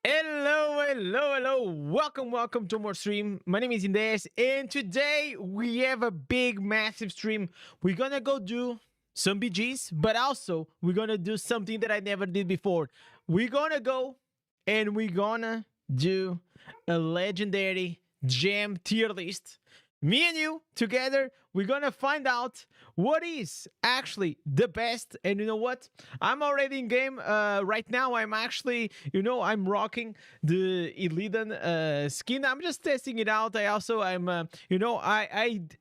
Hello. Welcome to more stream. My name is Indez, and today we have a big, massive stream. We're gonna go do some BGs, but also we're gonna do something that I never did before. We're gonna go and we're gonna do a legendary gem tier list. Me and you together, we're gonna find out what is actually the best. And you know what? I'm already in game right now. I'm actually, I'm rocking the Illidan skin. I'm just testing it out. I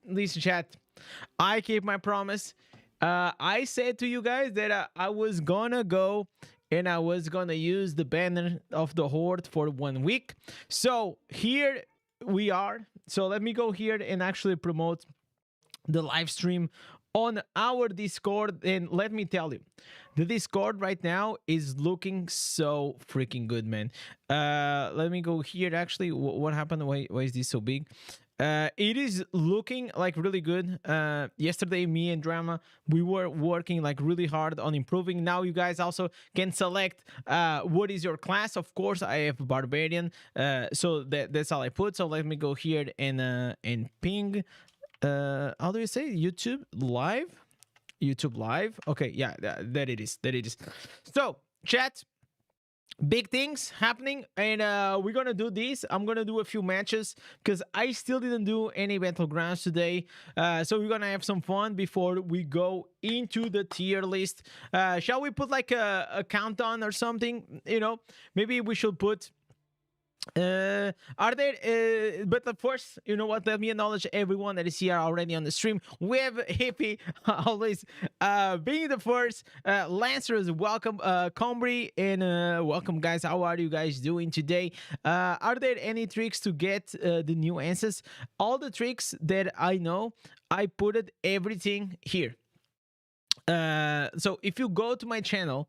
listen, chat. I keep my promise. I said to you guys that I was gonna go and I was gonna use the banner of the Horde for 1 week. So here we are. So let me go here and actually promote the live stream on our Discord. And let me tell you, the Discord right now is looking so freaking good, man. Let me go here. Actually, what happened? Why is this so big? It is looking like really good. Yesterday, me and Drama, we were working like really hard on improving. Now you guys also can select what is your class. Of course, I have Barbarian, so that's all I put. So let me go here and ping. How do you say YouTube live? YouTube live. Okay, yeah, that it is. So chat. Big things happening, and we're gonna do this. I'm gonna do a few matches because I still didn't do any battlegrounds today, so we're gonna have some fun before we go into the tier list. Shall we put like a countdown or something? Maybe we should put are there but first, you know what, let me acknowledge everyone that is here already on the stream. We have Hippie always being the first. Lancers, welcome. Combry, and welcome guys. How are you guys doing today? Are there any tricks to get the new answers? All the tricks that I know, I put it everything here. So if you go to my channel,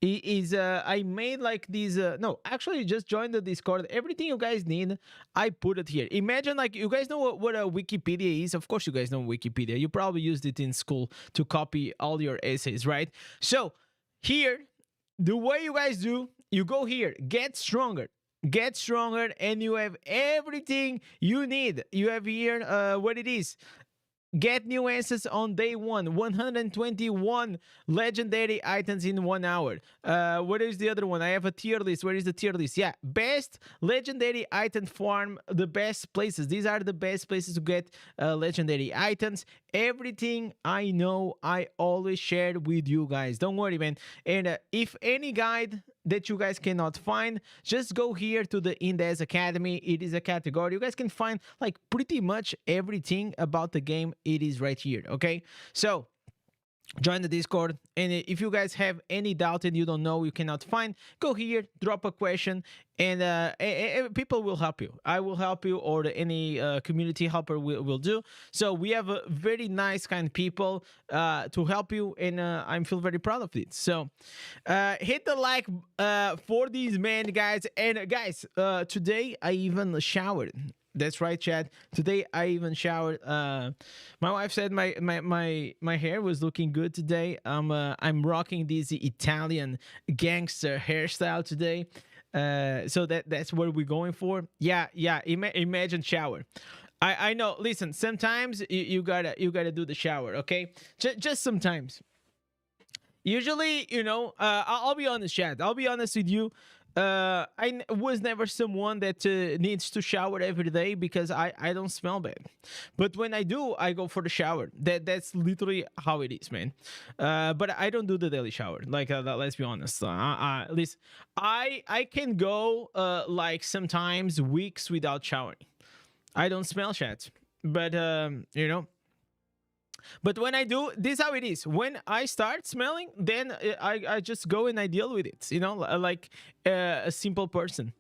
I made like these no, actually just join the Discord. Everything you guys need, I put it here. Imagine, like, you guys know what a Wikipedia is. Of course you guys know Wikipedia. You probably used it in school to copy all your essays, right? So here, the way you guys do, you go here, get stronger, and you have everything you need. You have here what it is. Get new answers on day 1. 121 legendary items in 1 hour. What is the other one? I have a tier list. Where is the tier list? Yeah, best legendary item farm. The best places. These are the best places to get legendary items. Everything I know, I always share with you guys. Don't worry, man. And if any guide that you guys cannot find, just go here to the Indez Academy. It is a category. You guys can find like pretty much everything about the game. It is right here. Okay, so join the Discord, and if you guys have any doubt and you don't know, you cannot find, go here, drop a question, and people will help you. I will help you, or any community helper will do. So we have a very nice kind of people to help you, and I feel very proud of it. So hit the like for these men, guys. And guys, today I even showered. That's right, chat. Today I even showered. My wife said my hair was looking good today. I'm rocking this Italian gangster hairstyle today. So that's what we're going for. Yeah. Imagine shower. I know. Listen, sometimes you gotta do the shower. Okay, just sometimes. Usually, I'll be honest, chat. I'll be honest with you. I was never someone that needs to shower every day because I don't smell bad. But when I do, I go for the shower. That's literally how it is, man. But I don't do the daily shower. Like, let's be honest. At least I can go like sometimes weeks without showering. I don't smell shit. But But when I do, this is how it is. When I start smelling, then I just go and I deal with it. Like a simple person.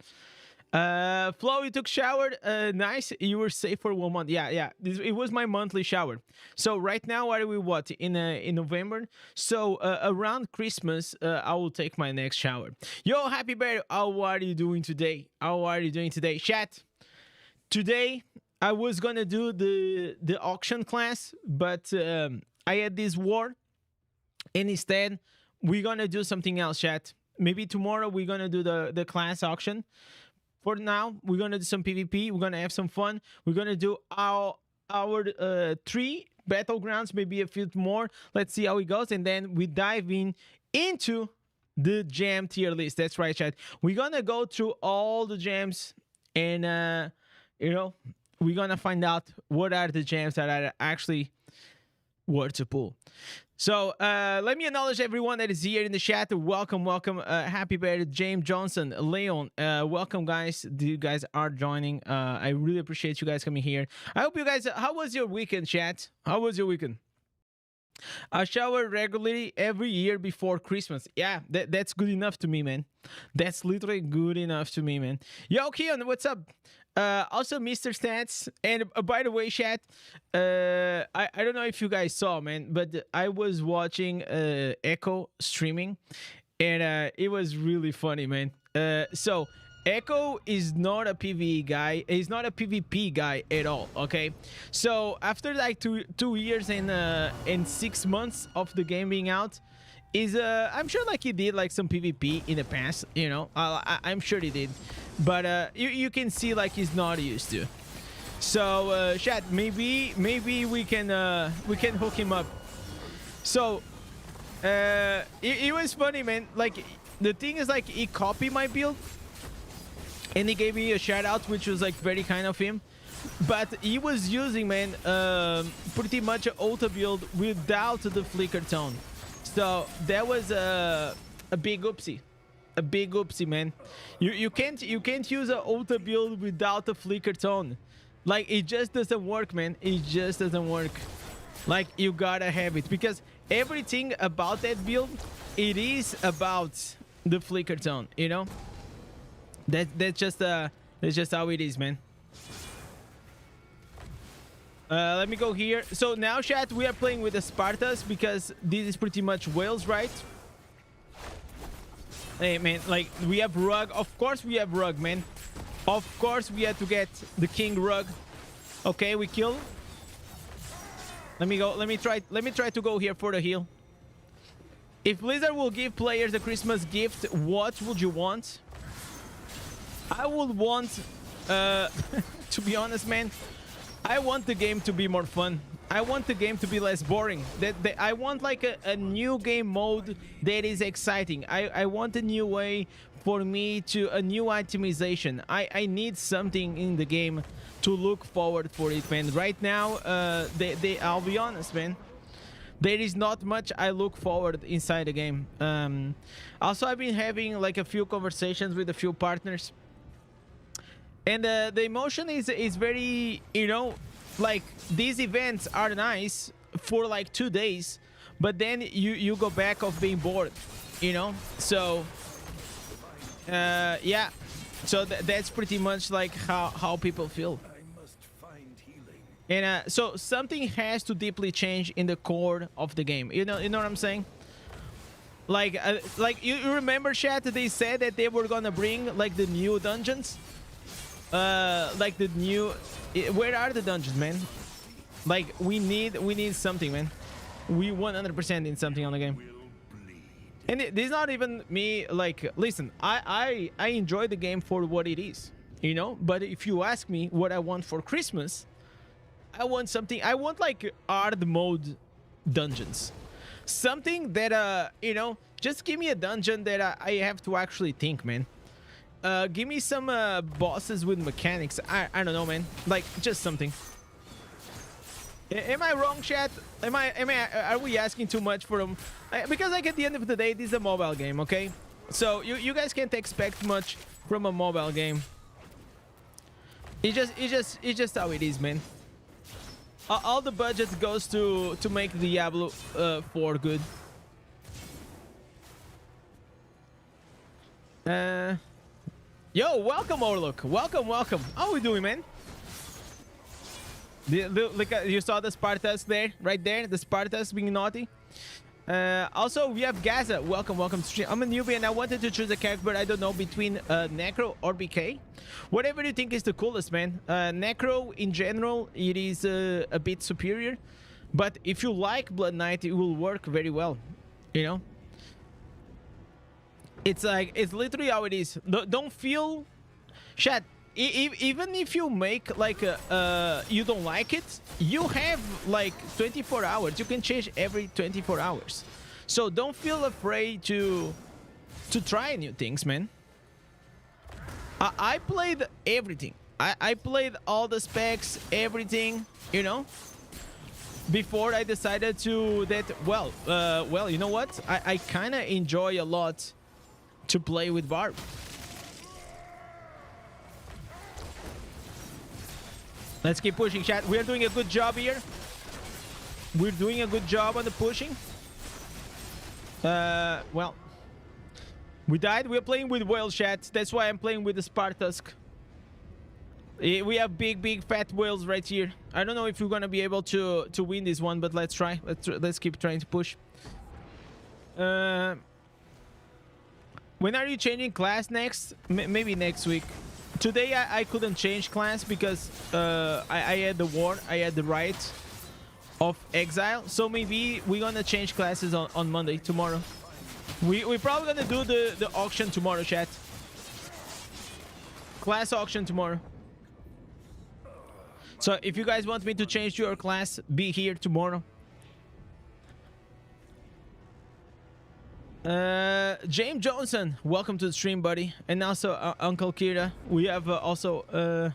Flo, you took shower. Nice. You were safe for 1 month. Yeah. It was my monthly shower. So right now, are we what in November? So around Christmas, I will take my next shower. Yo, Happy Bear, how are you doing today? Chat. Today I was gonna do the auction class, but I had this war, and instead we're gonna do something else, chat. Maybe tomorrow we're gonna do the class auction. For now, we're gonna do some PvP. We're gonna have some fun. We're gonna do our 3 battlegrounds, maybe a few more. Let's see how it goes, and then we dive into the gem tier list. That's right, chat. We're gonna go through all the gems, and you know, we're gonna find out what are the gems that are actually worth to pull. So let me acknowledge everyone that is here in the chat. Welcome, welcome. Happy birthday, James Johnson, Leon. Welcome, guys. You guys are joining. I really appreciate you guys coming here. I hope you guys. How was your weekend, chat? How was your weekend? I shower regularly every year before Christmas. Yeah, that's good enough to me, man. That's literally good enough to me, man. Yo, Keon, what's up? Also, Mr. Stats. And by the way, chat, I don't know if you guys saw, man, but I was watching Echo streaming, and it was really funny, man. So Echo is not a PvE guy. He's not a PvP guy at all. Okay, so after like two years and 6 months of the game being out, I'm sure like he did like some PvP in the past. You know, I'm sure he did, but you can see like he's not used to. So chat, maybe we can hook him up. So it was funny, man. Like the thing is like he copied my build. And he gave me a shout out, which was like very kind of him. But he was using, man, pretty much an auto build without the flicker tone. So that was a big oopsie. A big oopsie, man. You can't use an auto build without a flicker tone. Like it just doesn't work, man. It just doesn't work. Like you gotta have it, because everything about that build, it is about the flicker tone, you know? That's just how it is, man. Let me go here. So now, chat, we are playing with the Spartas because this is pretty much Wales, right? Hey, man, like we have Rug. Of course we have Rug, man. Of course we had to get the King Rug. Okay, we kill. Let me go. Let me try to go here for the heal. If Blizzard will give players a Christmas gift, what would you want? I would want, to be honest, man, I want the game to be more fun. I want the game to be less boring. I want like a new game mode that is exciting. I want a new way for me to, a new itemization. I need something in the game to look forward for it, man. Right now, I'll be honest, man. There is not much I look forward inside the game. Also, I've been having like a few conversations with a few partners. And the emotion is very, you know, like these events are nice for like 2 days, but then you go back of being bored, you know? So, yeah. So that's pretty much like how people feel. And so something has to deeply change in the core of the game. You know what I'm saying? Like you remember, chat, they said that they were gonna bring like the new dungeons. Like the new, where are the dungeons, man? Like we need something, man. We 100% need something on the game. And this is not even me, like, listen, I enjoy the game for what it is, you know? But if you ask me what I want for Christmas, I want something, I want like hard mode dungeons. Something that, you know, just give me a dungeon that I have to actually think, man. Give me some bosses with mechanics. I don't know, man. Like just something. Am I wrong, chat? Are we asking too much for them? Because like at the end of the day, this is a mobile game, okay? So you guys can't expect much from a mobile game. It's just how it is, man. All the budget goes to make Diablo 4 good. Yo, welcome, Orlok. Welcome. How are we doing, man? Look, you saw the Spartas there, right there. The Spartas being naughty. Also, we have Gaza. Welcome to stream. I'm a newbie and I wanted to choose a character, but I don't know between Necro or BK. Whatever you think is the coolest, man. Necro, in general, it is a bit superior. But if you like Blood Knight, it will work very well, you know? It's like, it's literally how it is. Don't feel, chat. Even if you make like you don't like it, you have like 24 hours. You can change every 24 hours. So don't feel afraid to try new things, man. I played everything. I played all the specs, everything, you know, before I decided to that. Well, you know what? I kind of enjoy a lot to play with Barb. Let's keep pushing, chat. We're doing a good job here. We're doing a good job on the pushing. Well, we died. We're playing with whale, chat. That's why I'm playing with the Spartusk. We have big fat whales right here. I don't know if we're gonna be able to win this one, but let's try. Let's keep trying to push. When are you changing class next? Maybe next week. Today I couldn't change class because I had the war. I had the right of exile. So maybe we're gonna change classes on Monday, tomorrow. We're probably gonna do the auction tomorrow, chat. Class auction tomorrow. So if you guys want me to change your class, be here tomorrow. James Johnson, welcome to the stream, buddy. And also Uncle Kira. We have also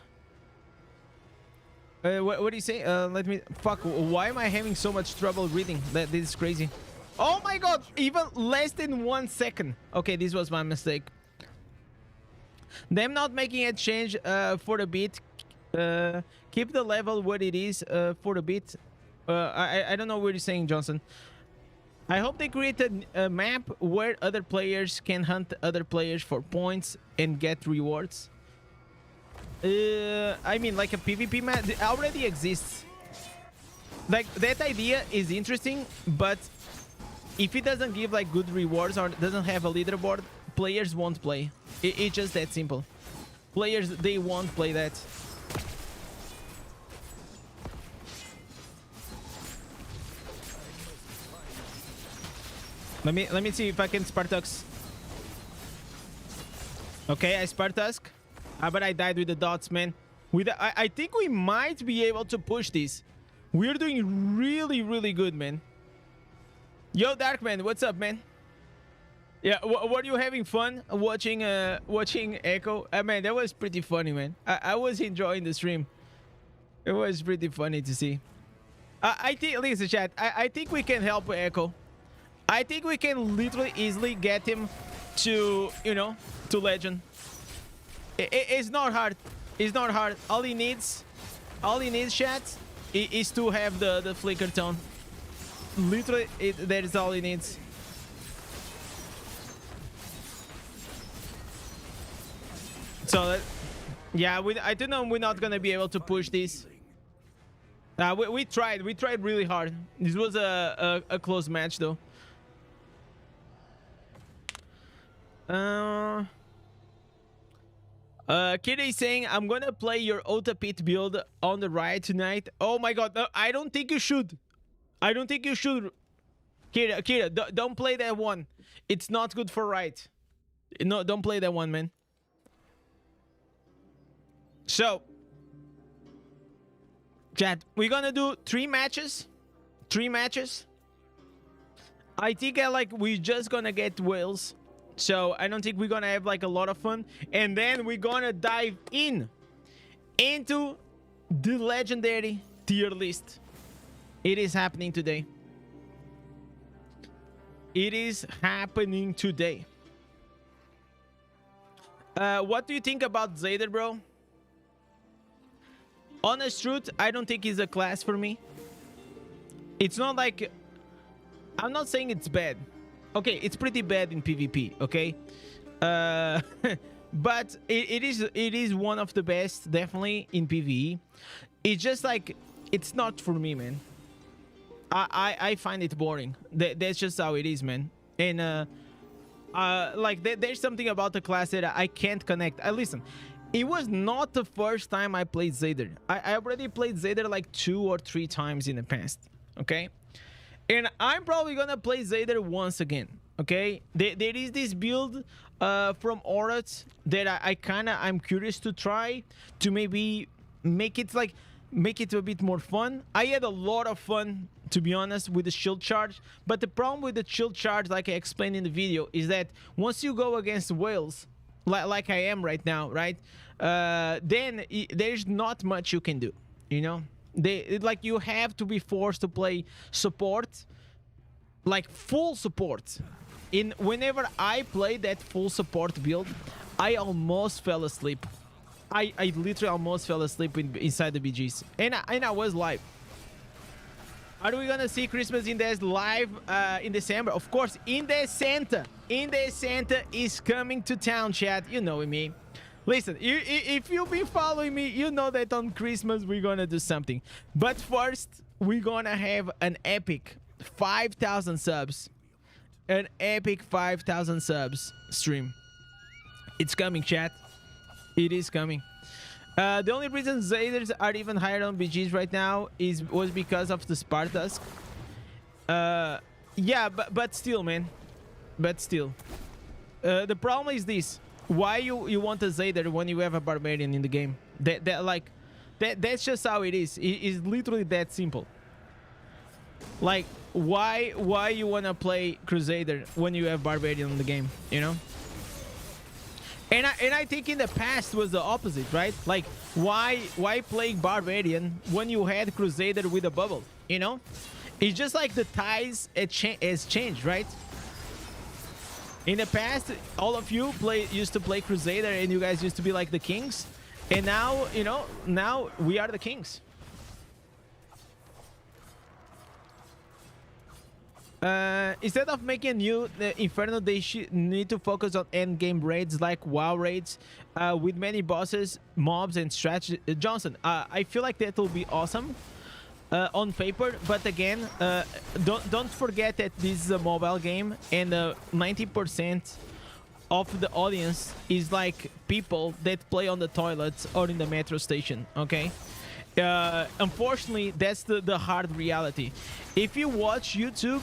what do you say? Let me, fuck, why am I having so much trouble reading? This is crazy. Oh my god, even less than 1 second. Okay, this was my mistake. Them not making a change for a bit. Keep the level what it is for a bit. I don't know what you're saying, Johnson. I hope they create a map where other players can hunt other players for points and get rewards. I mean, like a PvP map. It already exists. Like, that idea is interesting, but if it doesn't give like good rewards or doesn't have a leaderboard, players won't play. It's just that simple. Players, they won't play that. Let me see if I can Spartux. Okay, I Spartusk. But I died with the dots, man. I think we might be able to push this. We're doing really good, man. Yo, Darkman, what's up, man? Yeah, were you having fun watching Echo? Man, that was pretty funny, man. I was enjoying the stream. It was pretty funny to see. I think, listen, chat. I think we can help Echo. I think we can literally easily get him to, you know, to legend. It's not hard. It's not hard. All he needs, chat, is to have the flicker tone. Literally, that is all he needs. So, yeah, I don't know. We're not gonna be able to push this. We tried. We tried really hard. This was a close match, though. Kid is saying, I'm gonna play your Ota Pit build on the riot tonight. Oh my god, no, I don't think you should. I don't think you should. Kira, don't play that one. It's not good for riot. No, don't play that one, man. So, chat, we're gonna do 3 matches. 3 matches. I think we're just gonna get whales. So I don't think we're gonna have like a lot of fun. And then we're gonna dive into the legendary tier list. It is happening today. It is happening today. What do you think about Zader, bro? Honest truth, I don't think he's a class for me. It's not like, I'm not saying it's bad. Okay, it's pretty bad in PvP, okay? But it is one of the best, definitely, in PvE. It's just like, it's not for me, man. I find it boring. That's just how it is, man. And like there's something about the class that I can't connect. Listen, it was not the first time I played Zader. I already played Zader like 2 or 3 times in the past, okay? And I'm probably gonna play Zader once again. Okay, there is this build from Aurat that I'm curious to try to maybe make it a bit more fun. I had a lot of fun, to be honest, with the shield charge, but the problem with the shield charge, like I explained in the video, is that once you go against whales, like I am right now, right, then there's not much you can do, you know. Like, you have to be forced to play support, like full support. Whenever I played that full support build, I almost fell asleep. I literally almost fell asleep inside the BGs, and I was live. Are we gonna see Christmas Indez live in December? Of course, Indez Santa is coming to town, chat. You know me. Listen, if you've been following me, you know that on Christmas we're gonna do something. But first, we're gonna have an epic 5,000 subs. An epic 5,000 subs stream. It's coming, chat. It is coming. The only reason Zaders are even higher on BGs right now was because of the Spartusk. Yeah, but still, man. But still. The problem is this. Why you want a Zader when you have a Barbarian in the game? That's just how it is. It's literally that simple. Like, why you wanna play Crusader when you have Barbarian in the game, you know? And I think in the past was the opposite, right? Like, why playing Barbarian when you had Crusader with a bubble, you know? It's just like the ties has changed, right? In the past, all of you used to play Crusader and you guys used to be like the kings. And now, you know, now we are the kings. Instead of making a new Inferno, they need to focus on end-game raids like WoW raids with many bosses, mobs, and strategy. Johnson, I feel like that will be awesome on paper, but again, don't forget that this is a mobile game, and 90% of the audience is like people that play on the toilets or in the metro station. Okay. Unfortunately, that's the hard reality. If you watch YouTube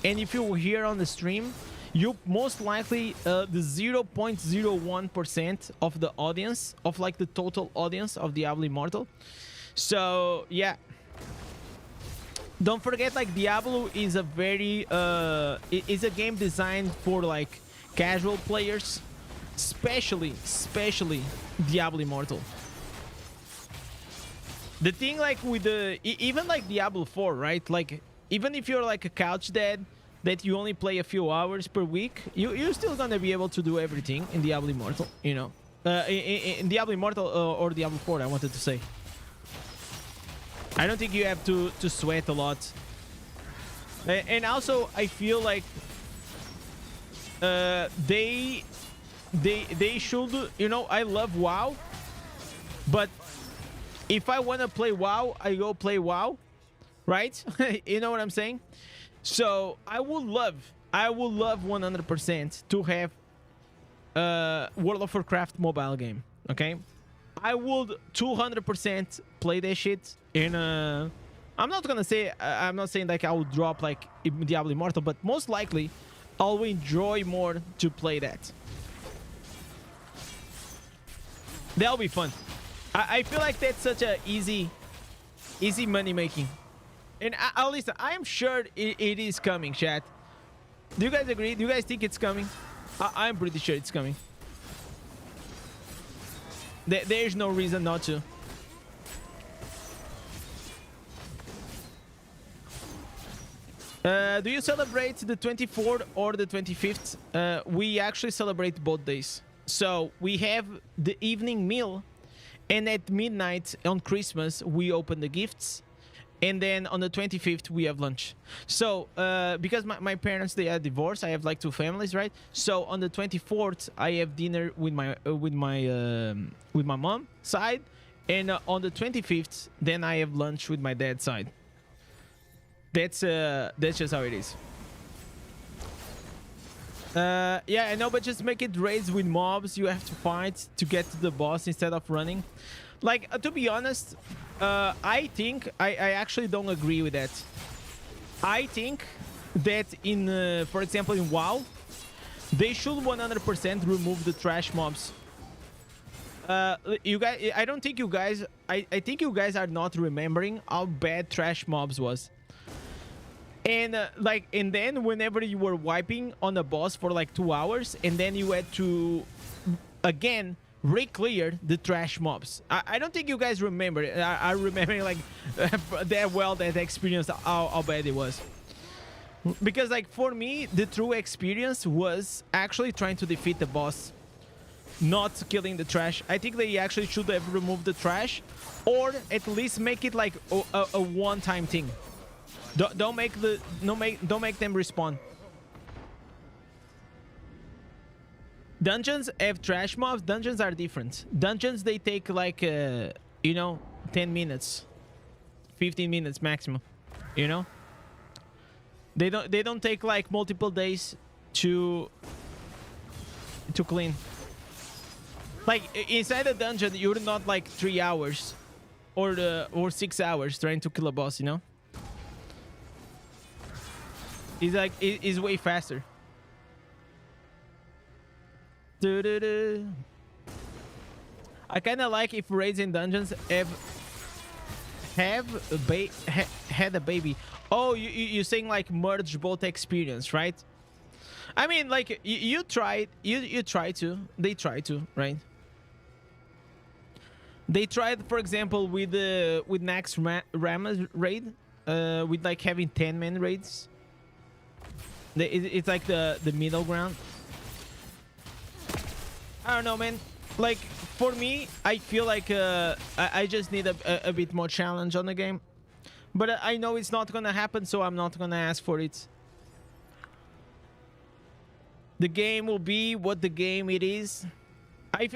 and if you were here on the stream, you most likely the 0.01% of the audience, of like the total audience of Diablo Immortal. So yeah, don't forget, like, Diablo is a very is a game designed for like casual players, especially Diablo Immortal. The thing, like, with even like Diablo 4, right? Like, even if you're like a couch dad that you only play a few hours per week, you're still gonna be able to do everything in Diablo Immortal, you know. In Diablo Immortal or Diablo 4, I wanted to say. I don't think you have to sweat a lot. And also, I feel like they should, you know, I love WoW, but if I want to play WoW, I go play WoW, right? You know what I'm saying? So I would love 100% to have World of Warcraft mobile game, okay? I would 200% play that shit in I'm not saying like I will drop like Diablo Immortal, but most likely I'll enjoy more to play that. That'll be fun. I feel like that's such a easy money making. And listen, I am sure it is coming, chat. Do you guys agree? Do you guys think it's coming? I'm pretty sure it's coming. There's no reason not to. Do you celebrate the 24th or the 25th? We actually celebrate both days. So we have the evening meal, and at midnight on Christmas we open the gifts, and then on the 25th we have lunch. So because my parents, they are divorced, I have like two families, right? So on the 24th I have dinner with my mom side, and on the 25th then I have lunch with my dad's side. That's just how it is. Yeah, I know, but just make it raids with mobs. You have to fight to get to the boss instead of running. Like, to be honest, I think I actually don't agree with that. I think that in, for example, in WoW, they should 100% remove the trash mobs. You guys, I don't think you guys, I think you guys are not remembering how bad trash mobs was. And like, and then whenever you were wiping on a boss for like 2 hours, and then you had to again re-clear the trash mobs. I don't think you guys remember. I remember like that well, that experience, how bad it was. Because like for me, the true experience was actually trying to defeat the boss, not killing the trash. I think they actually should have removed the trash, or at least make it like a one-time thing. Don't make them respawn. Dungeons have trash mobs. Dungeons are different. Dungeons, they take like you know, 10 minutes, 15 minutes maximum. You know, they don't take like multiple days to clean. Like inside a dungeon, you're not like 3 hours or 6 hours trying to kill a boss. You know, it's like it's way faster. I kind of like if raids in dungeons had a baby. Oh, you're saying like merge both experience, right? I mean, like you try to, they try to, right? They tried, for example, with Nax Rama's raid, with like having 10-man raids. It's like the middle ground. I don't know, man. Like for me, I feel like I just need a bit more challenge on the game, but I know it's not gonna happen, so I'm not gonna ask for it. The game will be what the game it is.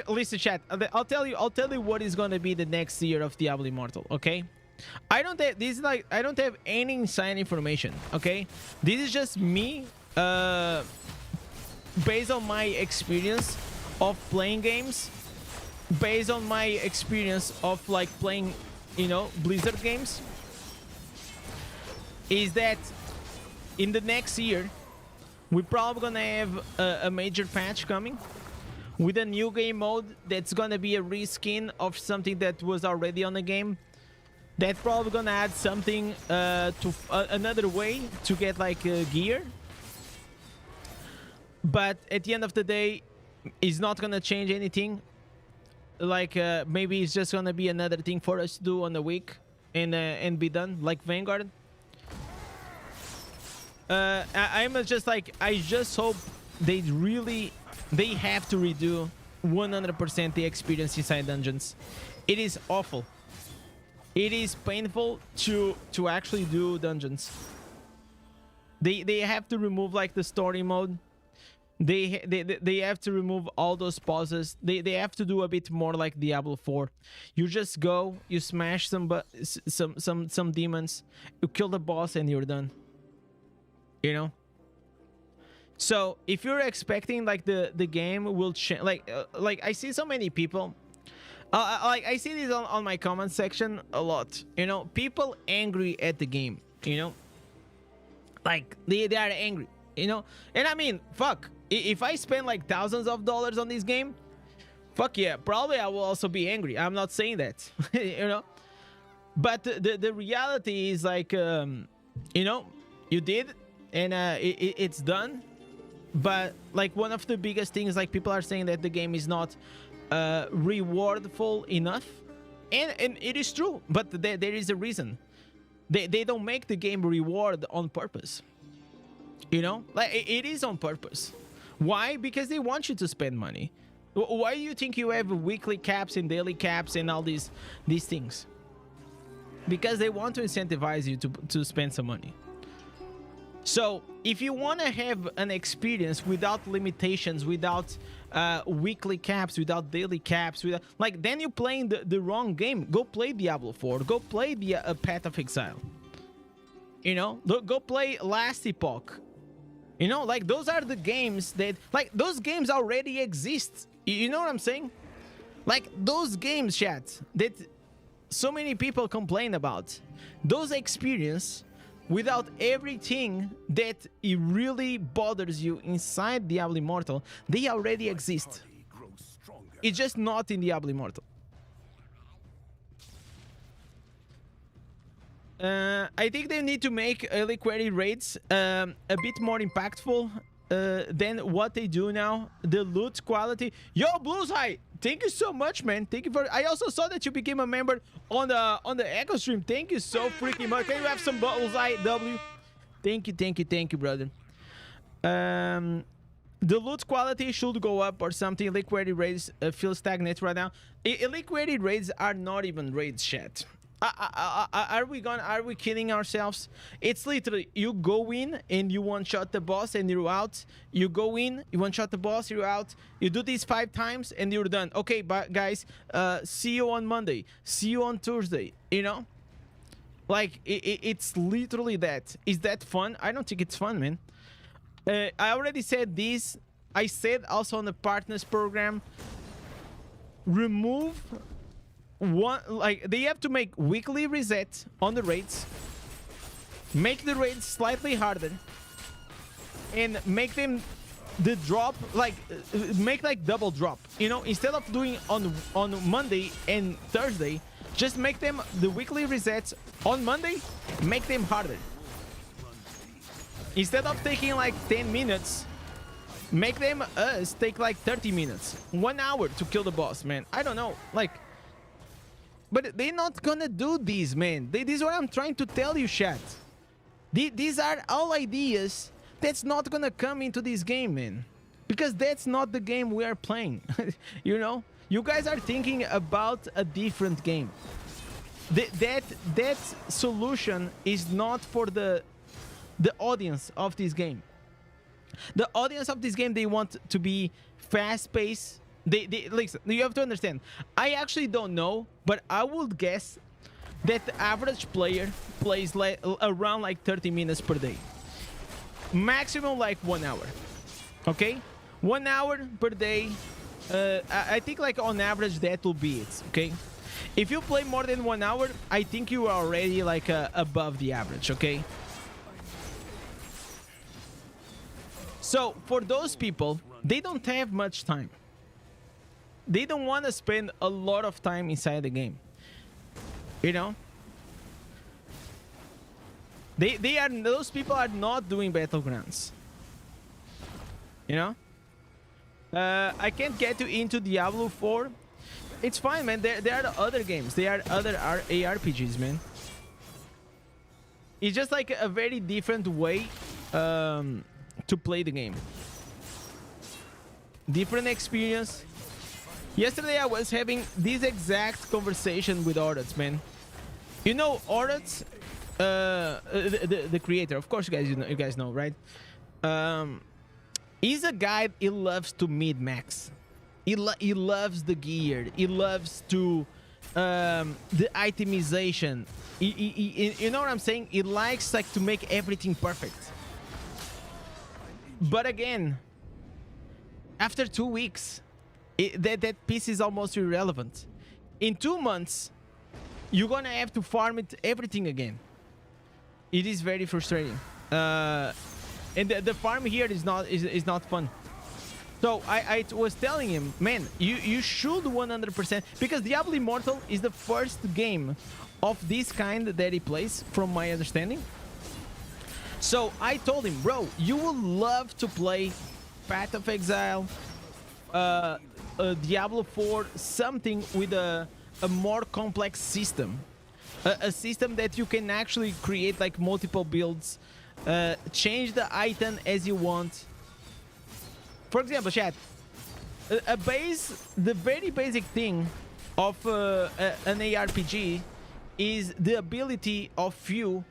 Listen, chat. I'll tell you what is gonna be the next year of Diablo Immortal. Okay, I don't have this. Like I don't have any inside information. Okay, this is just me, based on my experience of playing games, based on my experience of like playing, you know, Blizzard games, is that in the next year we're probably gonna have a major patch coming with a new game mode that's gonna be a reskin of something that was already on the game. That's probably gonna add something to another way to get like gear, but at the end of the day, it's not gonna change anything. Like maybe it's just gonna be another thing for us to do on the week and be done, like Vanguard. I'm just like, I just hope they have to redo 100% the experience inside dungeons. It is awful. It is painful to actually do dungeons. They have to remove like the story mode. They have to remove all those pauses. They have to do a bit more like Diablo 4. You just go, you smash some demons, you kill the boss, and you're done. You know. So if you're expecting like the game will change, like I see so many people, like I see this on my comment section a lot. You know, people angry at the game. You know, like they are angry. You know, and I mean, fuck. If I spend like thousands of dollars on this game, fuck yeah, probably I will also be angry. I'm not saying that, you know. But the reality is like, you know, you did, and it's done. But like one of the biggest things, like people are saying that the game is not rewardful enough, and it is true. But there is a reason. They don't make the game reward on purpose. You know, like it is on purpose. Why? Because they want you to spend money. Why do you think you have weekly caps and daily caps and all these things? Because they want to incentivize you to spend some money. So if you want to have an experience without limitations, without weekly caps, without daily caps, without, like, then you're playing the wrong game. Go play Diablo 4. Go play the Path of Exile. You know, go play Last Epoch. You know, like those are the games that, like, those games already exist. You know what I'm saying? Like those games, chat, that so many people complain about, those experience without everything that it really bothers you inside Diablo Immortal, they already exist. It's just not in Diablo Immortal. I think they need to make early query raids a bit more impactful than what they do now. The loot quality. Yo, Blueseye, thank you so much, man. Thank you for. I also saw that you became a member on the Echo stream. Thank you so freaking much. Can you have some Blueseye W? Thank you, brother. The loot quality should go up or something. Elite query raids feel stagnant right now. Elite query raids are not even raids yet. Are we kidding ourselves? It's literally you go in and you one-shot the boss and you're out. You go in, you one-shot the boss, you're out. You do this 5 times and you're done. Okay, but guys, see you on Monday. See you on Tuesday. You know, like it's literally that. Is that fun? I don't think it's fun, man. I already said this. I said also on the partners program. Remove one, like they have to make weekly reset on the raids, make the raids slightly harder, and make them the drop like make like double drop. You know, instead of doing on Monday and Thursday, just make them the weekly resets on Monday. Make them harder. Instead of taking like 10 minutes, make them take like 30 minutes, 1 hour to kill the boss, man. I don't know, like. But they're not gonna do this, man. This is what I'm trying to tell you, chat. These are all ideas that's not gonna come into this game, man. Because that's not the game we are playing. You know? You guys are thinking about a different game. That solution is not for the audience of this game. The audience of this game, they want to be fast-paced. Listen, you have to understand. I actually don't know, but I would guess that the average player plays like around like 30 minutes per day. Maximum like 1 hour. Okay? 1 hour per day. I think like on average that will be it. Okay? If you play more than 1 hour, I think you are already like above the average. Okay? So for those people, they don't have much time. They don't want to spend a lot of time inside the game. You know? Those people are not doing Battlegrounds. You know? I can't get you into Diablo 4. It's fine, man. There are other games. There are other ARPGs, man. It's just like a very different way to play the game. Different experience. Yesterday I was having this exact conversation with Orats, man. You know Orats, the creator. Of course, you guys know, right? He's a guy. He loves to mid-max. He loves the gear. He loves to the itemization. You know what I'm saying? He likes like to make everything perfect. But again, after 2 weeks. That piece is almost irrelevant. In 2 months, you're gonna have to farm everything again. It is very frustrating, and the farm here is not fun. So I was telling him, man, you should 100%, because Diablo Immortal is the first game of this kind that he plays, from my understanding. So I told him, bro, you will love to play Path of Exile, Diablo 4, something with a more complex system, a system that you can actually create like multiple builds, change the item as you want. For example, chat, the very basic thing of an ARPG is the ability of you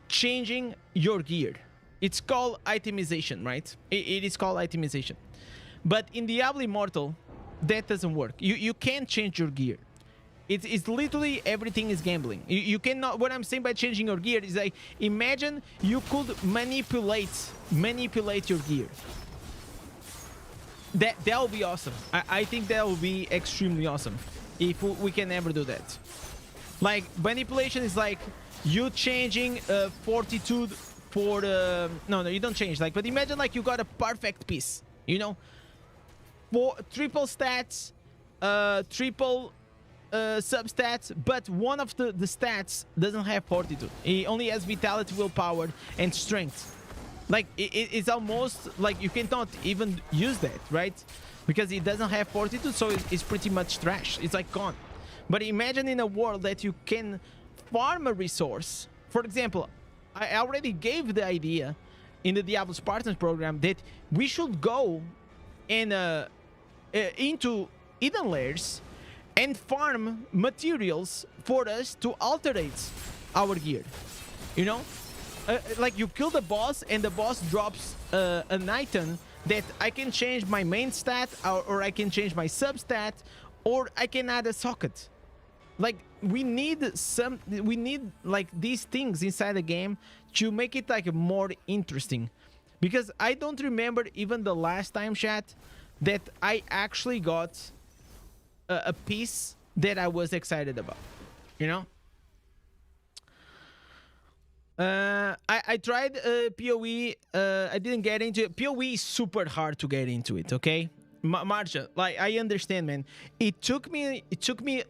changing your gear. It's called itemization, right? It is called itemization. But in Diablo Immortal, that doesn't work. You can't change your gear. It's literally everything is gambling. You cannot. What I'm saying by changing your gear is like, imagine you could manipulate your gear. That will be awesome. I think that will be extremely awesome if we can ever do that. Like, manipulation is like you changing fortitude for the no, you don't change, like, but imagine like you got a perfect piece, you know, for triple stats, triple substats, but one of the stats doesn't have fortitude. It only has vitality, willpower, and strength. Like it's almost like you cannot even use that, right? Because it doesn't have fortitude, so it's pretty much trash. It's like gone. But imagine in a world that you can farm a resource. For example, I already gave the idea in the Diablo Spartans program that we should go and into Eden layers and farm materials for us to alterate our gear. You know, like you kill the boss and the boss drops an item that I can change my main stat, or I can change my substat, or I can add a socket. Like we need like these things inside the game to make it like more interesting, because I don't remember even the last time, chat, that I actually got a piece that I was excited about, you know. I tried PoE. I didn't get into it. PoE is super hard to get into it, okay? Marcia, like, I understand, man. It took me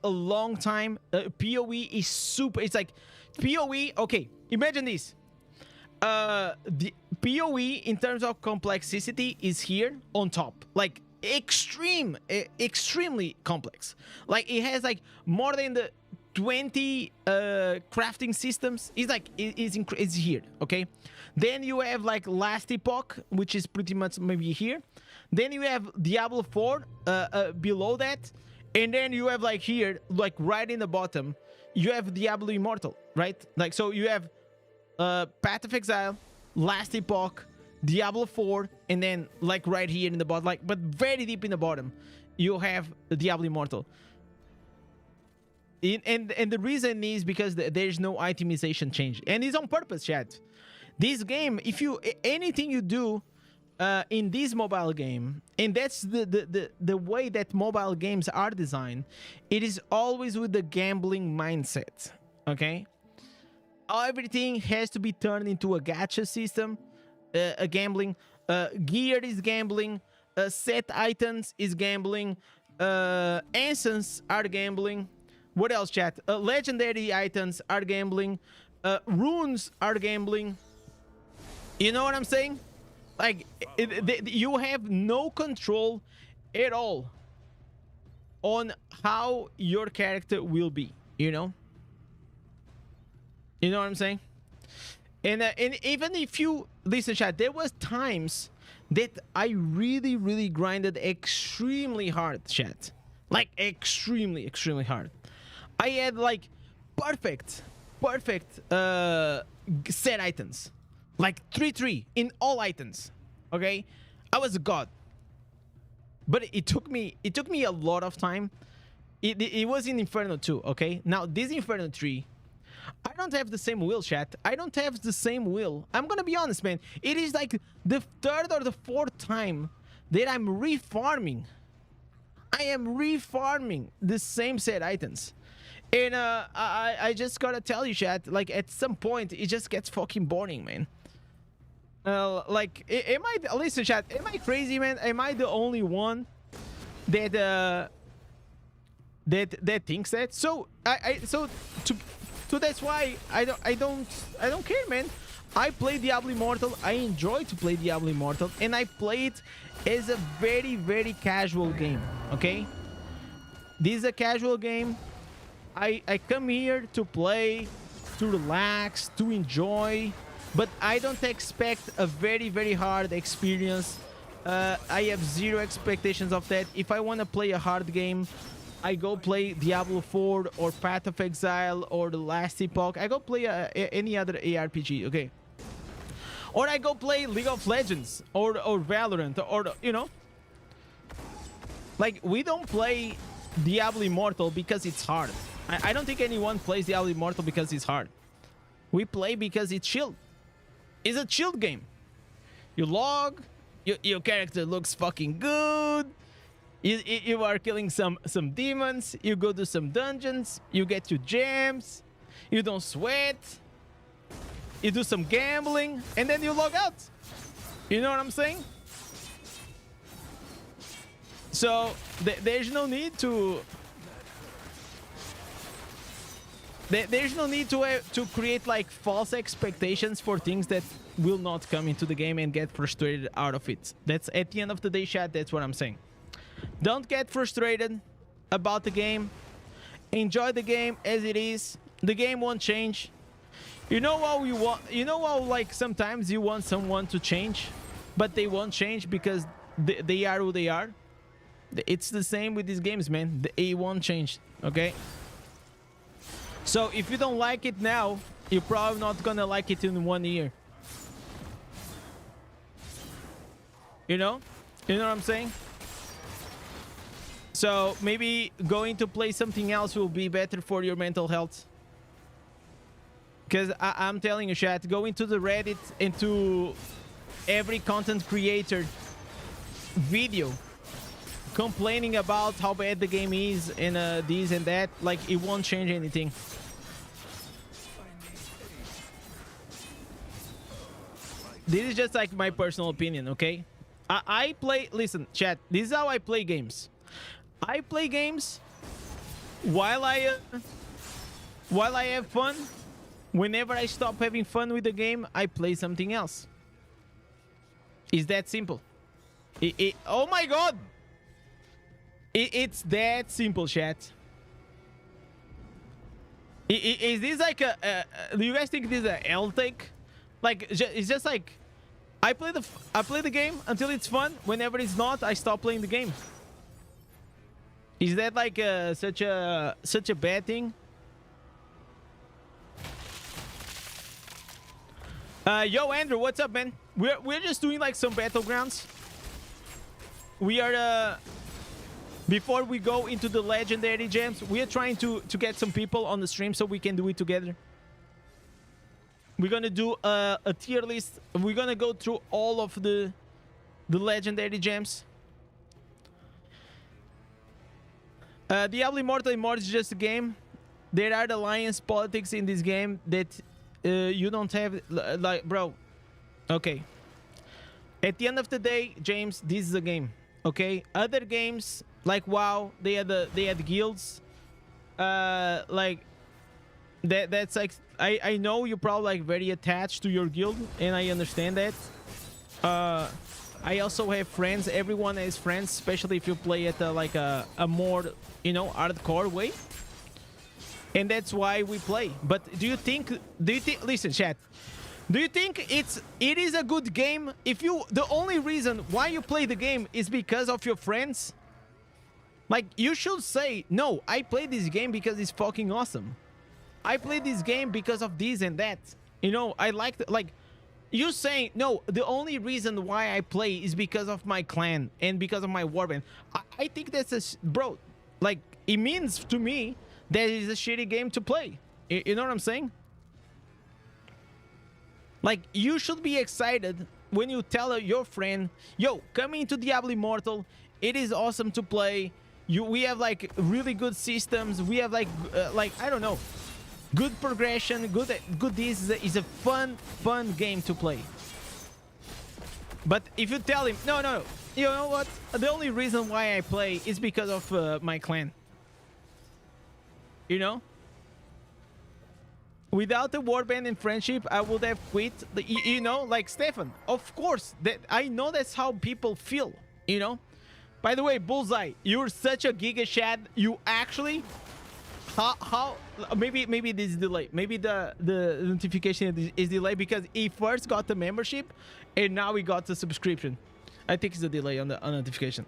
a long time. PoE is super. It's like PoE. Okay, imagine this. The PoE in terms of complexity is here on top, like extremely complex. Like it has like more than the 20 crafting systems. It's like it's here, okay? Then you have like Last Epoch, which is pretty much maybe here. Then you have Diablo 4 below that, and then you have like here, like right in the bottom, you have Diablo Immortal, right? Like, so you have Path of Exile, Last Epoch, Diablo 4, and then like right here in the bottom, like, but very deep in the bottom, you have Diablo Immortal. And the reason is because there's no itemization change, and it's on purpose, chat. This game, if you anything you do in this mobile game, and that's the way that mobile games are designed, it is always with the gambling mindset, okay? Everything has to be turned into a gacha system, a gambling. Gear is gambling, set items is gambling, essence are gambling. What else, chat? Legendary items are gambling, runes are gambling. You know what I'm saying? Like, you have no control at all on how your character will be, you know? You know what I'm saying? And even if you listen, chat, there was times that I really grinded extremely hard, chat. Like extremely hard. I had like perfect set items, like 3-3 in all items. Okay, I was a god, but it took me a lot of time. It was in Inferno 2. Okay, now this Inferno 3, I don't have the same will, chat. I don't have the same will. I'm gonna be honest, man. It is like the third or the fourth time that I'm refarming. I am refarming the same set items. And I just gotta tell you, chat, like at some point it just gets fucking boring, man. Like, am I, listen, chat, am I crazy, man? Am I the only one that that thinks that? So so that's why I don't care, man. I play Diablo Immortal. I enjoy to play Diablo Immortal, and I play it as a very casual game. Okay, this is a casual game. I come here to play, to relax, to enjoy, but I don't expect a very hard experience. I have zero expectations of that. If I want to play a hard game, I go play Diablo 4 or Path of Exile or The Last Epoch. I go play any other ARPG, okay? Or I go play League of Legends or Valorant, or, you know? Like, we don't play Diablo Immortal because it's hard. I don't think anyone plays Diablo Immortal because it's hard. We play because it's chilled. It's a chilled game. You log, your character looks fucking good. You are killing some demons. You go to some dungeons. You get your gems. You don't sweat. You do some gambling, and then you log out. You know what I'm saying? So there's no need to. There's no need to create like false expectations for things that will not come into the game and get frustrated out of it. That's at the end of the day, chat. That's what I'm saying. Don't get frustrated about the game. Enjoy the game as it is. The game won't change. You know what you want? You know how like sometimes you want someone to change, but they won't change because they are who they are. It's the same with these games, man. It won't change. Okay. So if you don't like it now, you're probably not gonna like it in 1 year. You know what I'm saying? So maybe going to play something else will be better for your mental health. Because I'm telling you, chat, going to the Reddit and to every content creator video complaining about how bad the game is and this and that, like, it won't change anything. This is just like my personal opinion, okay? I play, listen, chat, this is how I play games. I play games while I have fun. Whenever I stop having fun with the game, I play something else. It's that simple. Oh my god! It's that simple, chat. Is this like a do you guys think this is a L take? Like, it's just like I play the game until it's fun. Whenever it's not, I stop playing the game. Is that like such a bad thing? Yo, Andrew, what's up, man? We're just doing like some battlegrounds. We are before we go into the legendary gems, we are trying to get some people on the stream so we can do it together. We're gonna do a tier list. We're gonna go through all of the legendary gems. Diablo Immortal is just a game. There are alliance politics in this game that you don't have, like, bro. Okay. At the end of the day, James, this is a game. Okay. Other games like WoW, they had guilds. Like that's like I know you're probably like very attached to your guild, and I understand that. I also have friends. Everyone has friends, especially if you play at like a more, you know, hardcore way. And that's why we play. But do you think listen, chat, do you think it is a good game if the only reason why you play the game is because of your friends? Like, you should say, no, I play this game because it's fucking awesome. I play this game because of this and that. You know, I like you saying, no, the only reason why I play is because of my clan and because of my warband. I think that's bro, like, it means to me that is a shitty game to play. You know what I'm saying? Like, you should be excited when you tell your friend, yo, come into Diablo Immortal. It is awesome to play. We have like really good systems. We have like I don't know, good progression, good this is a fun game to play. But if you tell him, no, you know what? The only reason why I play is because of my clan. You know? Without the warband and friendship, I would have quit. You know, like Stefan. Of course, that I know that's how people feel. You know. By the way, Bullseye, you're such a giga Shad. You actually, how maybe this is delayed. Maybe the notification is delayed because he first got the membership and now he got the subscription. I think it's a delay on the notification.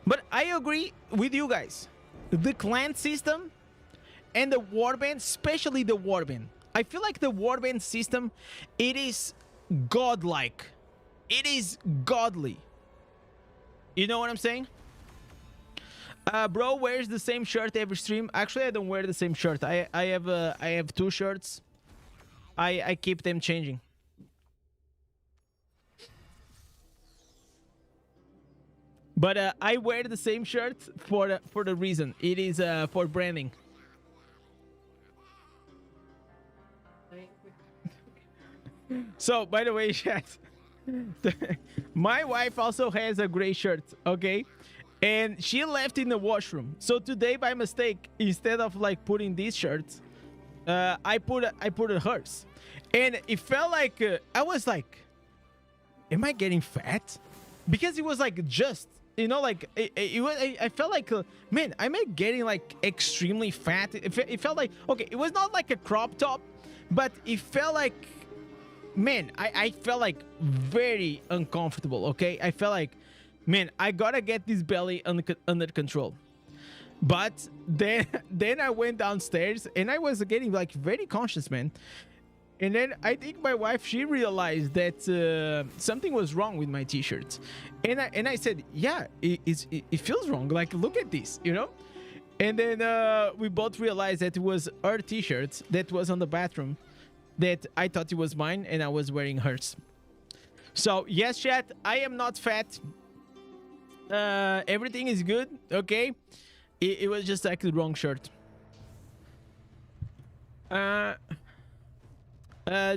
But I agree with you guys. The clan system and the warband, especially the warband. I feel like the warband system, it is godlike. It is godly. You know what I'm saying? Bro wears the same shirt every stream. Actually, I don't wear the same shirt. I have two shirts. I keep them changing. But I wear the same shirt for the reason. It is for branding. So, by the way, chat, my wife also has a gray shirt, okay? And she left in the washroom. So today, by mistake, instead of like putting this shirt, I put hers, and it felt like I was like, "Am I getting fat?" Because it was like just, you know, like it was. I felt like, man, am I getting like extremely fat? It felt like, okay, it was not like a crop top, but it felt like, man, I felt like very uncomfortable. Okay, I felt like, man, I gotta get this belly under control. But then I went downstairs and I was getting like very conscious, man. And then I think my wife, she realized that something was wrong with my t-shirts, and I said, yeah, it feels wrong. Like, look at this, you know. And then we both realized that it was her t-shirt that was on the bathroom, that I thought it was mine and I was wearing hers. So yes, chat, I am not fat. Everything is good, okay? It was just like the wrong shirt.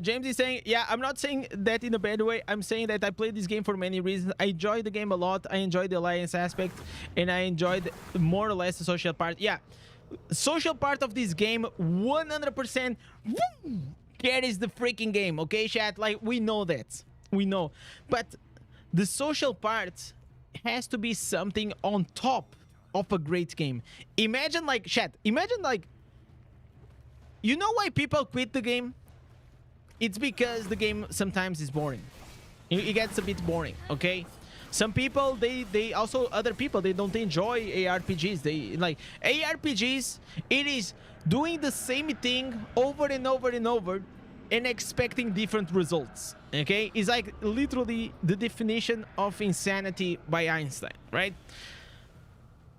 James is saying, yeah, I'm not saying that in a bad way. I'm saying that I played this game for many reasons. I enjoyed the game a lot. I enjoyed the alliance aspect, and I enjoyed more or less the social part. Yeah, social part of this game, 100% carries the freaking game, okay, chat? Like, we know that. We know. But the social part has to be something on top of a great game. Imagine, like, chat, imagine, like, you know why people quit the game? It's because the game sometimes is boring. It gets a bit boring, okay? Some people, they also, other people, they don't enjoy ARPGs. They like ARPGs, it is doing the same thing over and over and over and expecting different results, okay? It's like literally the definition of insanity by Einstein, right?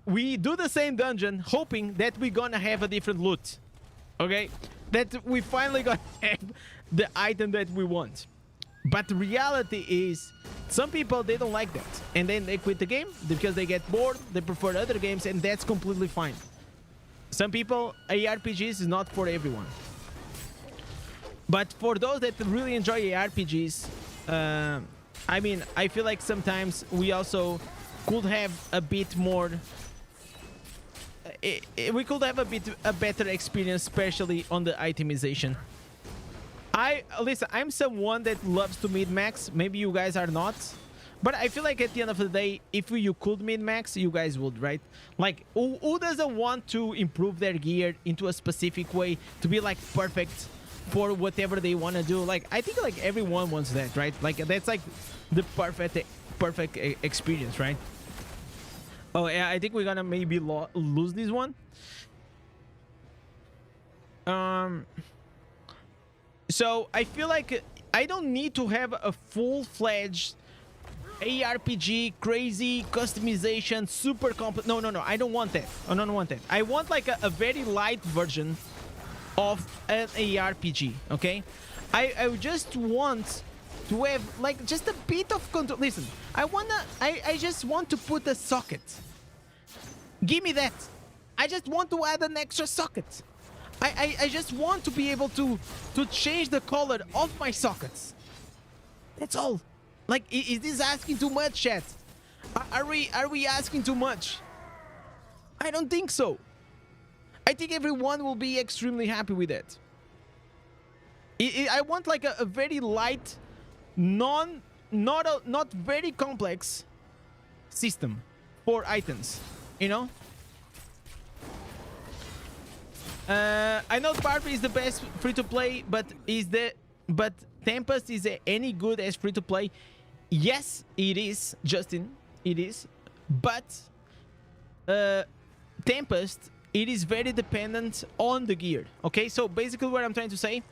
We do the same dungeon hoping that we're gonna have a different loot, okay? That we finally gonna have the item that we want. But the reality is, some people, they don't like that, and then they quit the game because they get bored, they prefer other games, and that's completely fine. Some people, ARPGs is not for everyone. But for those that really enjoy ARPGs, I mean, I feel like sometimes we also could have a bit more, we could have a better experience, especially on the itemization. Listen, I'm someone that loves to min-max. Maybe you guys are not. But I feel like at the end of the day, if you could min-max, you guys would, right? Like, who doesn't want to improve their gear into a specific way to be, like, perfect for whatever they want to do? Like, I think, like, everyone wants that, right? Like, that's, like, the perfect experience, right? Oh, yeah, I think we're gonna maybe lose this one. So I feel like I don't need to have a full-fledged ARPG, crazy customization, super complex. No, I don't want that. I don't want that. I want like a very light version of an ARPG, okay? I just want to have like just a bit of control. Listen, I just want to put a socket. Give me that. I just want to add an extra socket. I just want to be able to change the color of my sockets. That's all. Like, is this asking too much, chat? Are we asking too much? I don't think so. I think everyone will be extremely happy with that. I want like a very light, not very complex system for items, you know? I know Barbie is the best free-to-play, but Tempest is any good as free-to-play? Yes, it is, Justin. It is. But Tempest, it is very dependent on the gear. Okay, so basically what I'm trying to say,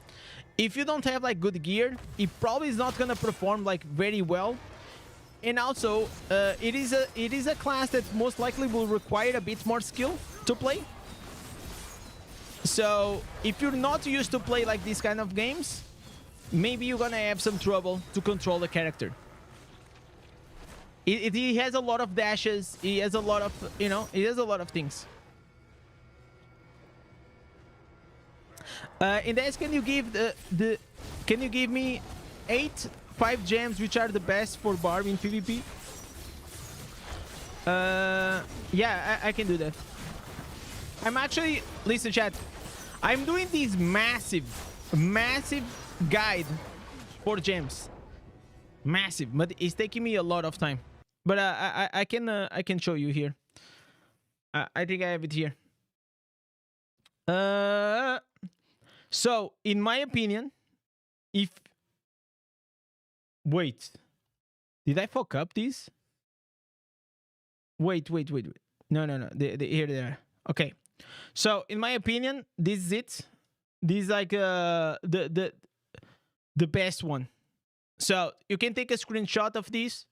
if you don't have like good gear, it probably is not gonna perform like very well. And also, it is a class that most likely will require a bit more skill to play. So if you're not used to play like these kind of games, maybe you're gonna have some trouble to control the character. He has a lot of dashes. He has a lot of, you know, he has a lot of things. Indez, can you give can you give me 8 5 gems, which are the best for Barb in PvP. Yeah, I can do that. I'm actually, listen chat, I'm doing this massive guide for gems. Massive, but it's taking me a lot of time. But I can show you here. I think I have it here. So in my opinion, if wait, did I fuck up these? Wait. No. Here they are. Okay. So in my opinion, this is it. This is like the best one. So you can take a screenshot of this.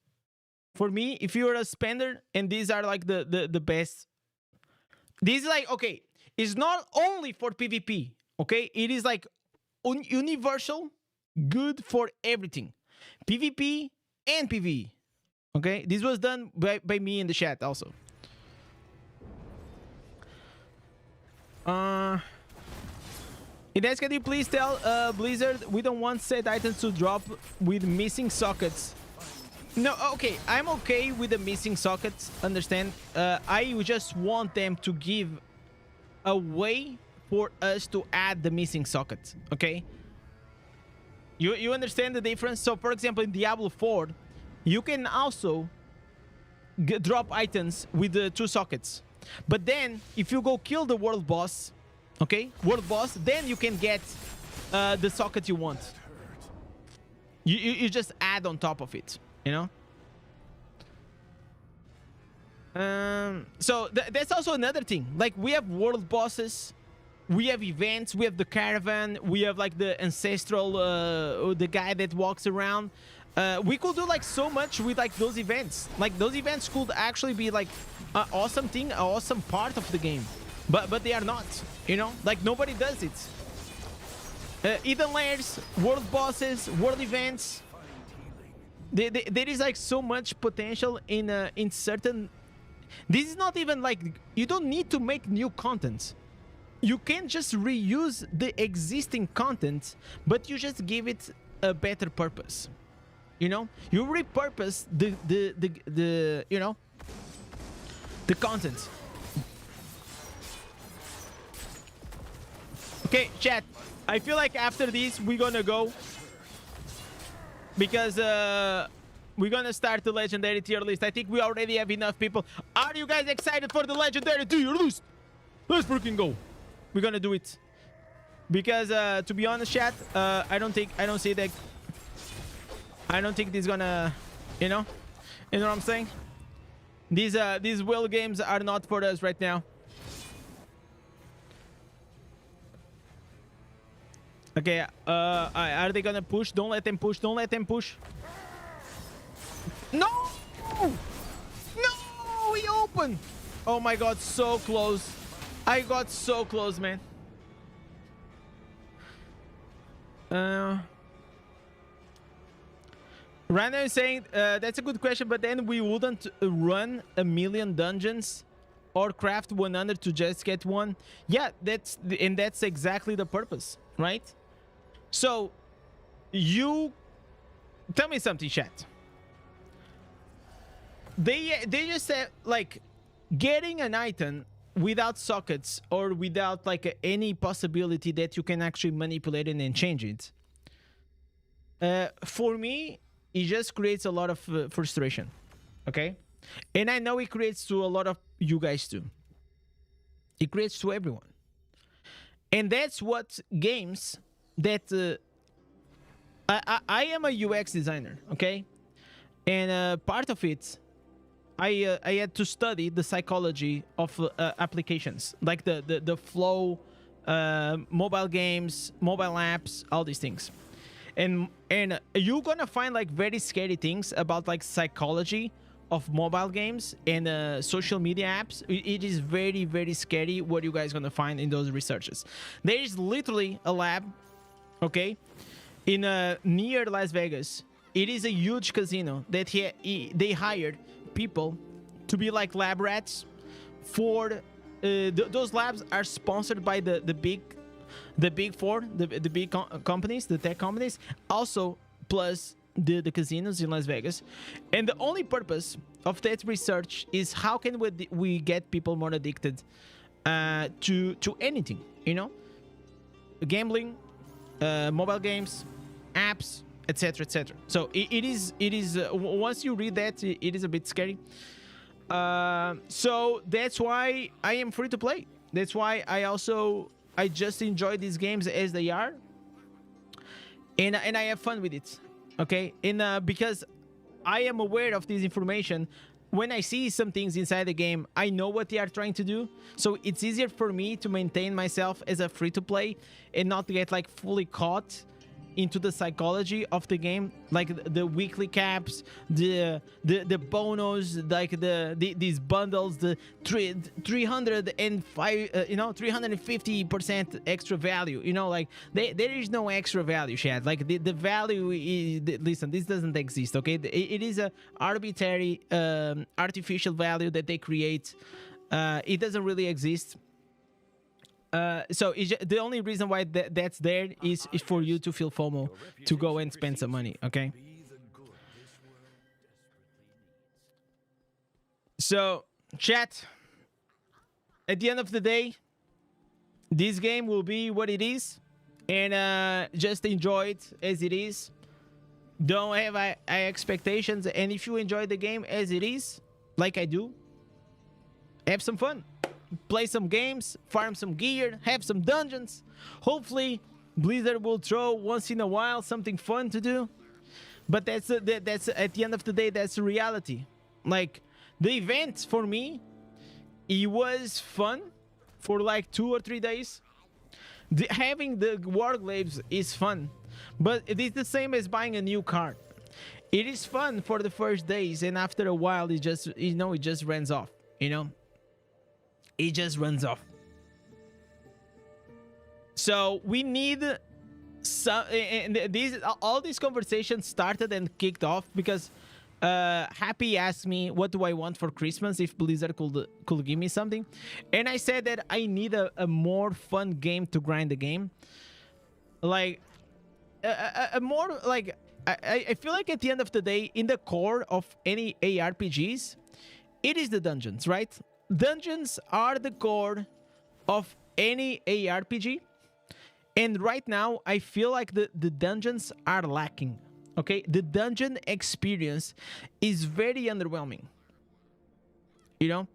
For me, if you're a spender, and these are like the best. This is like, okay, it's not only for PvP. Okay, it is like universal, good for everything, PvP and PvE. Okay, this was done by me in the chat also. Indez, can you please tell Blizzard we don't want set items to drop with missing sockets? No, okay, I'm okay with the missing sockets, understand? I just want them to give a way for us to add the missing sockets, okay? You understand the difference? So, for example, in Diablo 4, you can also drop items with the 2 sockets. But then, if you go kill the world boss, okay? World boss, then you can get the socket you want. You just add on top of it, you know? So that's also another thing. Like, we have world bosses, we have events, we have the caravan, we have like the ancestral, the guy that walks around. We could do like so much with like those events. Like, those events could actually be like an awesome thing, an awesome part of the game. But they are not, you know? Like, nobody does it. Eden layers, world bosses, world events. There is like so much potential in certain. This is not even like, you don't need to make new content. You can just reuse the existing content, but you just give it a better purpose. You know, you repurpose the you know, the content. Okay, chat. I feel like after this we're gonna go, because we're gonna start the legendary tier list. I think we already have enough people. Are you guys excited for the legendary tier list? Let's freaking go. We're gonna do it. Because to be honest, chat, I don't think this is gonna, you know what I'm saying? These will games are not for us right now. Okay, are they gonna push? Don't let them push. Don't let them push. No! No! He opened! Oh my god, so close. I got so close, man. Random is saying, that's a good question, but then we wouldn't run 1,000,000 dungeons or craft 100 to just get one. Yeah, that's exactly the purpose, right? So, you tell me something, chat. They just said, like, getting an item without sockets or without like any possibility that you can actually manipulate it and change it. For me, it just creates a lot of frustration. Okay, and I know it creates to a lot of you guys too. It creates to everyone, and that's what games that I am a UX designer. Okay, and part of it, I had to study the psychology of applications, like the flow, mobile games, mobile apps, all these things. And you're gonna find like very scary things about like psychology of mobile games and social media apps. It is very, very scary what you guys gonna find in those researches. There is literally a lab, okay, in near Las Vegas. It is a huge casino that they hired people to be like lab rats for those labs are sponsored by the big four, the big companies, the tech companies, also plus the casinos in Las Vegas. And the only purpose of that research is how can we get people more addicted to anything, you know, gambling, mobile games, apps, etc., etc. So it is once you read that, it is a bit scary. So that's why I am free to play. That's why I just enjoy these games as they are, and I have fun with it. Okay, and because I am aware of this information, when I see some things inside the game, I know what they are trying to do. So it's easier for me to maintain myself as a free to play and not get like fully caught into the psychology of the game, like the weekly caps, the bonos, like these bundles, the 305 350% extra value, you know, like there is no extra value, Chad. Like the value is, listen, this doesn't exist, okay? It is a arbitrary artificial value that they create. It doesn't really exist. So the only reason why that's there is for you to feel FOMO, to go and spend some money, okay? So, chat, at the end of the day, this game will be what it is, and just enjoy it as it is. Don't have high expectations, and if you enjoy the game as it is, like I do, have some fun. Play some games, farm some gear, have some dungeons. Hopefully, Blizzard will throw once in a while something fun to do. But that's at the end of the day, that's the reality. Like, the event for me, it was fun for like 2 or 3 days. Having the Warglaives is fun, but it is the same as buying a new car. It is fun for the first days, and after a while, it just, you know, it just runs off, you know? It just runs off. So we need some, and all these conversations started and kicked off because Happy asked me what do I want for Christmas if Blizzard could give me something, and I said that I need a more fun game to grind the game, like a more like I feel like at the end of the day, in the core of any ARPGs, it is the dungeons, right? Dungeons are the core of any ARPG, and right now I feel like the dungeons are lacking. Okay, the dungeon experience is very underwhelming. You know,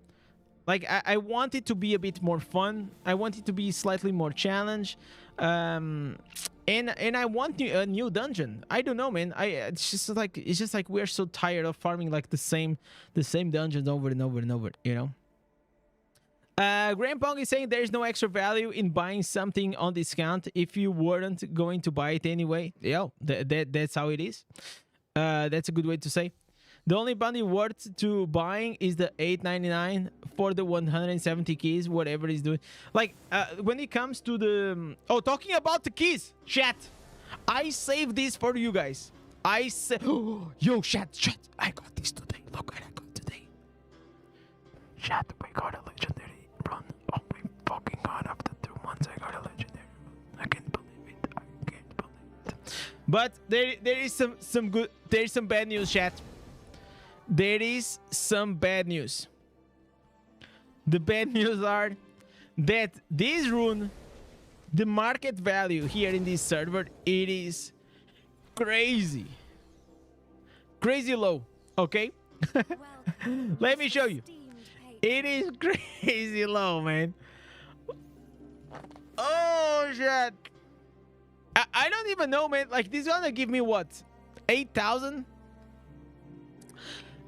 like I want it to be a bit more fun. I want it to be slightly more challenge, and I want a new dungeon. I don't know, man. It's just like we're so tired of farming like the same dungeons over and over and over. You know. Grandpong is saying there's no extra value in buying something on discount if you weren't going to buy it anyway. Yeah, that's how it is. That's a good way to say. The only bundle worth to buying is the $8.99 for the 170 keys, whatever it's doing. Like, when it comes to the... Oh, talking about the keys, chat. I saved this for you guys. Yo, chat. I got this today. Look what I got today. Chat, we got a legendary run. Oh my fucking god, after 2 months I got a legendary run. I can't believe it. But there is some good... There is some bad news, chat. There is some bad news. The bad news are that this rune, the market value here in this server, it is crazy low. Okay. Let me show you. It is crazy low, man. Oh shit. I don't even know, man. Like, this is gonna give me what, 8,000?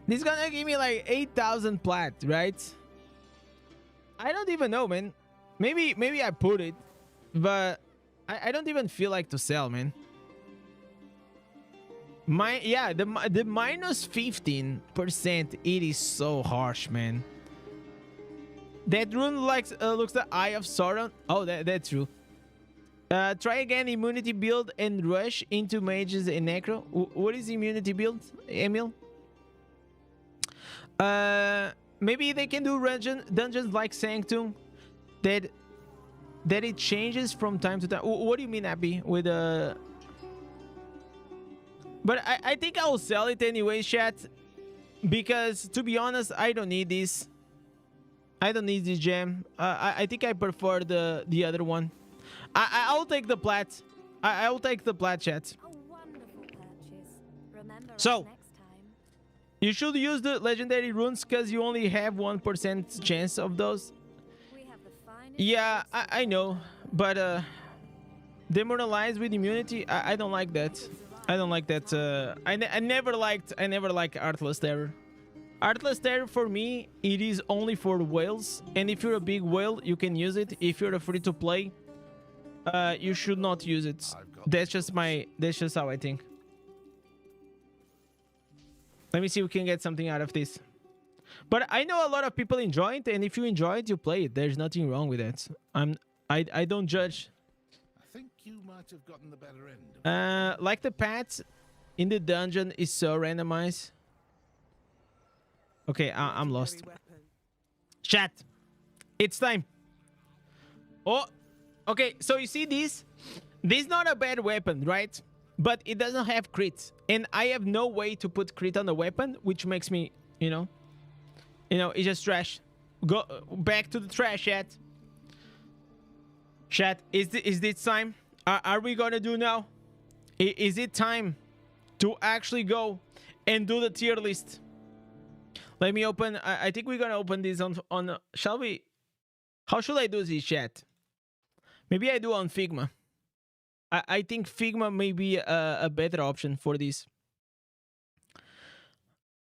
This is gonna give me like 8,000 plat, right? I don't even know, man. Maybe I put it, but I don't even feel like to sell, man. The minus 15%, it is so harsh, man. That rune looks the Eye of Sauron. Oh, that's true. Try again immunity build and rush into mages and necro. What is immunity build, Emil? Maybe they can do dungeons like Sanctum that it changes from time to time. What do you mean, Abby? With But I think I'll sell it anyway, chat. Because to be honest, I don't need this. I don't need this gem. I think I prefer the other one. I'll take the plat. I'll take the plat, chat. A wonderful purchase. Remember us So next time. you should use the legendary runes because you only have 1% chance of those. We have the finest Yeah, goods I know, but demoralized with immunity, I don't like that. I don't like that. I never liked Artless Terror. Artless Terror for me, it is only for whales, and if you're a big whale, you can use it. If you're a free to play, you should not use it. That's just how I think. Let me see if we can get something out of this. But I know a lot of people enjoy it, and if you enjoy it, you play it. There's nothing wrong with that. I don't judge. I think you might have gotten the better end. Like the paths in the dungeon is so randomized. Okay, I'm lost. Chat, it's time. Oh, okay. So you see this? This is not a bad weapon, right? But it doesn't have crit, and I have no way to put crit on the weapon, which makes me, it's just trash. Go back to the trash, chat. Chat, is this time? Are we gonna do now? Is it time to actually go and do the tier list? Let me open. I think we're gonna open this on. Shall we? How should I do this, chat? Maybe I do on Figma. I think Figma may be a better option for this.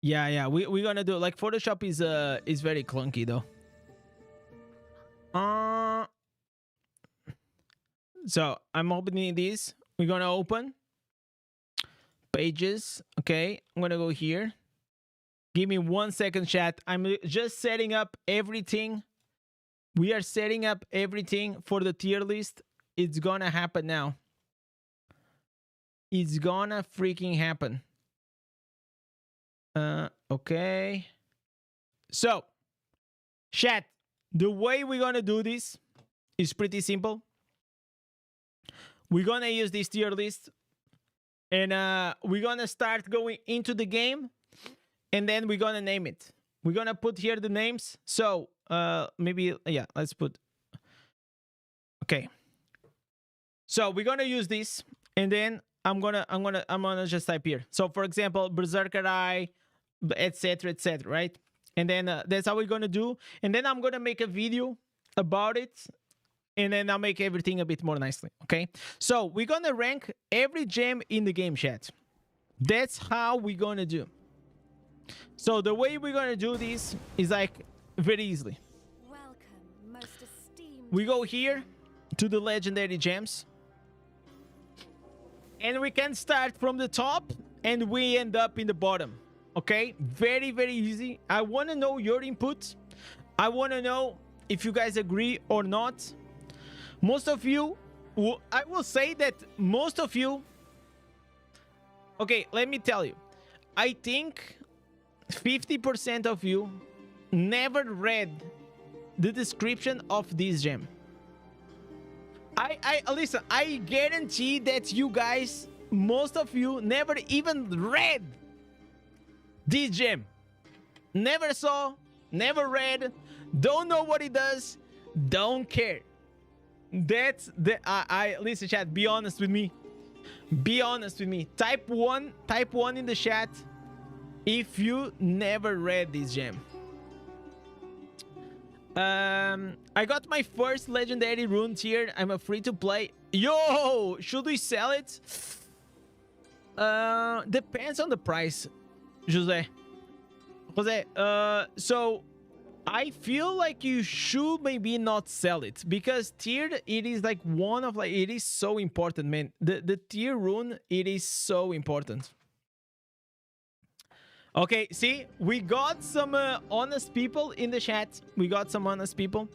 Yeah. We're gonna do it. Like Photoshop is very clunky though. So I'm opening this. We're gonna open pages. Okay, I'm gonna go here. Give me 1 second, chat. I'm just setting up everything. We are setting up everything for the tier list. It's gonna happen now. It's gonna freaking happen. Okay. So, chat, the way we're gonna do this is pretty simple. We're gonna use this tier list, and we're gonna start going into the game, and then we're gonna name it. We're gonna put here the names. So maybe, yeah, let's put. Okay. So we're gonna use this, and then I'm gonna just type here. So for example, Berserker Eye, etc., right? And then that's how we're gonna do. And then I'm gonna make a video about it, and then I'll make everything a bit more nicely. Okay. So we're gonna rank every gem in the game, chat. That's how we're gonna do. So the way we're gonna do this is like very easily. Welcome, most esteemed. We go here to the legendary gems, and we can start from the top and we end up in the bottom. Okay, very easy. I want to know your input. I want to know if you guys agree or not. Most of you, I will say that most of you, okay, let me tell you, I think 50% of you never read the description of this gem. Listen, I guarantee that you guys, most of you, never even read this gem. Never saw, never read, don't know what it does, don't care. That's the listen, chat, be honest with me. Be honest with me. Type one in the chat if you never read this gem. I got my first legendary rune tier. I'm a free to play. Yo, should we sell it? Depends on the price, Jose. So I feel like you should maybe not sell it, because tiered, it is like one of, like, it is so important, man. The tier rune, it is so important. Okay, see, we got some honest people in the chat. We got some honest people.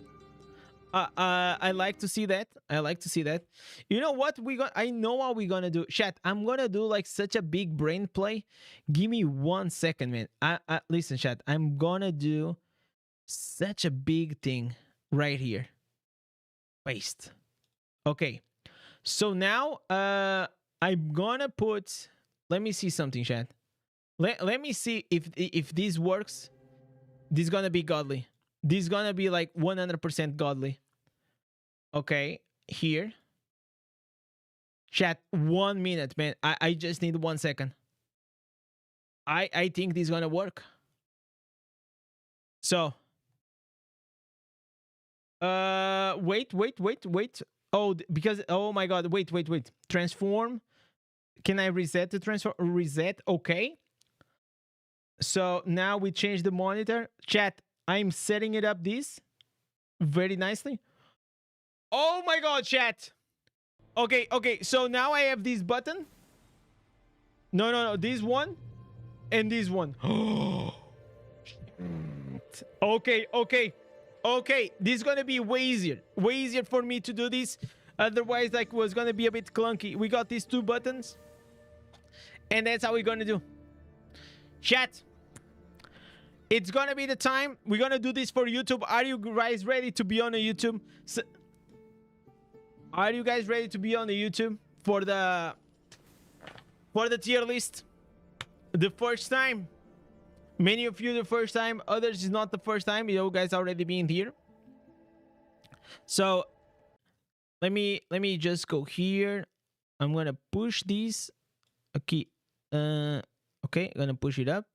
I like to see that. I like to see that. You know what I know what we're gonna do. Chat, I'm gonna do like such a big brain play. Give me 1 second, man. Listen, chat, I'm gonna do such a big thing right here. Paste. Okay. So now I'm gonna put, let me see something, chat. Let me see if this works. This is gonna be godly. This is gonna be like 100% godly. Okay, here. Chat, 1 minute, man. I just need 1 second. I think this is gonna work. So, wait. Oh, because oh my god, wait. Transform. Can I reset the transform? Reset. Okay. So now we change the monitor. Chat, I'm setting it up this very nicely. Oh my god, chat. Okay. So now I have this button. No. This one and this one. Okay. This is gonna be way easier for me to do this. Otherwise, like, was gonna be a bit clunky. We got these 2 buttons, and that's how we're gonna do. Chat, it's gonna be the time. We're gonna do this for YouTube. Are you guys ready to be on the YouTube? Are you guys ready to be on the YouTube for the tier list? The first time. Many of you the first time, others is not the first time. You guys already been here. So let me just go here. I'm gonna push these. Okay. Okay, I'm gonna push it up.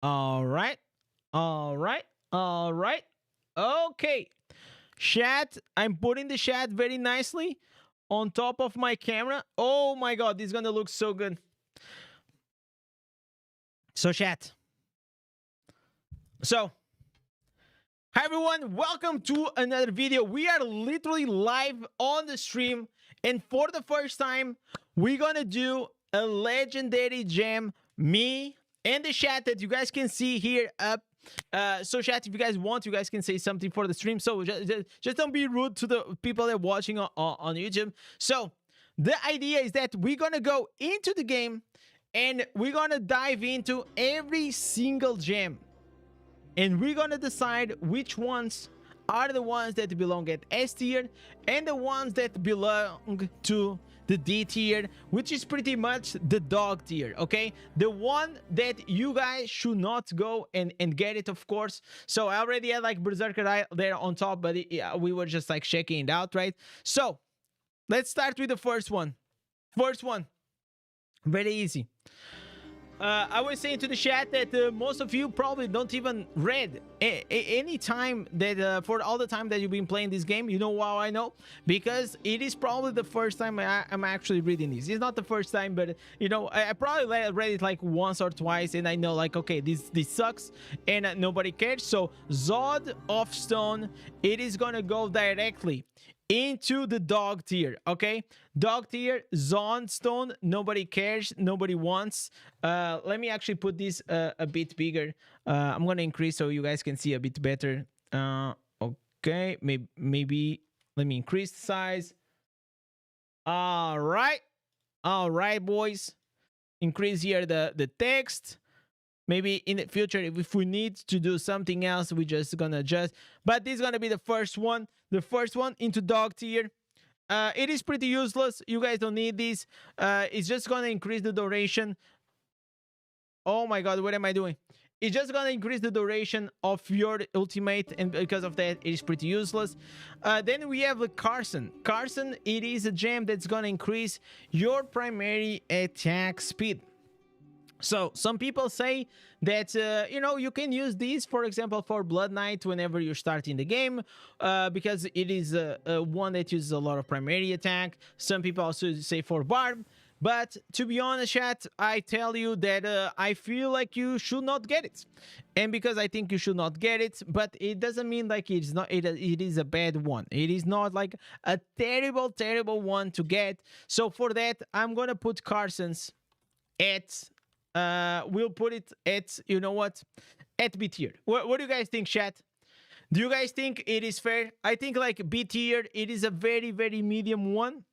All right. Okay. Chat, I'm putting the chat very nicely on top of my camera. Oh my god, this is gonna look so good. So chat. So, hi everyone, welcome to another video. We are literally live on the stream, and for the first time, we're gonna do a legendary gem. Me and the chat that you guys can see here up. So chat, if you guys want, you guys can say something for the stream. So just don't be rude to the people that are watching on YouTube. So the idea is that we're gonna go into the game and we're gonna dive into every single gem, and we're gonna decide which ones are the ones that belong at S tier and the ones that belong to the D tier, which is pretty much the dog tier. Okay, the one that you guys should not go and get it, of course. So I already had like Berserker there on top, but we were just like checking it out, right? So let's start with the first one. Very easy. I was saying to the chat that most of you probably don't even read any time that for all the time that you've been playing this game. You know how I know? Because it is probably the first time I'm actually reading this. It's not the first time, but you know, I probably read it like once or twice, and I know like, okay, this sucks, and nobody cares. So Zod of Stone, it is gonna go directly into the dog tier. Okay, dog tier, Zod Stone, nobody cares, nobody wants. Let me actually put this a bit bigger. I'm gonna increase so you guys can see a bit better. Okay, maybe let me increase the size. All right, boys, increase here the text. Maybe in the future, if we need to do something else, we're just gonna adjust. But this is gonna be the first one. The first one into dog tier. It is pretty useless. You guys don't need this. It's just gonna increase the duration. Oh my god, what am I doing? It's just gonna increase the duration of your ultimate, and because of that, it is pretty useless. Then we have the Carson. Carson, it is a gem that's gonna increase your primary attack speed. So some people say that you know, you can use these, for example, for Blood Knight whenever you're starting the game, because it is one that uses a lot of primary attack. Some people also say for Barb, but to be honest, chat, I tell you that I feel like you should not get it, and because I think you should not get it, but it doesn't mean like it's not. It is a bad one. It is not like a terrible one to get. So for that, I'm gonna put Carson's at. We'll put it at, you know what, at B tier. What do you guys think, chat? Do you guys think it is fair? I think like B tier, it is a very medium one.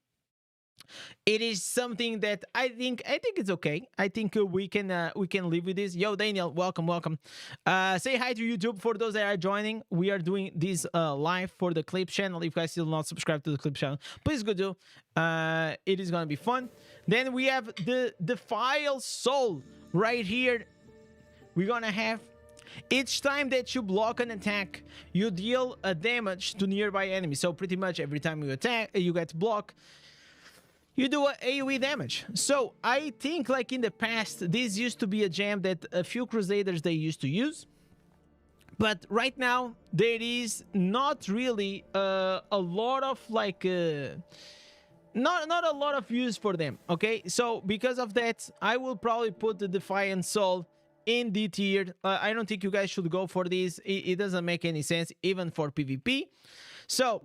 It is something that I think it's okay. I think we can live with this. Yo, Daniel, welcome, welcome. Say hi to YouTube for those that are joining. We are doing this live for the Clip channel. If you guys still not subscribed to the Clip channel, please go do. It is gonna be fun. Then we have the file soul right here. We're gonna have each time that you block an attack, you deal a damage to nearby enemies. So pretty much every time you attack, you get blocked, you do a AoE damage. So I think like in the past, this used to be a gem that a few Crusaders they used to use. But right now, there is not really a lot of like... not a lot of use for them, okay? So because of that, I will probably put the Defiant Soul in D tier. I don't think you guys should go for this. It doesn't make any sense, even for PvP. So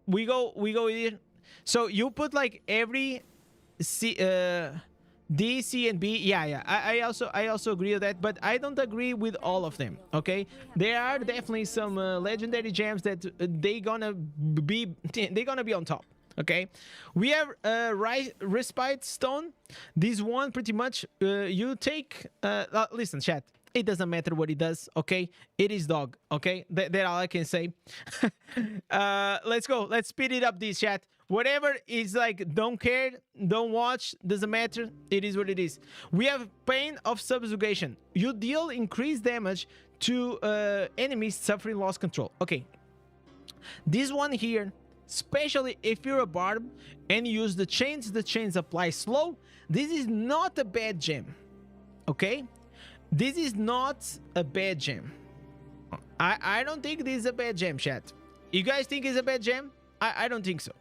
we go here. So you put like every D, C, and B. Yeah. I also agree with that, but I don't agree with all of them. Okay, there are definitely some legendary gems that they gonna be on top. Okay, we have Respite Stone. This one pretty much you take. Listen, chat. It doesn't matter what it does. Okay, it is dog. Okay, that's all I can say. Let's go. Let's speed it up. This chat. Whatever is like, don't care, don't watch, doesn't matter. It is what it is. We have Pain of Subjugation. You deal increased damage to enemies suffering lost control. Okay, this one here, especially if you're a barb and you use the chains apply slow. This is not a bad gem. Okay, this is not a bad gem. I don't think this is a bad gem, chat. You guys think it's a bad gem? I don't think so.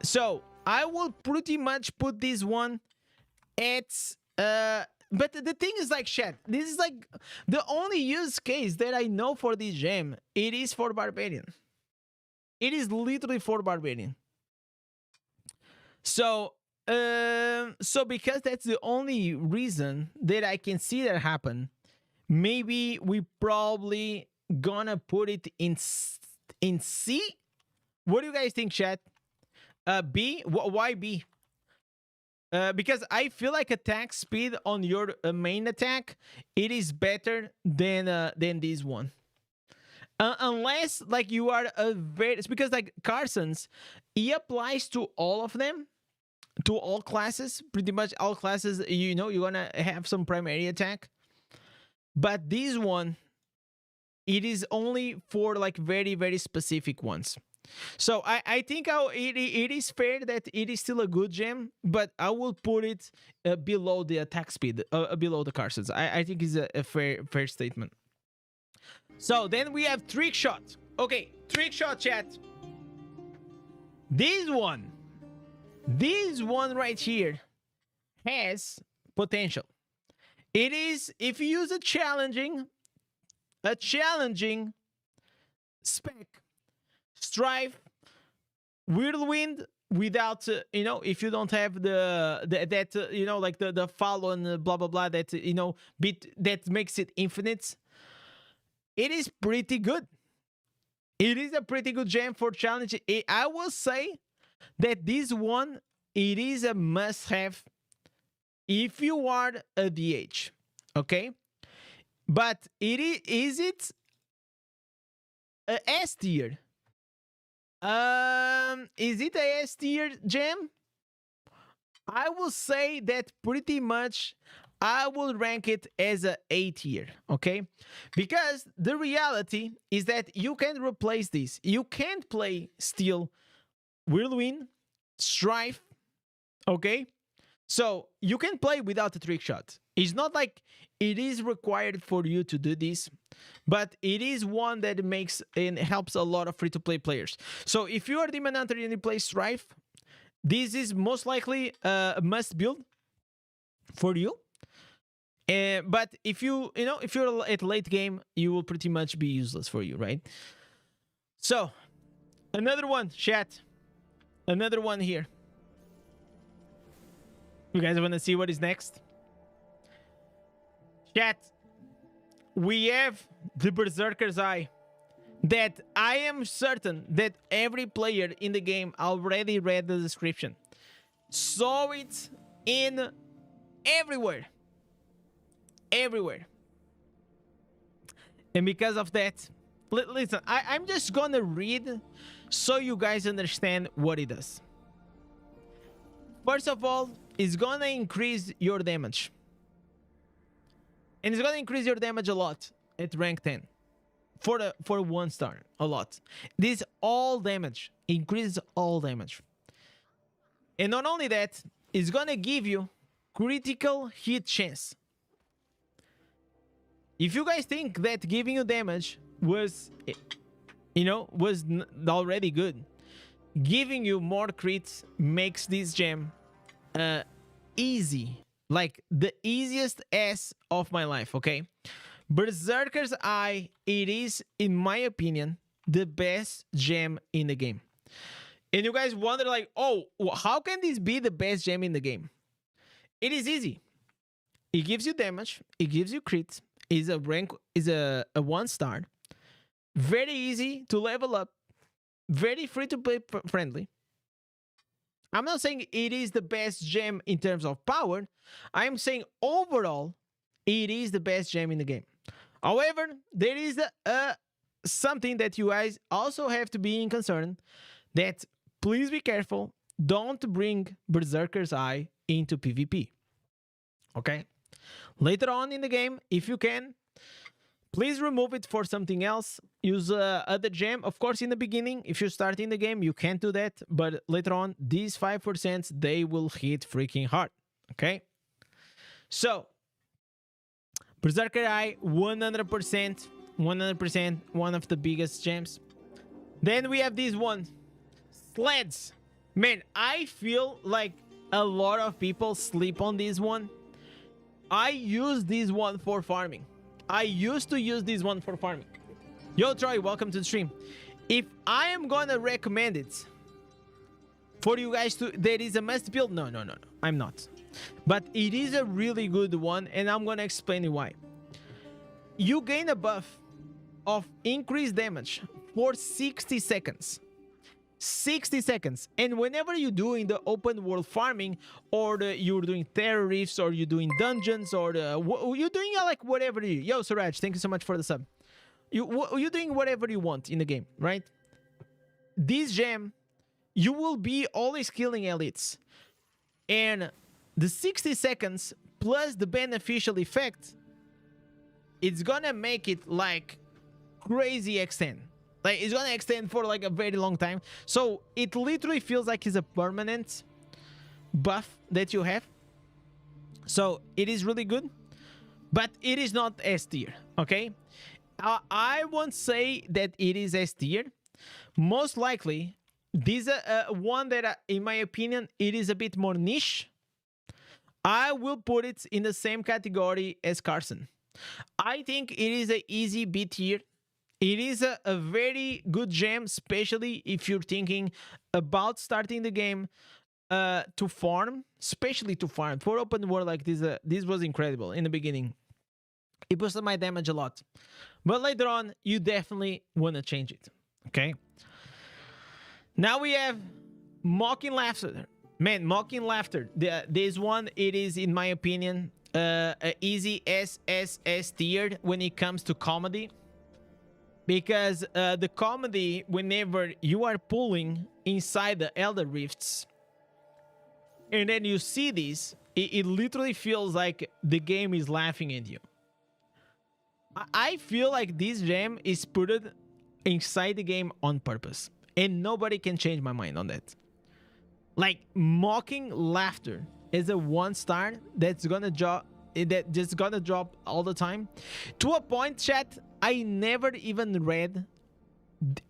So I will pretty much put this one at but the thing is like, chat, this is like the only use case that I know for this gem. It is for Barbarian. It is literally for Barbarian. So because that's the only reason that I can see that happen, maybe we probably gonna put it in C. What do you guys think, chat? B? Why B? Because I feel like attack speed on your main attack, it is better than this one. Unless like you are a very... It's because like Carson's, he applies to all of them, to all classes, pretty much all classes. You know, you're gonna have some primary attack. But this one, it is only for like very, very specific ones. So I think it is fair that it is still a good gem, but I will put it below the attack speed, below the Carsons. I think it's a fair statement. So then we have Trick Shot. Okay, Trick Shot, chat. This one right here has potential. It is, if you use a challenging spec, Strife, Whirlwind, without you know, if you don't have that you know, like the follow and blah blah blah, that you know, bit that makes it infinite. It is pretty good. It is a pretty good gem for challenge. I will say that this one, it is a must-have if you are a DH. Okay, but is it a S tier? Is it a S tier gem? I will say that pretty much I will rank it as a A tier, okay? Because the reality is that you can replace this. You can't play Steel, Whirlwind, Strife, okay? So you can play without a Trick Shot. It's not like it is required for you to do this, but it is one that makes and helps a lot of free-to-play players. So if you are Demon Hunter and you play Strife, this is most likely a must build for you. But if you're at late game, you will pretty much be useless for you, right? So another one, chat. Another one here. You guys want to see what is next? Chat, we have the Berserker's Eye that I am certain that every player in the game already read the description. saw it in everywhere. Everywhere. And because of that, listen, I'm just gonna read so you guys understand what it does. First of all, it's gonna increase your damage. And it's gonna increase your damage a lot at rank 10. For 1 star, a lot. This all damage, increases all damage. And not only that, it's gonna give you critical hit chance. If you guys think that giving you damage was, was already good, giving you more crits makes this gem easy. Like the easiest ass of my life, okay? Berserker's Eye, it is, in my opinion, the best gem in the game. And you guys wonder like, oh, how can this be the best gem in the game? It is easy. It gives you damage. It gives you crits. Is a rank, is a 1 star. Very easy to level up. Very free to play friendly. I'm not saying it is the best gem in terms of power. I'm saying overall, it is the best gem in the game. However, there is something that you guys also have to be in concern, that please be careful. Don't bring Berserker's Eye into PvP. Okay? Later on in the game, if you can, please remove it for something else. Use other gem. Of course, in the beginning, if you start in the game, you can't do that. But later on, these 5%, they will hit freaking hard. Okay? So, Berserker Eye, 100%, 100%, one of the biggest gems. Then we have this one, Sleds. Man, I feel like a lot of people sleep on this one. I use this one for farming. I used to use this one for farming. Yo, Troy, welcome to the stream. If I am gonna recommend it for you guys to, there is a must build. No, I'm not. But it is a really good one, and I'm gonna explain you why. You gain a buff of increased damage for 60 seconds. 60 seconds. And whenever you're doing the open world farming, or you're doing terror reefs, or you're doing dungeons, or you're doing like whatever you... Yo, Suraj, thank you so much for the sub. You're doing whatever you want in the game, right? This gem, you will be always killing elites. And the 60 seconds plus the beneficial effect, it's gonna make it like crazy extend. Like, it's gonna extend for like a very long time. So it literally feels like it's a permanent buff that you have. So it is really good, but it is not S tier, okay? I won't say that it is S tier. Most likely, this one that, in my opinion, it is a bit more niche. I will put it in the same category as Carson. I think it is an easy B tier. It is a very good gem, especially if you're thinking about starting the game to farm, especially to farm. For open world like this, this was incredible in the beginning. It boosted my damage a lot. But later on, you definitely want to change it, okay? Now we have Mocking Laughter. Man, Mocking Laughter. This one, it is, in my opinion, a easy SSS tier when it comes to comedy. Because the comedy, whenever you are pulling inside the Elder Rifts, and then you see this, it literally feels like the game is laughing at you. I feel like this gem is put inside the game on purpose. And nobody can change my mind on that. Like, Mocking Laughter is a 1 star that's gonna drop, that just gonna drop all the time. To a point, chat, I never even read.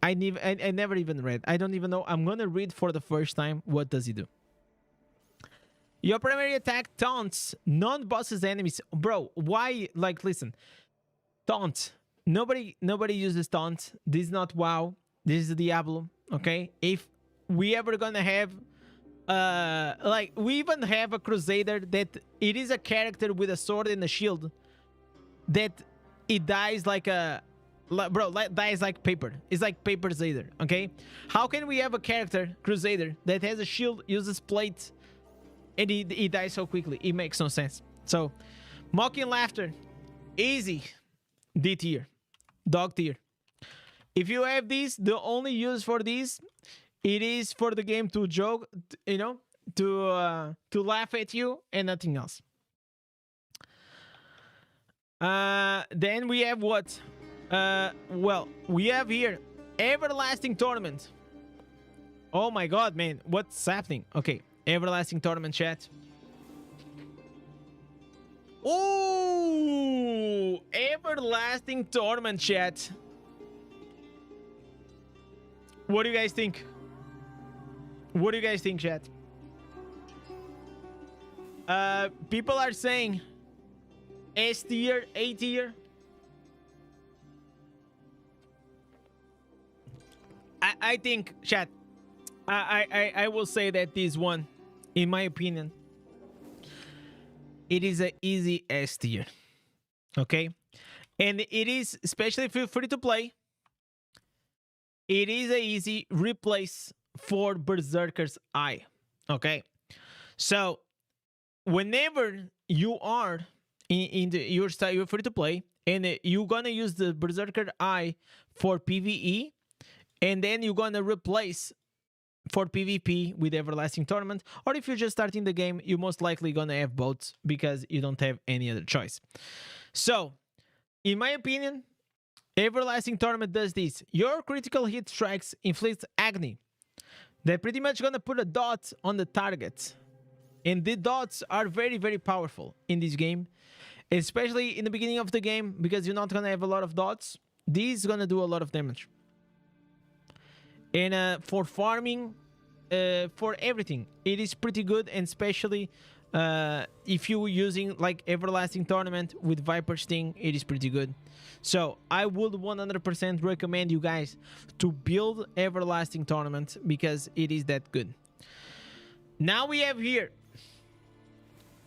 I never even read. I don't even know. I'm gonna read for the first time. What does he do? Your primary attack taunts non-bosses enemies. Bro, why? Like, listen. Taunt. Nobody uses taunt. This is not WoW. This is Diablo. Okay? If we ever gonna have like, we even have a Crusader that it is a character with a sword and a shield that it dies like a... Bro, dies like paper. It's like Paper Zader, okay? How can we have a character, Crusader, that has a shield, uses plate, and it dies so quickly. It makes no sense. So, Mocking Laughter, easy, D tier, dog tier. If you have these, the only use for these, it is for the game to joke, you know, to laugh at you and nothing else. Then we have what? Well, we have here Everlasting Tournament. Oh my god, man, what's happening? Okay, Everlasting Tournament, chat. Ooh, Everlasting Tournament, chat. What do you guys think? What do you guys think, chat? People are saying S tier, A tier. I think, chat, I will say that this one, in my opinion, it is an easy S tier. Okay? And it is, especially if you're free to play, it is an easy replace for Berserker's Eye. Okay? So, whenever you are you're free to play, and you're gonna use the Berserker Eye for PvE, and then you're gonna replace for PvP with Everlasting Tournament, or if you're just starting the game, you're most likely gonna have both because you don't have any other choice. So, in my opinion, Everlasting Tournament does this. Your critical hit strikes inflicts agony. They're pretty much gonna put a dot on the target. And the dots are very, very powerful in this game, especially in the beginning of the game, because you're not gonna have a lot of dots. This is gonna do a lot of damage. And for farming, for everything, it is pretty good, and especially if you're using like Everlasting Tournament with Viper Sting, it is pretty good. So I would 100% recommend you guys to build Everlasting Tournament because it is that good. Now we have here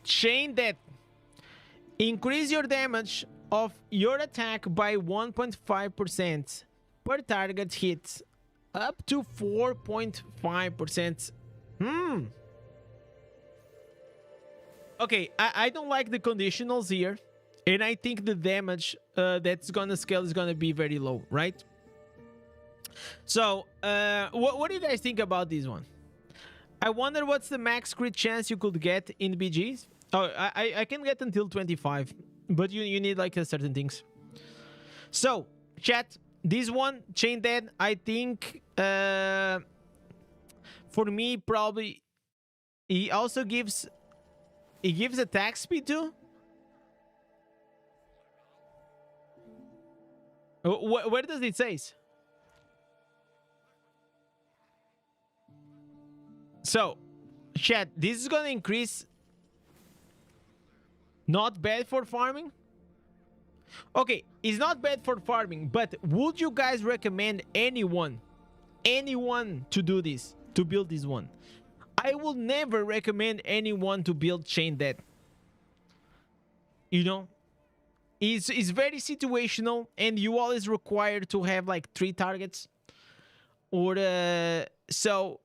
Chain Death. Increase your damage of your attack by 1.5% per target hit, up to 4.5%. Okay, I don't like the conditionals here, and I think the damage that's gonna scale is gonna be very low, right? So, what do you guys think about this one? I wonder what's the max crit chance you could get in BGs. Oh, I can get until 25, but you need like certain things. So, chat, this one, Chain Dead, I think for me probably he also gives attack speed too. Where does it say? So, chat, this is gonna increase. Not bad for farming. Okay, it's not bad for farming, but would you guys recommend anyone to do this, to build this one? I will never recommend anyone to build Chain Death. You know, it's very situational, and you always required to have like 3 targets, or so.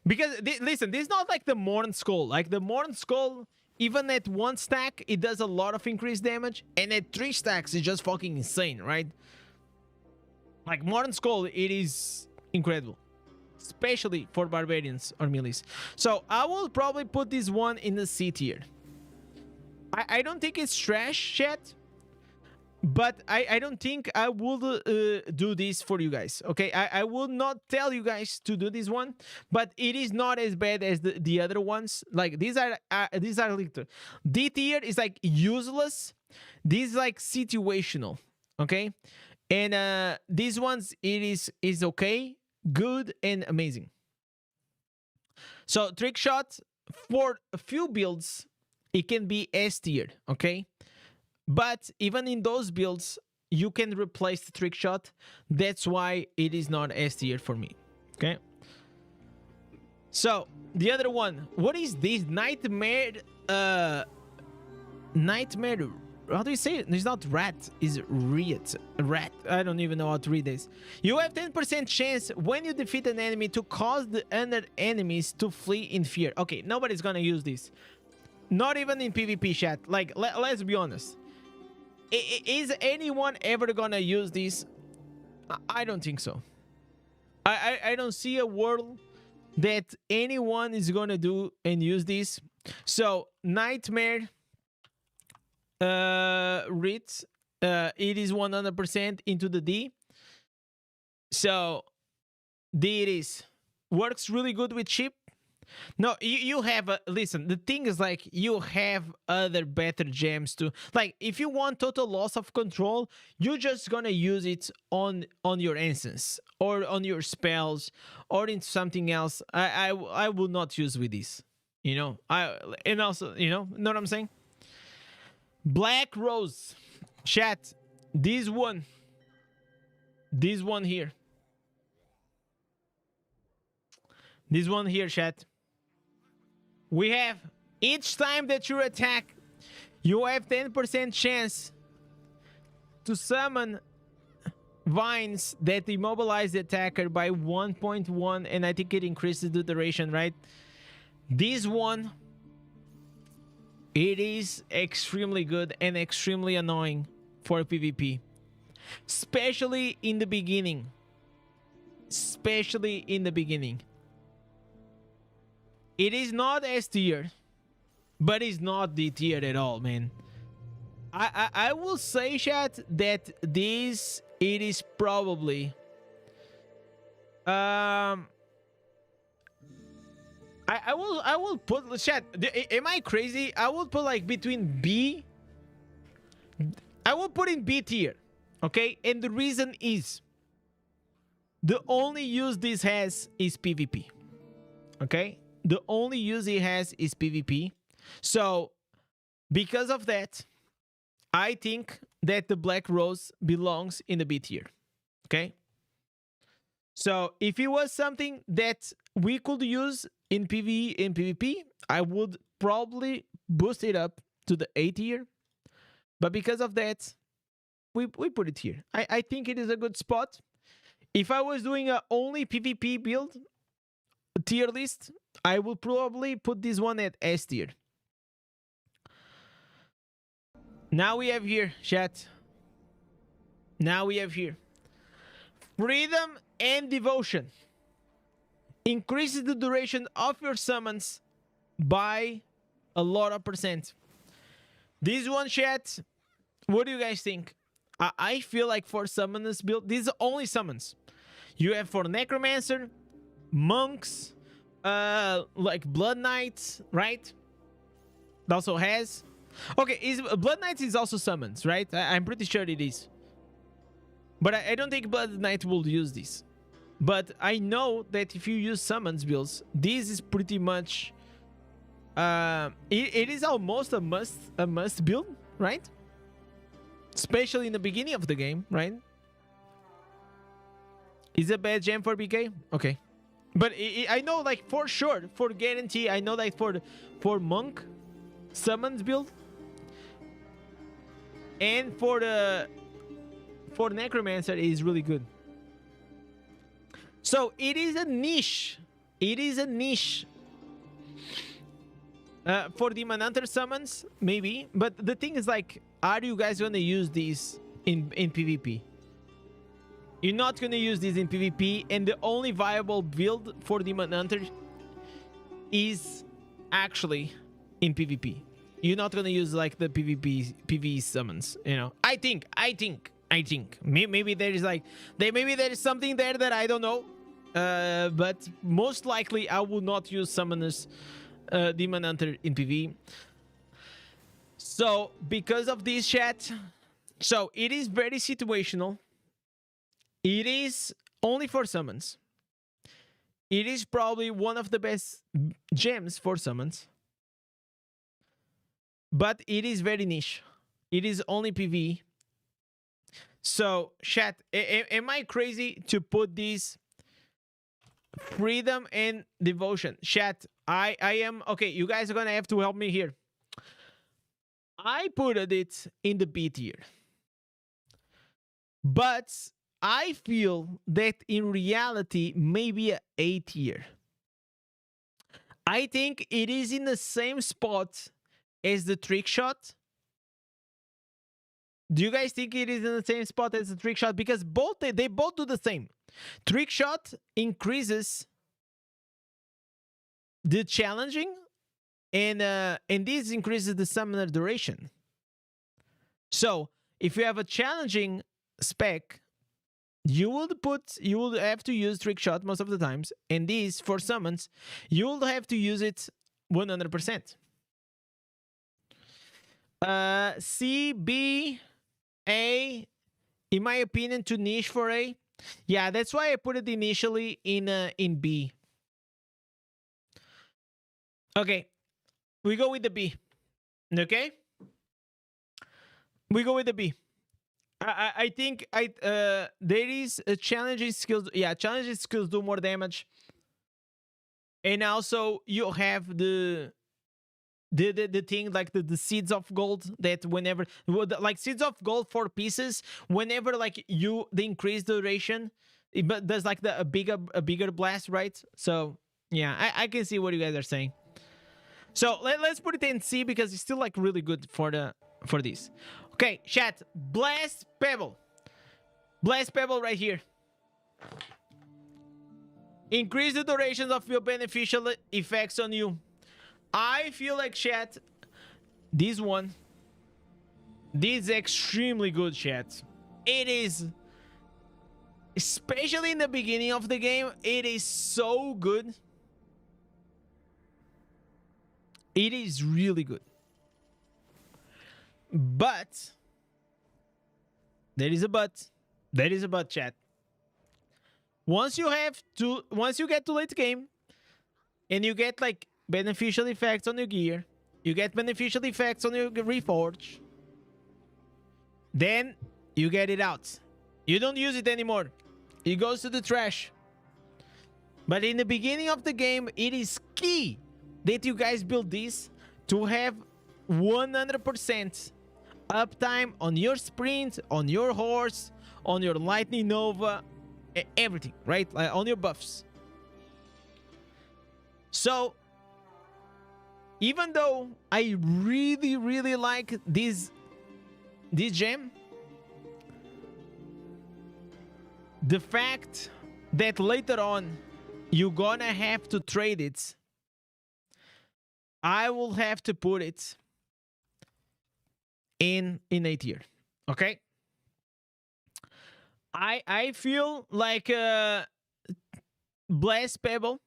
Because listen, this is not like the Mourneskull. Like the Mourneskull, even at 1 stack, it does a lot of increased damage, and at 3 stacks, it's just fucking insane, right? Like Mourneskull, it is incredible, especially for barbarians or melees. So I will probably put this one in the C tier. I don't think it's trash yet, but I don't think I will do this for you guys. Okay, I will not tell you guys to do this one, but it is not as bad as the other ones. Like these are like D tier is like useless. This is like situational. Okay, and these ones it is okay, good, and amazing. So trick shot for a few builds, it can be S tier. Okay. But even in those builds, you can replace the trick shot. That's why it is not S tier for me. Okay. So the other one, what is this? Nightmare how do you say it? It's not rat, it's riot. Rat. I don't even know how to read this. You have 10% chance when you defeat an enemy to cause the other enemies to flee in fear. Okay, nobody's gonna use this. Not even in PvP, chat. Like, let's be honest. Is anyone ever gonna use this? I don't think so. I don't see a world that anyone is gonna do and use this. So Nightmare Ritz, it is 100% into the D. So D it is. Works really good with chip. No, you have a, listen, the thing is, like, you have other better gems too. Like, if you want total loss of control, you're just gonna use it on your instance or on your spells or in something else. I will not use with this, you know. And also, you know what I'm saying? Black Rose, chat, this one here, chat. We have, each time that you attack, you have 10% chance to summon vines that immobilize the attacker by 1.1, and I think it increases the duration, right? This one, it is extremely good and extremely annoying for PvP. Especially in the beginning. It is not S tier, but it's not D tier at all, man. I will say, chat, that this, it is probably I will put, chat, am I crazy? I will put like between B. I will put in B tier, okay? And the reason is the only use this has is PvP, okay? The only use it has is PvP. So, because of that, I think that the Black Rose belongs in the B tier. Okay? So, if it was something that we could use in PvE and PvP, I would probably boost it up to the A tier. But because of that, we put it here. I think it is a good spot. If I was doing a only PvP build tier list, I will probably put this one at S tier. Now we have here, chat. Now we have here Freedom and Devotion. Increases the duration of your summons by a lot of percent. This one, chat, what do you guys think? I feel like for summoners build, these are only summons. You have for Necromancer, Monks, like Blood Knights, right? It also has. Okay, is Blood Knights is also summons, right? I'm pretty sure it is. But I don't think Blood Knight will use this. But I know that if you use summons builds, this is pretty much it is almost a must build, right? Especially in the beginning of the game, right? Is a bad gem for BK? Okay. But I know, like, for sure, for guarantee, I know, like, for Monk summons build and for Necromancer is really good. So it is a niche. It is a niche. For Demon Hunter summons, maybe. But the thing is, like, are you guys gonna use these in PvP? You're not gonna use this in PvP, and the only viable build for Demon Hunter is actually in PvP. You're not gonna use like the PvE summons, you know. I think. Maybe there is like maybe there is something there that I don't know. But most likely I will not use summoners Demon Hunter in PvE. So because of this, chat, so it is very situational. It is only for summons. It is probably one of the best gems for summons. But it is very niche. It is only PvE. So, chat, am I crazy to put this Freedom and Devotion? Chat, I am... Okay, you guys are gonna have to help me here. I put it in the B tier. But I feel that in reality, maybe a A tier. I think it is in the same spot as the trick shot. Do you guys think it is in the same spot as the trick shot? Because both they both do the same. Trick shot increases the challenging, and this increases the summoner duration. So if you have a challenging spec, you will have to use trick shot most of the times, and this for summons, you will have to use it 100%. C, B, A, in my opinion, too niche for A. Yeah, that's why I put it initially in B. Okay, we go with the B. Okay, we go with the B. I think there is a challenging skills. Yeah, challenging skills do more damage, and also you have the thing like the seeds of gold that whenever like seeds of gold 4 pieces, whenever like they increase duration, but there's like a bigger blast, right? So yeah, I can see what you guys are saying. So let's put it in C because it's still like really good for this. Okay, chat. Blast Pebble. Blast Pebble right here. Increase the durations of your beneficial effects on you. I feel like, chat, this is extremely good, chat. It is, especially in the beginning of the game, it is so good. It is really good. But there is a but. There is a but, chat. Once you get to late game and you get like beneficial effects on your gear, you get beneficial effects on your reforge, then you get it out. You don't use it anymore. It goes to the trash. But in the beginning of the game, it is key that you guys build this to have 100% uptime on your sprint, on your horse, on your lightning nova, everything, right? Like on your buffs. So even though I really like this gem, the fact that later on you're gonna have to trade it, I will have to put it in A tier. Okay, I feel like Blast Pebble,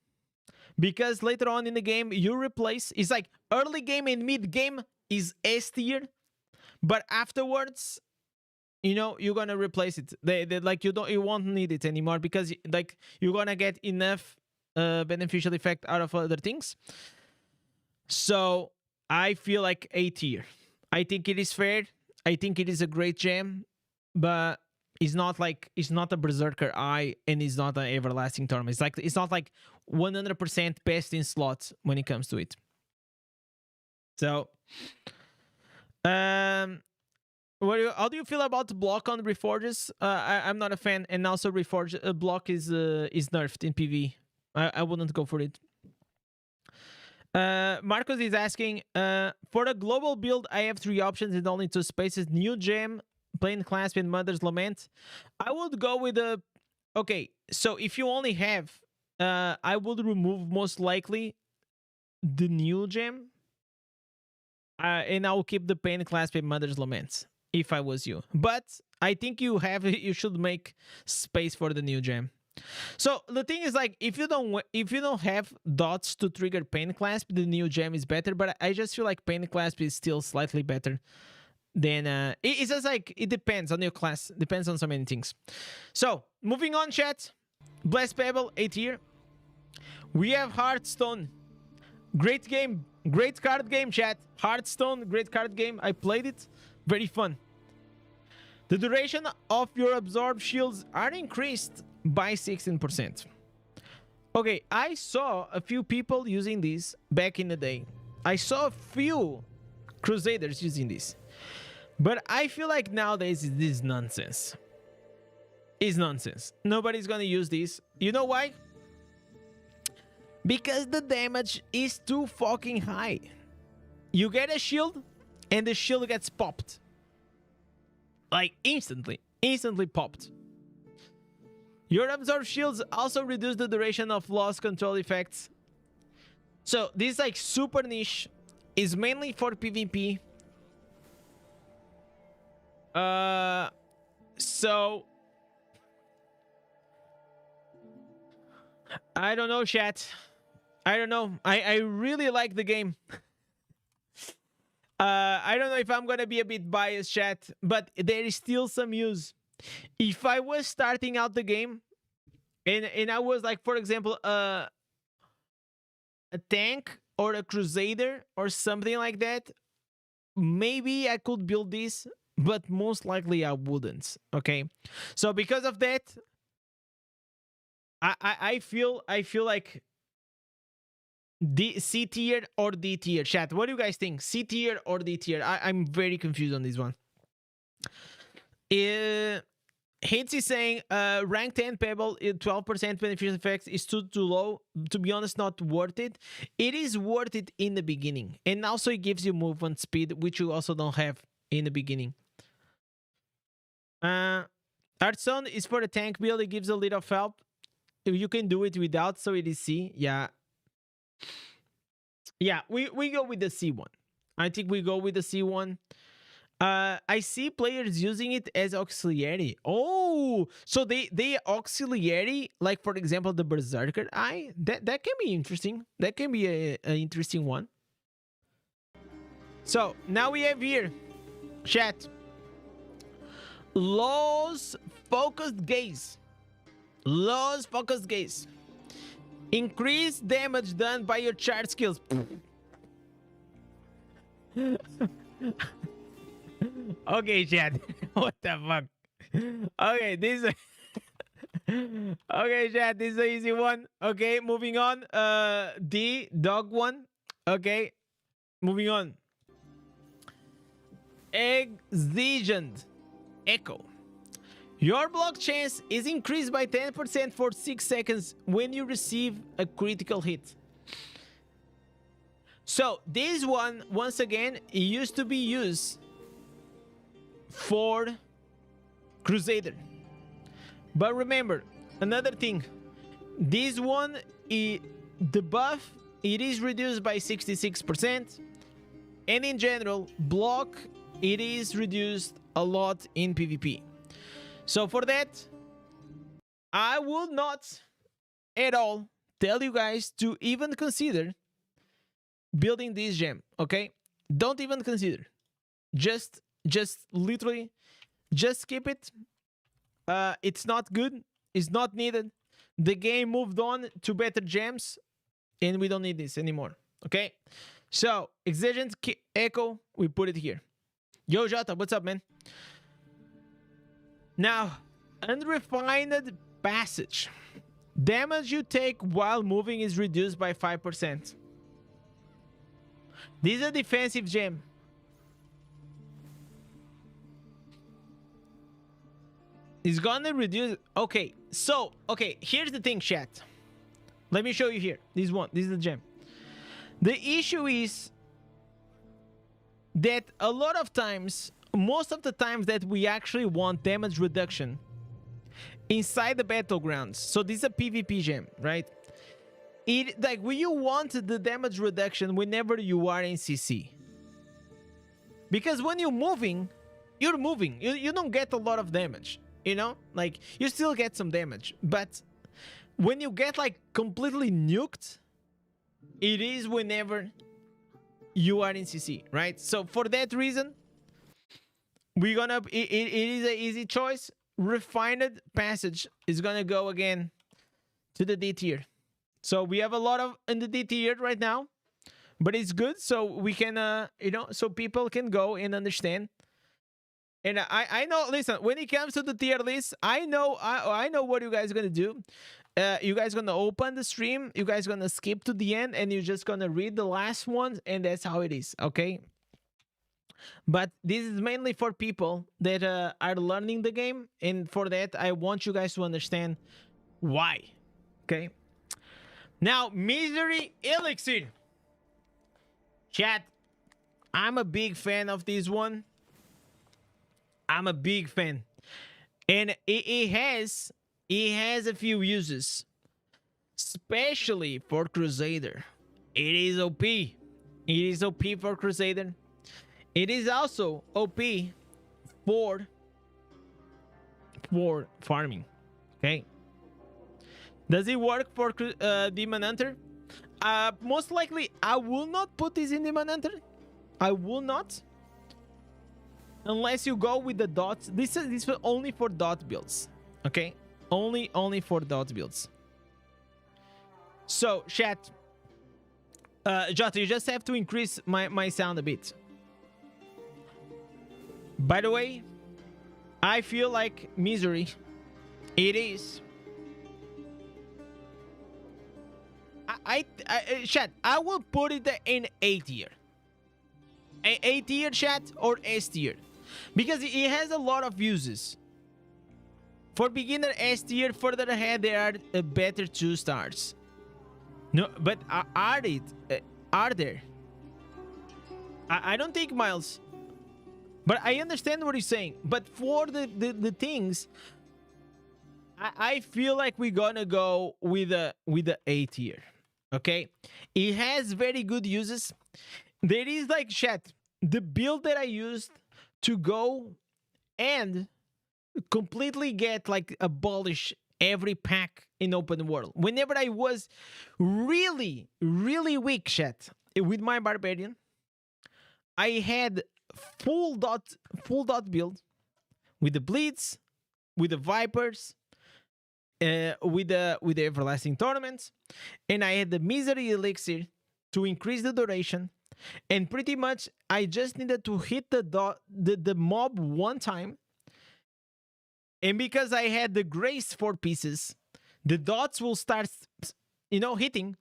because later on in the game you replace, it's like early game and mid game is S tier, but afterwards, you know, you're gonna replace it. They like you won't need it anymore because like you're gonna get enough beneficial effect out of other things. So I feel like A tier. I think it is fair. I think it is a great gem, but it's not a Berserker Eye, and it's not an Everlasting Torment. It's not like 100% best in slots when it comes to it. So, how do you feel about block on reforges? I'm not a fan, and also reforge block is nerfed in PV. I wouldn't go for it. Marcos is asking, for a global build, I have 3 options and only 2 spaces: New Gem, Plain Clasp, and Mother's Lament. I would go with a... Okay, so if you only have... I would remove most likely the New Gem. And I will keep the Plain Clasp and Mother's Lament if I was you. But I think you should make space for the New Gem. So the thing is, like, if you don't have dots to trigger Pain Clasp, the New Gem is better. But I just feel like Pain Clasp is still slightly better than it's just like it depends on your class, depends on so many things. So moving on, chat. Blast Pebble, A tier. We have Hearthstone. Great game, great card game, chat. Hearthstone, great card game. I played it, very fun. The duration of your absorb shields are increased by 16%. Okay, I saw a few people using this back in the day. I saw a few Crusaders using this. But I feel like nowadays this is nonsense. It's nonsense. Nobody's gonna use this. You know why? Because the damage is too fucking high. You get a shield, and the shield gets popped. Like instantly. Instantly popped. Your absorb shields also reduce the duration of loss control effects. So this is like super niche. Is mainly for PvP. So I don't know, chat. I don't know. I really like the game. I don't know if I'm gonna be a bit biased, chat, but there is still some use. If I was starting out the game and I was like, for example, a tank or a crusader or something like that, maybe I could build this, but most likely I wouldn't. Okay, so because of that, I feel like C tier or D tier. Chat, what do you guys think? C tier or D tier? I'm very confused on this one. Hits is saying rank 10 pebble 12% beneficial effects is too low. To be honest, not worth it. It is worth it in the beginning, and also it gives you movement speed, which you also don't have in the beginning. Hearthstone is for the tank build. It gives a little of help. You can do it without, so it is C. Yeah, we go with the C one. I think we go with the C one. I see players using it as auxiliary. Oh, so they auxiliary, like for example the Berserker Eye. That can be interesting. That can be an interesting one. So now we have here, chat, Laws Focused Gaze. Laws Focused Gaze. Increase damage done by your charge skills. Okay, chat. What the fuck? Okay, this okay, chat, this is an easy one. Okay, moving on. D, dog one. Okay, moving on. Exigent Echo. Your block chance is increased by 10% for 6 seconds when you receive a critical hit. So this one, once again, it used to be used for Crusader. But remember, another thing, this one, the buff, it is reduced by 66%. And in general, block, it is reduced a lot in PvP. So for that, I will not at all tell you guys to even consider building this gem, okay? Don't even consider. Just literally, just skip it. It's not good. It's not needed. The game moved on to better gems, and we don't need this anymore, okay? So, Exigent Echo, we put it here. Yo, Jota, what's up, man? Now, Unrefined Passage. Damage you take while moving is reduced by 5%. This is a defensive gem. It's gonna reduce... Okay, so, okay, here's the thing, chat. Let me show you here. This one, this is the gem. The issue is that a lot of times, most of the times that we actually want damage reduction inside the battlegrounds. So this is a PvP gem, right? It like when you want the damage reduction whenever you are in CC. Because when you're moving. You don't get a lot of damage, you know? Like, you still get some damage. But when you get like completely nuked, it is whenever you are in CC, right? So for that reason, we're gonna it is an easy choice. Refined Passage is gonna go again to the D tier. So we have a lot of in the D tier right now, but it's good so we can you know, so people can go and understand. And I know, listen, when it comes to the tier list, I know what you guys are gonna do. You guys gonna open the stream, you guys gonna skip to the end, and you're just gonna read the last one, and that's how it is, okay? But this is mainly for people that are learning the game, and for that I want you guys to understand why. Okay, now Misery Elixir. Chat, I'm a big fan of this one. I'm a big fan, and it has a few uses, especially for Crusader. It is OP. It is OP for Crusader. It is also OP for farming. Okay. Does it work for Demon Hunter? Most likely, I will not put this in Demon Hunter. I will not, unless you go with the dots. This is only for dot builds. Okay, only for dot builds. So chat, Jota, you just have to increase my sound a bit. By the way, I feel like Misery. It is. Chat, I will put it in A tier. A tier, chat, or S tier, because it has a lot of uses. For beginner, S tier. Further ahead, there are better 2 stars. No, but are there? I don't think, Miles. But I understand what he's saying. But for the things, I feel like we're gonna go with the A tier. Okay, it has very good uses. There is like, chat, the build that I used to go and completely get like abolish every pack in open world. Whenever I was really weak, chat, with my Barbarian, I had full dot build with the bleeds, with the vipers, with the everlasting tournaments, and I had the Misery Elixir to increase the duration, and pretty much I just needed to hit the mob one time, and because I had the Grace 4 pieces, the dots will start, hitting,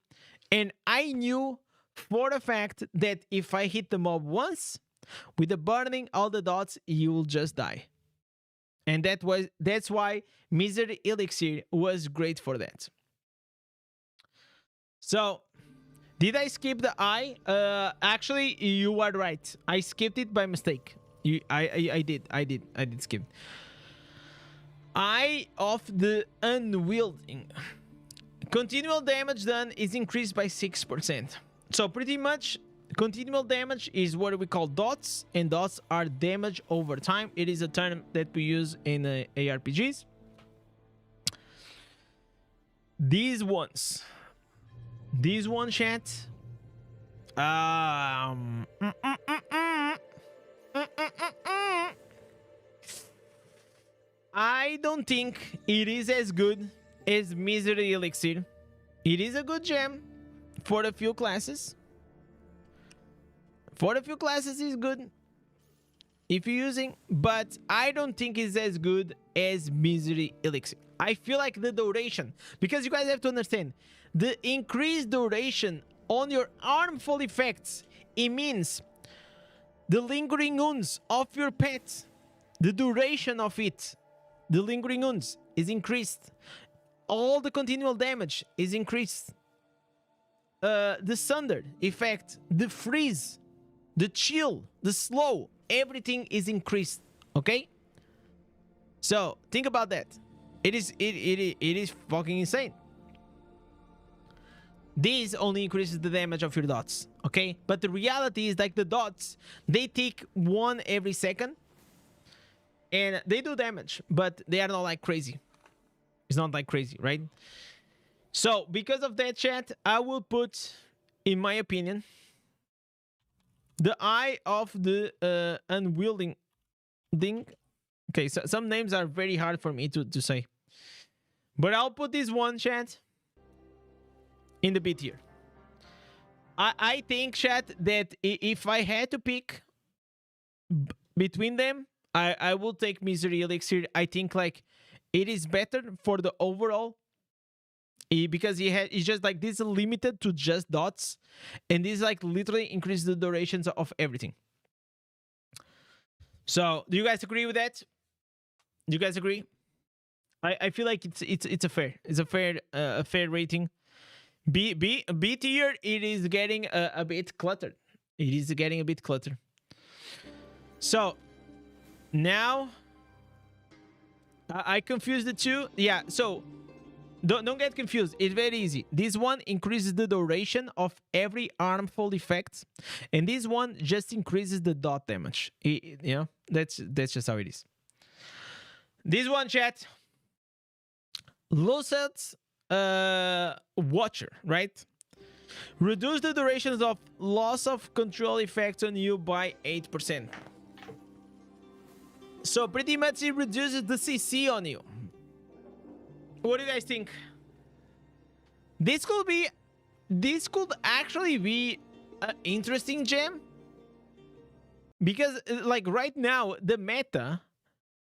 and I knew for a fact that if I hit the mob once with the burning all the dots, you will just die. And that's why Misery Elixir was great for that. So, did I skip the eye? Actually, you are right. I skipped it by mistake. I did skip. Eye of the Unwielding. Continual damage done is increased by 6%. So pretty much, continual damage is what we call dots, and dots are damage over time. It is a term that we use in ARPGs. These ones, chat. I don't think it is as good as Misery Elixir. It is a good gem for a few classes. For a few classes is good if you're using, but I don't think it's as good as Misery Elixir. I feel like the duration, because you guys have to understand, the increased duration on your harmful effects, it means the lingering wounds of your pet, the duration of it, the lingering wounds is increased. All the continual damage is increased. The Sunder effect, the freeze, the chill, the slow, everything is increased. Okay? So think about that. It is fucking insane. This only increases the damage of your dots. Okay? But the reality is, like, the dots, they take 1 every second. And they do damage, but they are not like crazy. It's not like crazy, right? So because of that, chat, I will put, in my opinion, the Eye of the Unwielding thing. Okay, so some names are very hard for me to say. But I'll put this one, chat, in the B tier. I think, chat, that if I had to pick between them, I will take Misery Elixir. I think, like, it is better for the overall, because it's just like this is limited to just dots, and this like literally increases the durations of everything. So do you guys agree with that? Do you guys agree? I feel like it's a fair rating. B tier, it is getting a bit cluttered. It is getting a bit cluttered. So now I confused the two. Yeah, so don't get confused. It's very easy. This one increases the duration of every harmful effect, and this one just increases the dot damage. You know, that's just how it is. This one, chat. Lucet's Watcher, right? Reduce the durations of loss of control effects on you by 8%. So pretty much it reduces the CC on you. What do you guys think? This could actually be an interesting gem. Because like right now, the meta,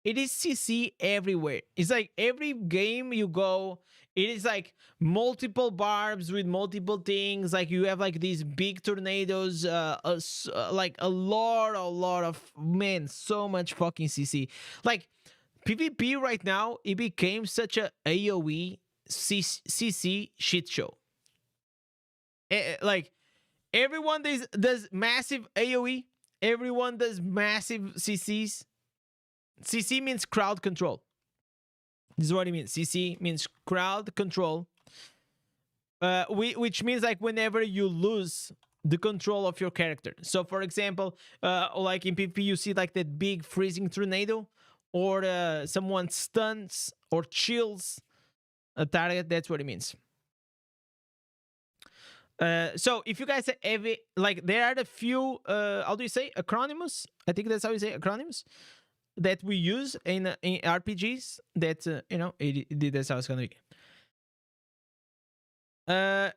it is CC everywhere. It's like every game you go, it is like multiple barbs with multiple things. Like you have like these big tornadoes, like a lot of, man, so much fucking CC. Like PvP right now, it became such a AoE CC shit show. Like everyone does massive AoE. Everyone does massive CCs. CC means crowd control. This is what it means. CC means crowd control. Which means like whenever you lose the control of your character. So for example, like in PvP, you see like that big freezing tornado, or someone stuns or chills a target. That's what it means. So if you guys have like, there are a few how do you say acronyms? I think that's how you say acronyms that we use in RPGs. That you know, that's how it's gonna be.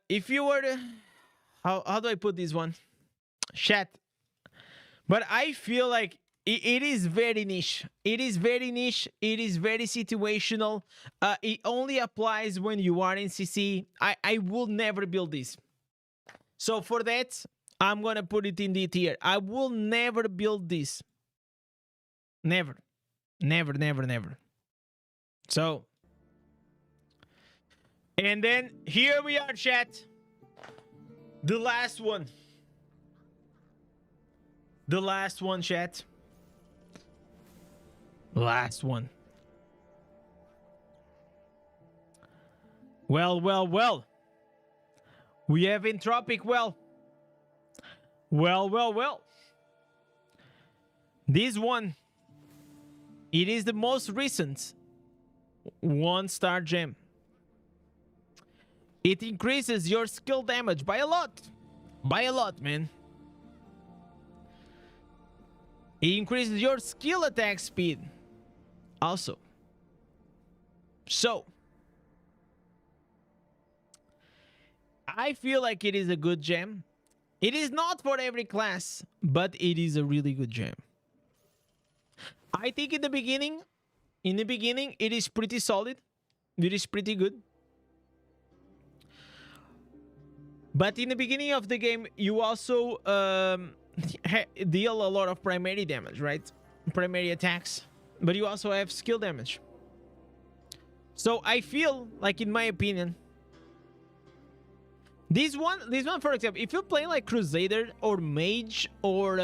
If you were to, how do I put this one? Chat. But I feel like it is very niche. It is very niche. It is very situational. It only applies when you are in CC. I will never build this. So for that, I'm gonna put it in D tier. I will never build this. Never. Never, never, never. So, and then here we are, chat. The last one. The last one, chat. Last one. Well, well, well. We have Entropic well. Well, well, well. This one, it is the most recent 1-star gem. It increases your skill damage by a lot. By a lot, man. It increases your skill attack speed also. So, I feel like it is a good gem. It is not for every class, but it is a really good gem. I think in the beginning, it is pretty solid. It is pretty good. But in the beginning of the game, you also deal a lot of primary damage, right? Primary attacks. But you also have skill damage. So I feel like, in my opinion, this one, for example, if you play like Crusader or Mage or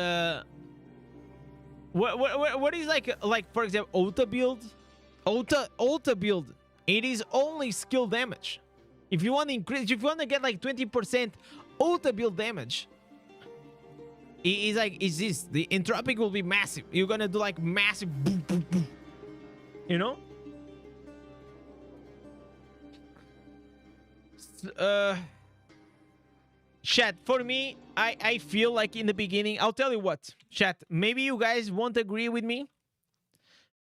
what is like for example Ota build, Ota build, it is only skill damage. If you want to increase, if you want to get like 20% Ota build damage, it's like, is this the Entropic will be massive. You're gonna do like massive boom, boom, boom. You know? Chat, for me, I feel like in the beginning, I'll tell you what, chat, maybe you guys won't agree with me.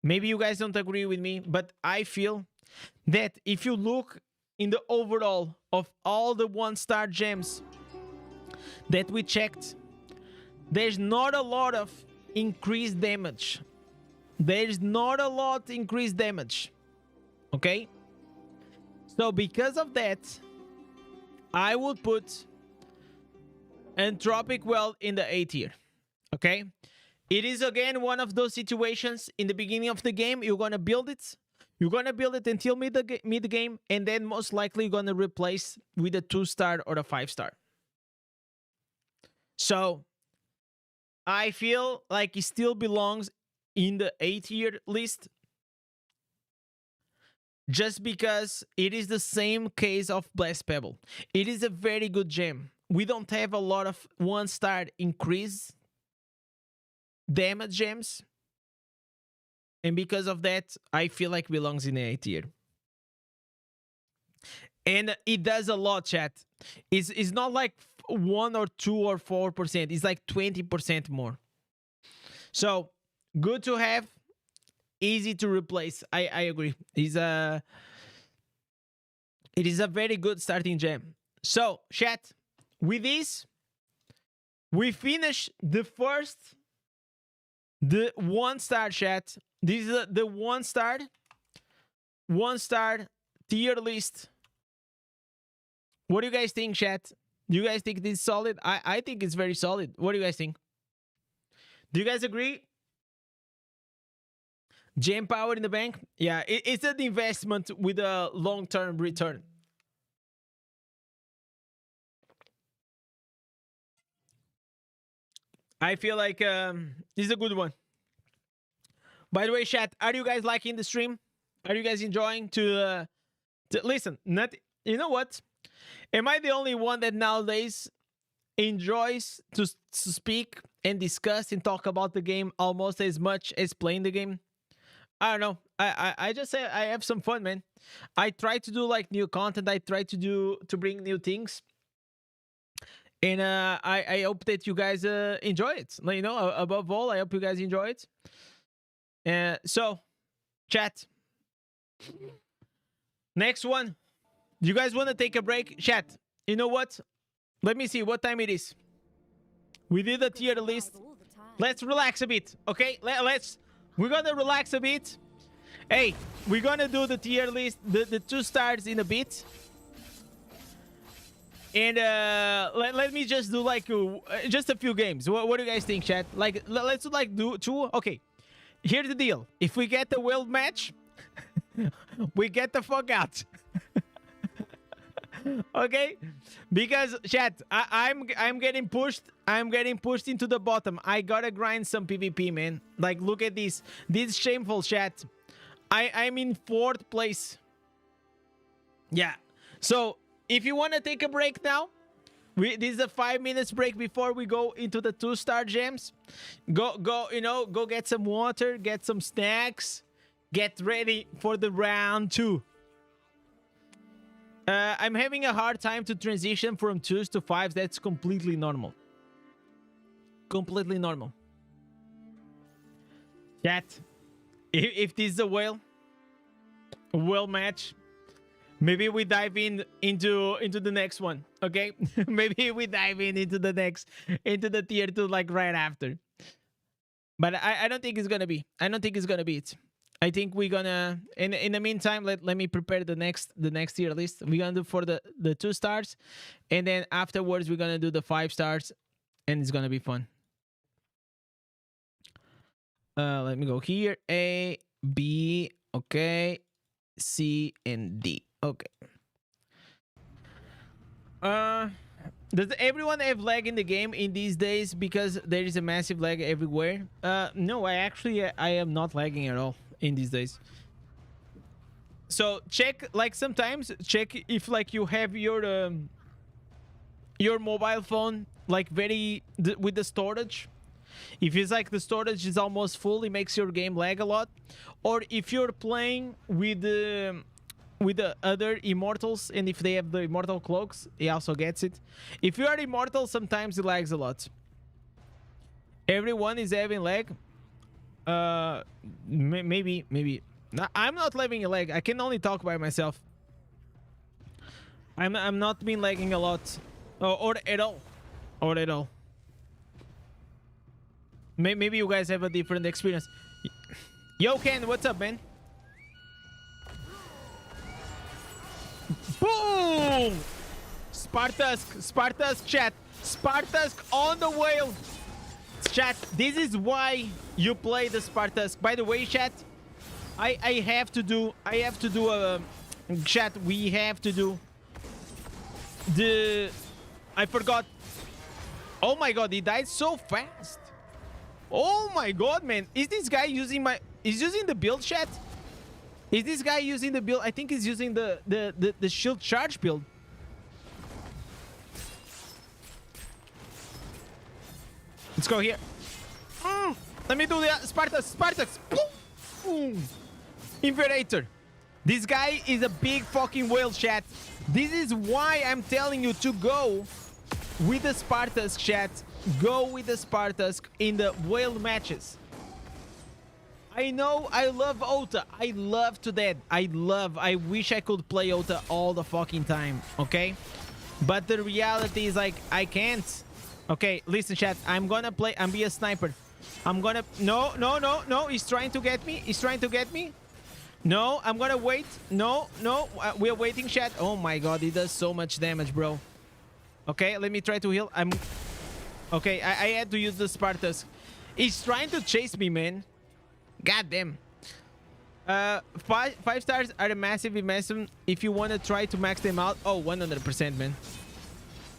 Maybe you guys don't agree with me, but I feel that if you look in the overall of all the 1-star gems that we checked, there's not a lot of increased damage. There's not a lot increased damage. Okay? So because of that, I would put Entropic Well in the A tier. Okay? It is again one of those situations in the beginning of the game. You're gonna build it. You're gonna build it until mid game, and then most likely you're gonna replace with a 2-star or a 5-star. So I feel like it still belongs in the A tier list, just because it is the same case of Blast Pebble. It is a very good gem. We don't have a lot of 1-star increase damage gems, and because of that, I feel like it belongs in the A tier. And it does a lot, chat. It's not like 1 or 2 or 4%. It's like 20% more. So good to have, easy to replace. I agree. It is a very good starting gem. So chat, with this, we finish the 1-star chat. This is the 1-star tier list. What do you guys think, chat? Do you guys think this is solid? I think it's very solid. What do you guys think? Do you guys agree? Gem power in the bank? Yeah, it's an investment with a long-term return. I feel like this is a good one. By the way, chat, are you guys liking the stream? Are you guys enjoying to listen? Not, you know what? Am I the only one that nowadays enjoys to speak and discuss and talk about the game almost as much as playing the game? I don't know. I just say I have some fun, man. I try to do like new content. I try to bring new things. And I hope that you guys enjoy it. Like, you know, above all, I hope you guys enjoy it. So, chat. Next one. Do you guys want to take a break? Chat, you know what? Let me see what time it is. We did a tier list. Let's relax a bit, okay? We're gonna relax a bit. Hey, we're gonna do the tier list, the 2 stars in a bit. And let me just do like just a few games. What do you guys think, chat? Like, let's like do 2. Okay, here's the deal. If we get the world match, we get the fuck out. Okay, because chat, I'm getting pushed. I'm getting pushed into the bottom. I gotta grind some PvP, man. Like, look at this. This is shameful, chat. I'm in 4th place. Yeah. So if you want to take a break now, this is a 5 minutes break before we go into the 2-star gems. Go, you know, go get some water, get some snacks, get ready for the round 2. I'm having a hard time to transition from 2s to 5s. That's completely normal. Completely normal. Chat, if this is a whale match, maybe we dive into the next one, okay? Maybe we dive into the tier 2 like right after. But I don't think it's gonna be. I don't think it's gonna be it. I think we're gonna in the meantime let me prepare the next tier list. We're gonna do for the 2 stars, and then afterwards we're gonna do the 5 stars, and it's gonna be fun. Let me go here. A, B, okay, C, and D. Okay. Does everyone have lag in the game in these days because there is a massive lag everywhere? No, I am not lagging at all in these days. So check, like, sometimes check if like you have your mobile phone like with the storage. If it's like the storage is almost full, it makes your game lag a lot. Or if you're playing with the other immortals, and if they have the immortal cloaks, he also gets it. If you are immortal, sometimes it lags a lot. Everyone is having lag. Maybe. No, I'm not having a lag. I can only talk by myself. I'm not been lagging a lot, or at all. Maybe you guys have a different experience. Yo, Ken, what's up, man? Boom! Spartusk chat. Spartusk on the whale. Chat, this is why you play the Spartusk. By the way, chat, I have to do a chat. We have to do the. I forgot. Oh my god, he died so fast. Oh my god, man. Is this guy using my... Is using the build, chat? Is this guy using the build? I think he's using the shield charge build. Let's go here. Let me do the Spartacus. Boom. Imperator. This guy is a big fucking whale, chat. This is why I'm telling you to go with the Spartacus, chat. Go with the Spartacus in the whale matches. I know I love Ota. I love to death. I wish I could play Ota all the fucking time, okay? But the reality is like, I can't. Okay, listen, chat. I'm gonna play and be a sniper. I'm gonna... No. He's trying to get me. No, I'm gonna wait. No. We're waiting, chat. Oh my god, he does so much damage, bro. Okay, let me try to heal. Okay, I had to use the Spartacus. He's trying to chase me, man. God damn. Five stars are a massive investment if you want to try to max them out. Oh, 100%, man.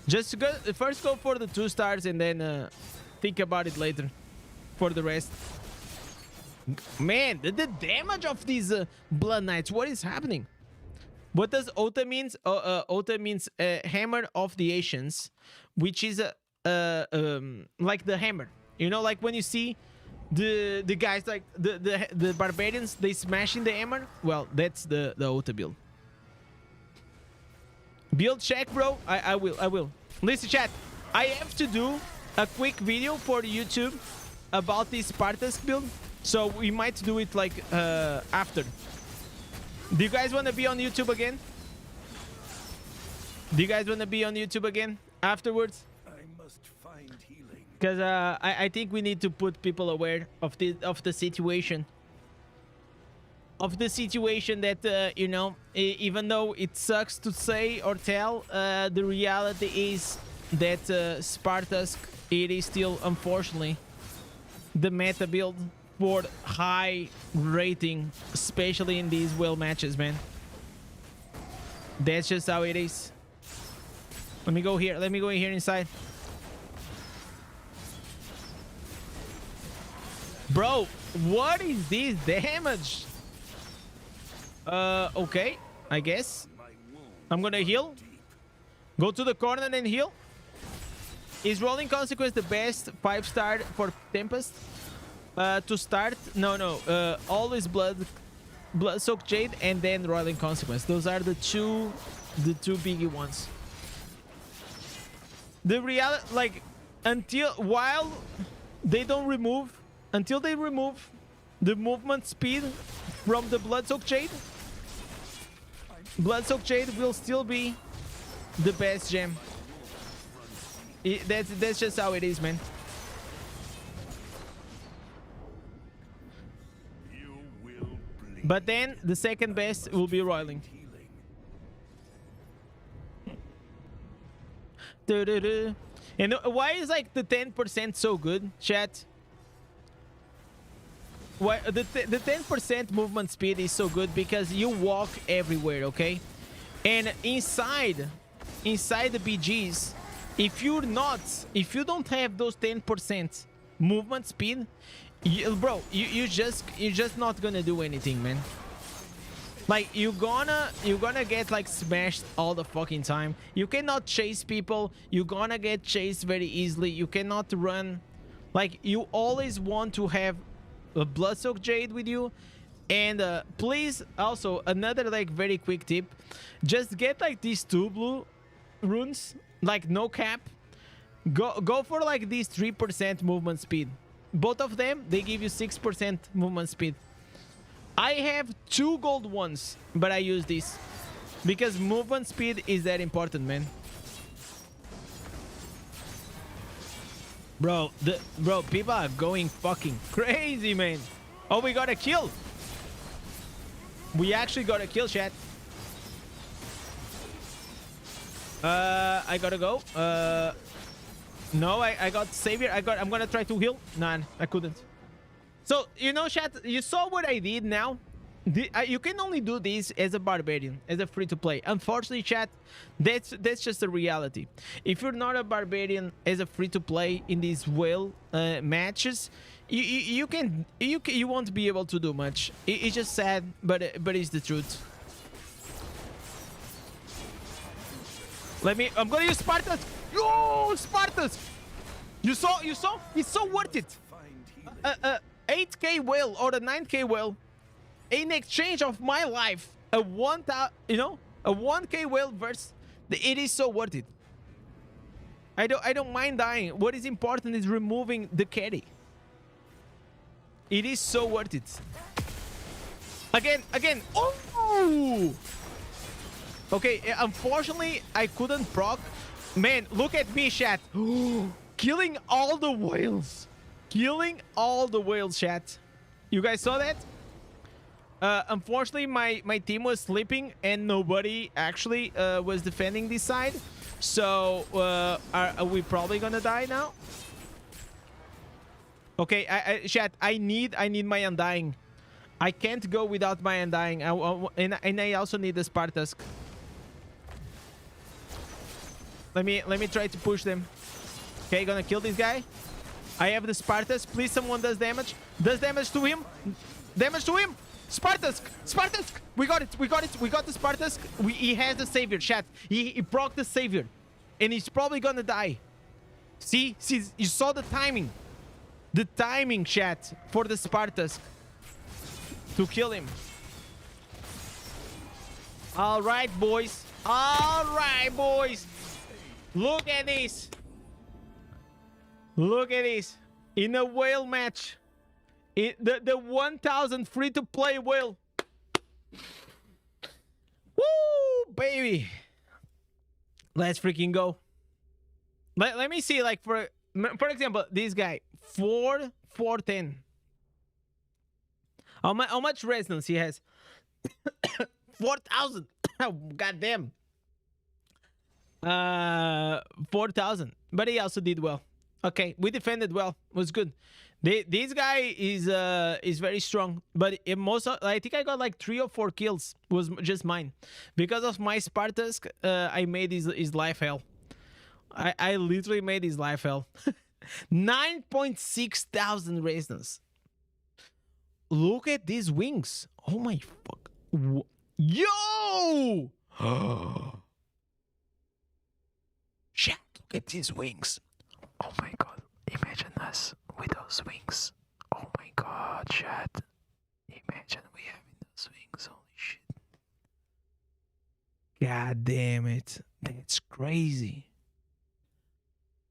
Just go, first go for the 2 stars and then think about it later for the rest. Man, the damage of these Blood Knights. What is happening? What does Ota means? Ota means Hammer of the Ancients, which is like the hammer. You know, like when you see the guys like the barbarians, they smashing the hammer. Well, that's the Ota build. Build check, bro. I will. Listen, chat. I have to do a quick video for YouTube about this Spartacus build, so we might do it like after. Do you guys want to be on YouTube again? Afterwards? I must find healing. Because I think we need to put people aware of the situation. Of the situation that, you know, even though it sucks to say or tell, the reality is that Spartacus, it is still, unfortunately, the meta build for high rating, especially in these whale matches, man. That's just how it is. Let me go here. Let me go in here inside. Bro, what is this damage? Okay, I guess. I'm gonna heal. Go to the corner and heal. Is Rolling Consequence the best 5-star for Tempest? To start? No. Always Blood Soaked Jade and then Rolling Consequence. Those are the two biggie ones. The reality, like, until they remove the movement speed from the Blood Soaked Jade, Blood Soaked Jade will still be the best gem. That's just how it is, man. But then the second best will be Roiling. And why is like the 10% so good, chat? Why the 10% movement speed is so good? Because you walk everywhere, okay? And inside the BGs, if you don't have those 10% movement speed, you're just not gonna do anything, man. Like, you're gonna get like smashed all the fucking time. You cannot chase people. You're gonna get chased very easily. You cannot run. Like, you always want to have a Bloodsoaked Jade with you. And please, also another like very quick tip, just get like these 2 blue runes, like no cap. Go for like these 3% movement speed. Both of them, they give you 6% movement speed. I have 2 gold ones, but I use this because movement speed is that important, man. Bro, people are going fucking crazy, man. Oh, we got a kill. We actually got a kill, chat. I gotta go. No, I got savior. I'm gonna try to heal. Nah, I couldn't. So, you know, chat, you saw what I did now? You can only do this as a barbarian, as a free-to-play. Unfortunately, chat, that's just the reality. If you're not a barbarian as a free-to-play in these whale matches, you won't be able to do much. It's just sad, but it's the truth. I'm gonna use Spartans. Yo, Spartans! You saw? It's so worth it. 8k whale or a 9k whale in exchange of my life. A 1k whale versus. It is so worth it. I don't mind dying. What is important is removing the carry. It is so worth it. Again. Oh! Okay, unfortunately, I couldn't proc. Man, look at me, chat. Killing all the whales. Killing all the whales, chat. You guys saw that? Unfortunately, my team was sleeping and nobody actually was defending this side. So, are we probably gonna die now? Okay, chat, I need my Undying. I can't go without my Undying. And I also need the Spartusk. Let me try to push them. Okay, gonna kill this guy. I have the Spartus. Please, someone does damage. Does damage to him. Damage to him. Spartus. We got it. We got the Spartus. He has the savior, chat. He broke the savior. And he's probably gonna die. See, you saw the timing. The timing, chat, for the Spartus to kill him. All right, boys. Look at this. In a whale match. The 1000 free-to-play whale. Woo, baby. Let's freaking go. Let me see, like, for example, this guy. 410. How much resonance he has? 4,000. God damn. 4,000, but he also did well. Okay, we defended well. It was good. This guy is very strong, but I think I got like 3 or 4 kills. Was just mine because of my Spartus. I made his life hell. I literally made his life hell. 9.6 thousand resonance. Look at these wings. Oh my fuck. Yo. Shit, look at these wings. Oh my god. Imagine us with those wings. Oh my god, chat. Imagine we having those wings. Holy shit. God damn it. That's crazy.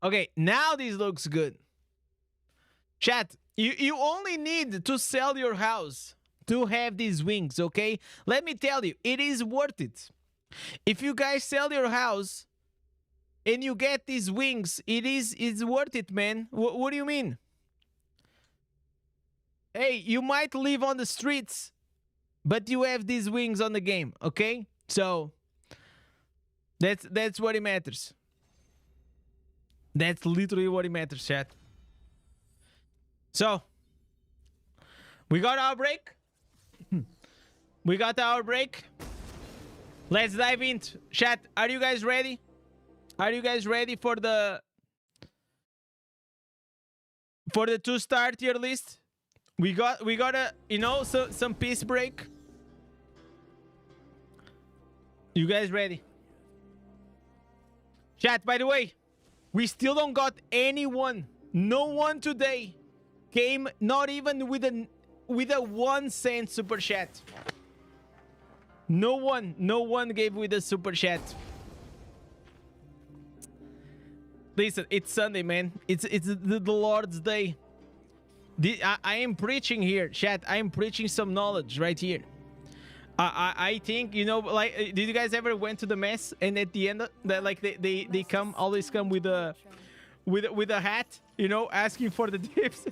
Okay, now this looks good. Chat, you only need to sell your house to have these wings, okay? Let me tell you, it is worth it. If you guys sell your house and you get these wings, it's worth it, man. What do you mean? Hey, you might live on the streets, but you have these wings on the game, okay? So that's what it matters. That's literally what it matters, chat. So we got our break. Let's dive into chat. Are you guys ready? Are you guys ready for the 2-star tier list? We got a, you know, some peace break. You guys ready? Chat, by the way, we still don't got anyone. No one today came, not even with a 1 cent super chat. No one gave with a super chat. Listen, it's Sunday, man. It's the Lord's day. I am preaching here, chat. I am preaching some knowledge right here. I think, you know, like, did you guys ever went to the mass and at the end, like they always come with a hat, you know, asking for the tips.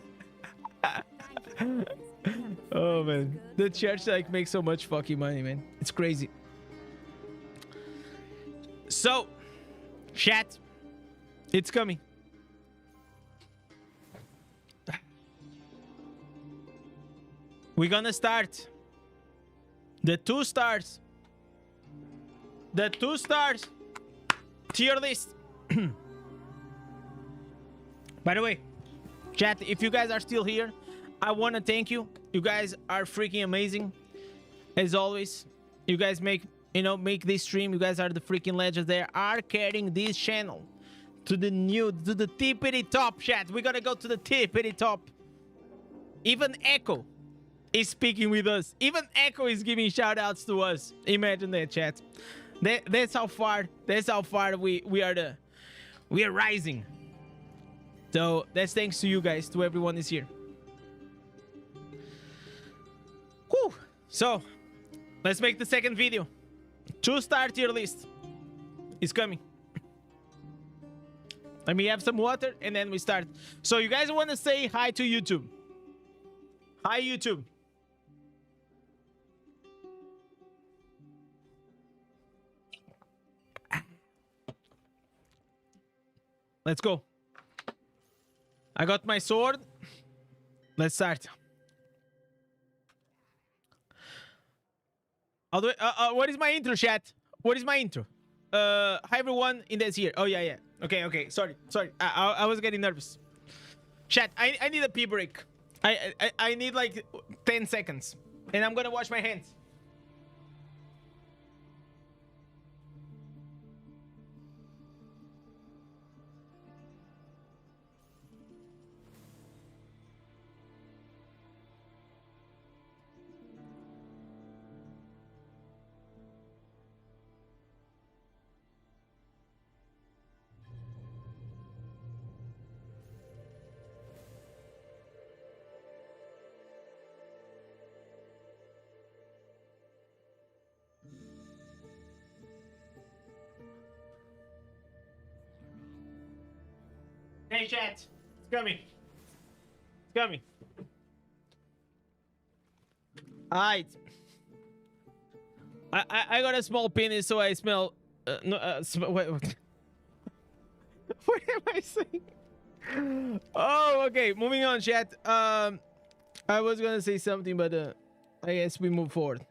Oh man, the church like makes so much fucking money, man. It's crazy. So, chat, it's coming. We're gonna start the 2 stars. The 2 stars tier list. By the way, chat, if you guys are still here, I want to thank you. You guys are freaking amazing. As always, you guys make this stream. You guys are the freaking legends. They are carrying this channel to the tippity top, chat. We gotta go to the tippity top. Even Echo is speaking with us. Even Echo is giving shout outs to us. Imagine that, chat. That's how far we are rising. So that's thanks to you guys, to everyone is here. Whew. So let's make the second video. 2-star tier list is coming. Let me have some water and then we start. So you guys want to say hi to YouTube? Hi, YouTube. Let's go. I got my sword. Let's start. What is my intro, chat? What is my intro? Hi everyone, Indez here. Oh yeah. Okay. Sorry. I was getting nervous. Chat, I need a pee break. I need like 10 seconds, and I'm gonna wash my hands. Hey chat, it's coming. Alright. I got a small penis, so I smell. Wait. What am I saying? Oh, okay. Moving on, chat. I was gonna say something, but I guess we move forward.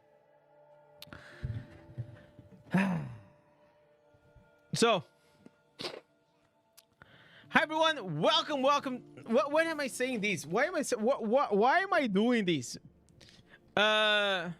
So. Hi everyone, welcome. Why am I saying this? Why am I doing this? Hi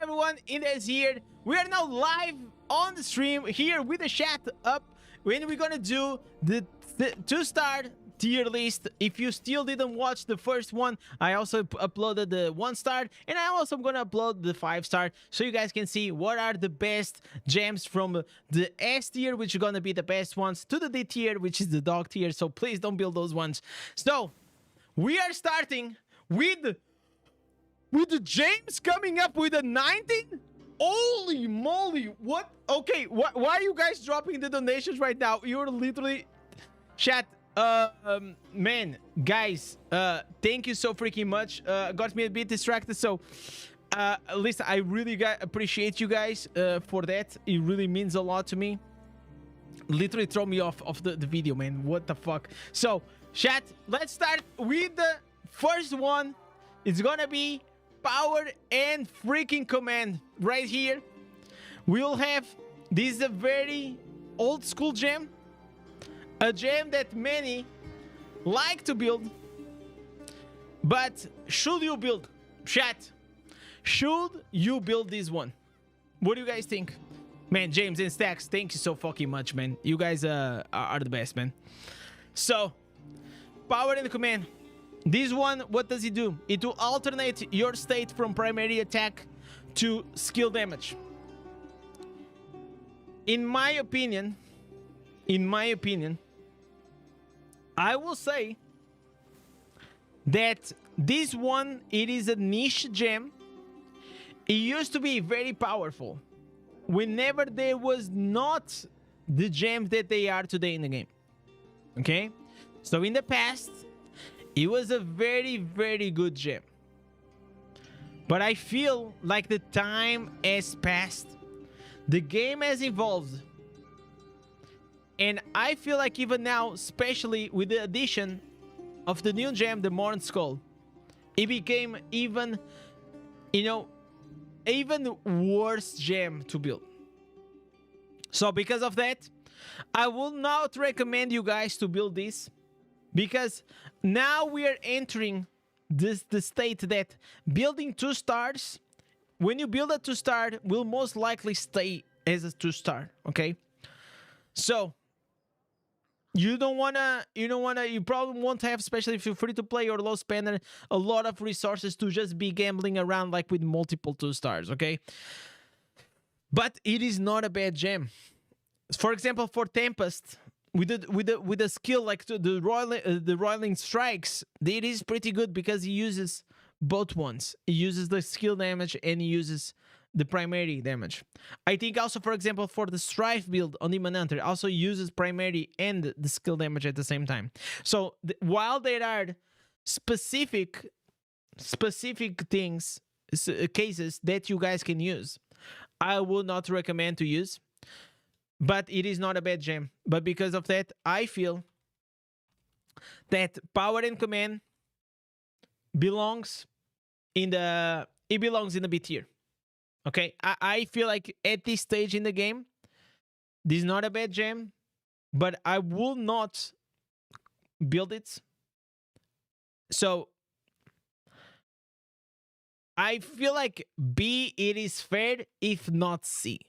everyone, Indez here. We are now live on the stream here with the chat up. When we're gonna do the 2-star tier list. If you still didn't watch the first one, I also uploaded the 1-star, and I also am gonna upload the 5-star, so you guys can see what are the best gems from the S tier, which are gonna be the best ones, to the D tier, which is the dog tier. So please don't build those ones. So we are starting with the James coming up with a 19. Holy moly, what? Okay, why are you guys dropping the donations right now? You're literally chat. Man, guys, thank you so freaking much. Got me a bit distracted, so listen, I really appreciate you guys for that. It really means a lot to me. Literally throw me off the video, man. What the fuck? So chat, let's start with the first one. It's gonna be power and freaking command right here. We'll have, this is a very old school gem, a gem that many like to build. But should you build, chat, should you build this one? What do you guys think? Man, James and Stacks, thank you so fucking much, man. You guys are the best, man. So power and command. This one, what does it do? It will alternate your state from primary attack to skill damage. In my opinion, I will say that this one, it is a niche gem. It used to be very powerful whenever there was not the gems that they are today in the game. Okay? So in the past, it was a very, very good gem. But I feel like the time has passed. The game has evolved. And I feel like even now, especially with the addition of the new gem, the Mourneskull, It became even, you know, even worse gem to build. So because of that, I will not recommend you guys to build this, because now we are entering the state that building 2 stars, when you build a 2-star, will most likely stay as a 2-star. Okay, so you probably won't have, especially if you're free to play or low spender, a lot of resources to just be gambling around like with multiple 2-stars. Okay, but it is not a bad gem. For example, for Tempest, with a skill like the roiling strikes, it is pretty good because he uses both ones. He uses the skill damage and he uses the primary damage. I think also, for example, for the Strife build on Demon Hunter, also uses primary and the skill damage at the same time. So while there are specific things, cases that you guys can use, I will not recommend to use. But it is not a bad gem. But because of that, I feel that Power and Command belongs in the B tier. Okay, I feel like at this stage in the game, this is not a bad gem, but I will not build it. So I feel like B, it is fair, if not C.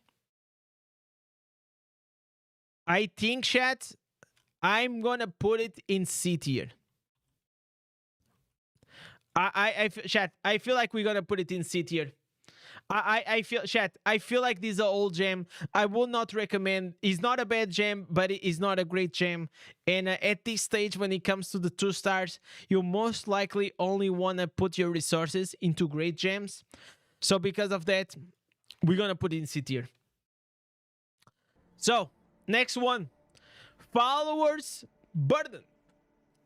I think, chat, I'm gonna put it in C tier. Chat, I feel like we're gonna put it in C tier. I feel, chat, I feel like this is an old gem. I will not recommend. It's not a bad gem, but it is not a great gem. And at this stage, when it comes to the 2 stars, you most likely only want to put your resources into great gems. So because of that, we're gonna put it in C tier. So next one, Followers Burden.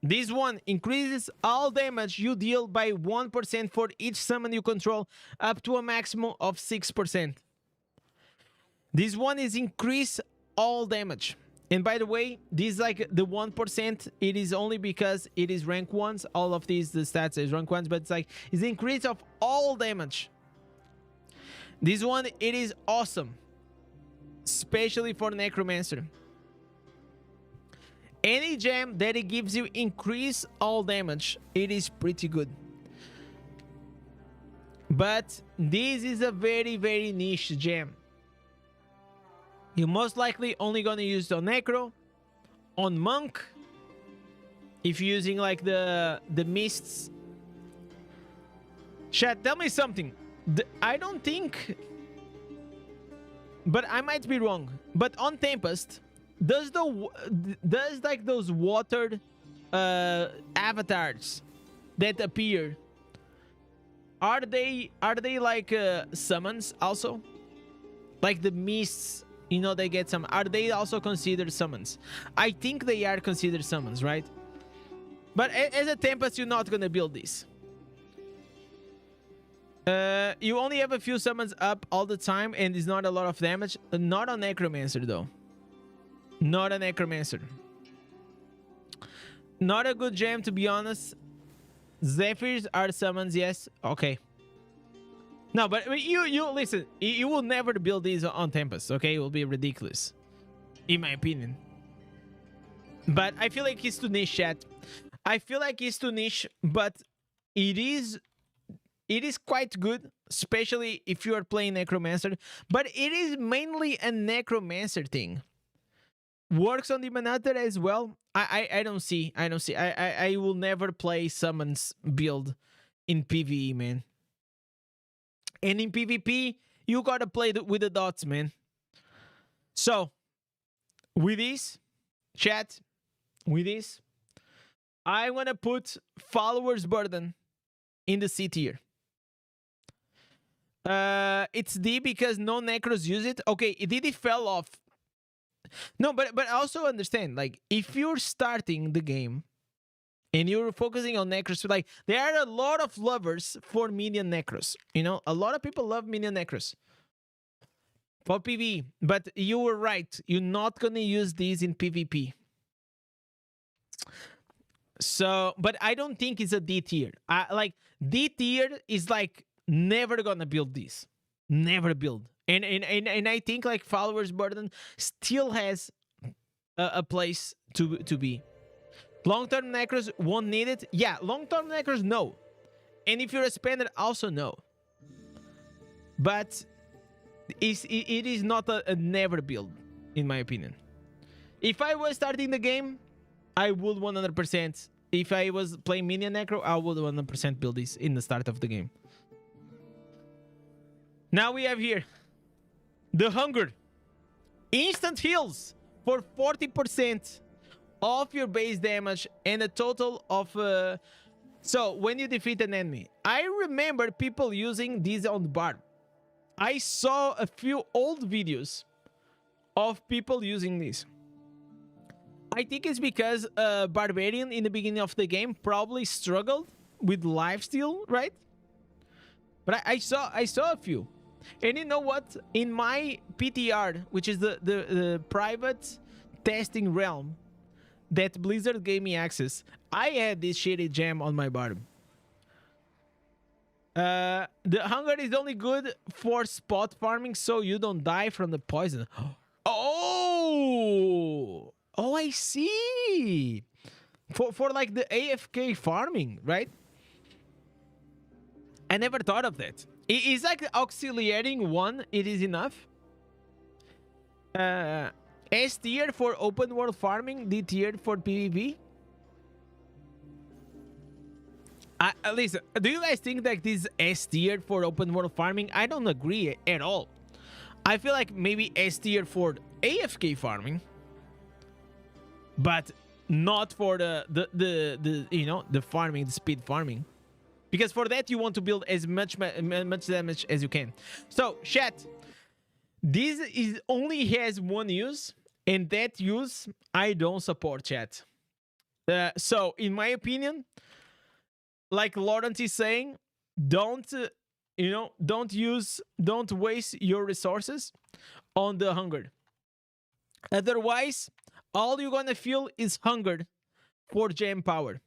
This one increases all damage you deal by 1% for each summon you control, up to a maximum of 6%. This one is increase all damage. And by the way, this, like the 1%, it is only because it is rank 1s. All of these, the stats is rank 1s, but it's like, it's the increase of all damage. This one, it is awesome, especially for Necromancer. Any gem that it gives you increase all damage, it is pretty good. But this is a very, very niche gem. You're most likely only gonna use it on Necro, on Monk, if you're using like the mists. Chat, tell me something. I don't think, but I might be wrong, but on Tempest, does like those watered avatars that appear, are they like summons also? Like the mists, you know, they get some. Are they also considered summons? I think they are considered summons, right? But as a Tempest, you're not gonna build this. You only have a few summons up all the time, and it's not a lot of damage. Not on Necromancer though. Not a Necromancer. Not a good gem, to be honest. Zephyrs are summons, yes. Okay. No, but you listen. You will never build these on Tempest, okay? It will be ridiculous, in my opinion. But I feel like it's too niche, chat. I feel like it's too niche, but it is quite good, especially if you are playing Necromancer. But it is mainly a Necromancer thing. Works on Demon Hunter as well. I don't see. I will never play summons build in PvE, man. And in PvP, you gotta play with the dots, man. So, with this, chat, with this, I wanna put Followers Burden in the C tier. It's D because no Necros use it. Okay, it fell off. No, but also understand, like, if you're starting the game and you're focusing on Necros, like, there are a lot of lovers for minion Necros. You know, a lot of people love minion Necros for PvE, but you were right. You're not gonna use these in PvP. So, but I don't think it's a D tier. Like D tier is like never gonna build this, never build. And I think like followers burden still has a place to be. Long term necros won't need it. Yeah, long term necros no, and if you're a spender also no. But it is not a never build in my opinion. If I was starting the game, I would 100%. If I was playing minion necro, I would 100% build this in the start of the game. Now we have here the hunger. Instant heals for 40% of your base damage and a total of... so when you defeat an enemy. I remember people using this on Barb. I saw a few old videos of people using this. I think it's because Barbarian in the beginning of the game probably struggled with lifesteal, right? But I saw a few. And you know what? In my PTR, which is the private testing realm that Blizzard gave me access, I had this shitty gem on my Barb. The hunger is only good for spot farming so you don't die from the poison. Oh! Oh, I see. For like the AFK farming, right? I never thought of that. It's like auxiliating one. It is enough. S tier for open world farming. D tier for PvP. Listen, do you guys think that this S tier for open world farming? I don't agree at all. I feel like maybe S tier for AFK farming. But not for the you know, the farming, the speed farming, because for that you want to build as much damage as you can. So chat, this is only has one use, and that use I don't support, chat. So in my opinion, like Lawrence is saying, don't you know, don't waste your resources on the hunger. Otherwise, all you're gonna feel is hunger for gem power.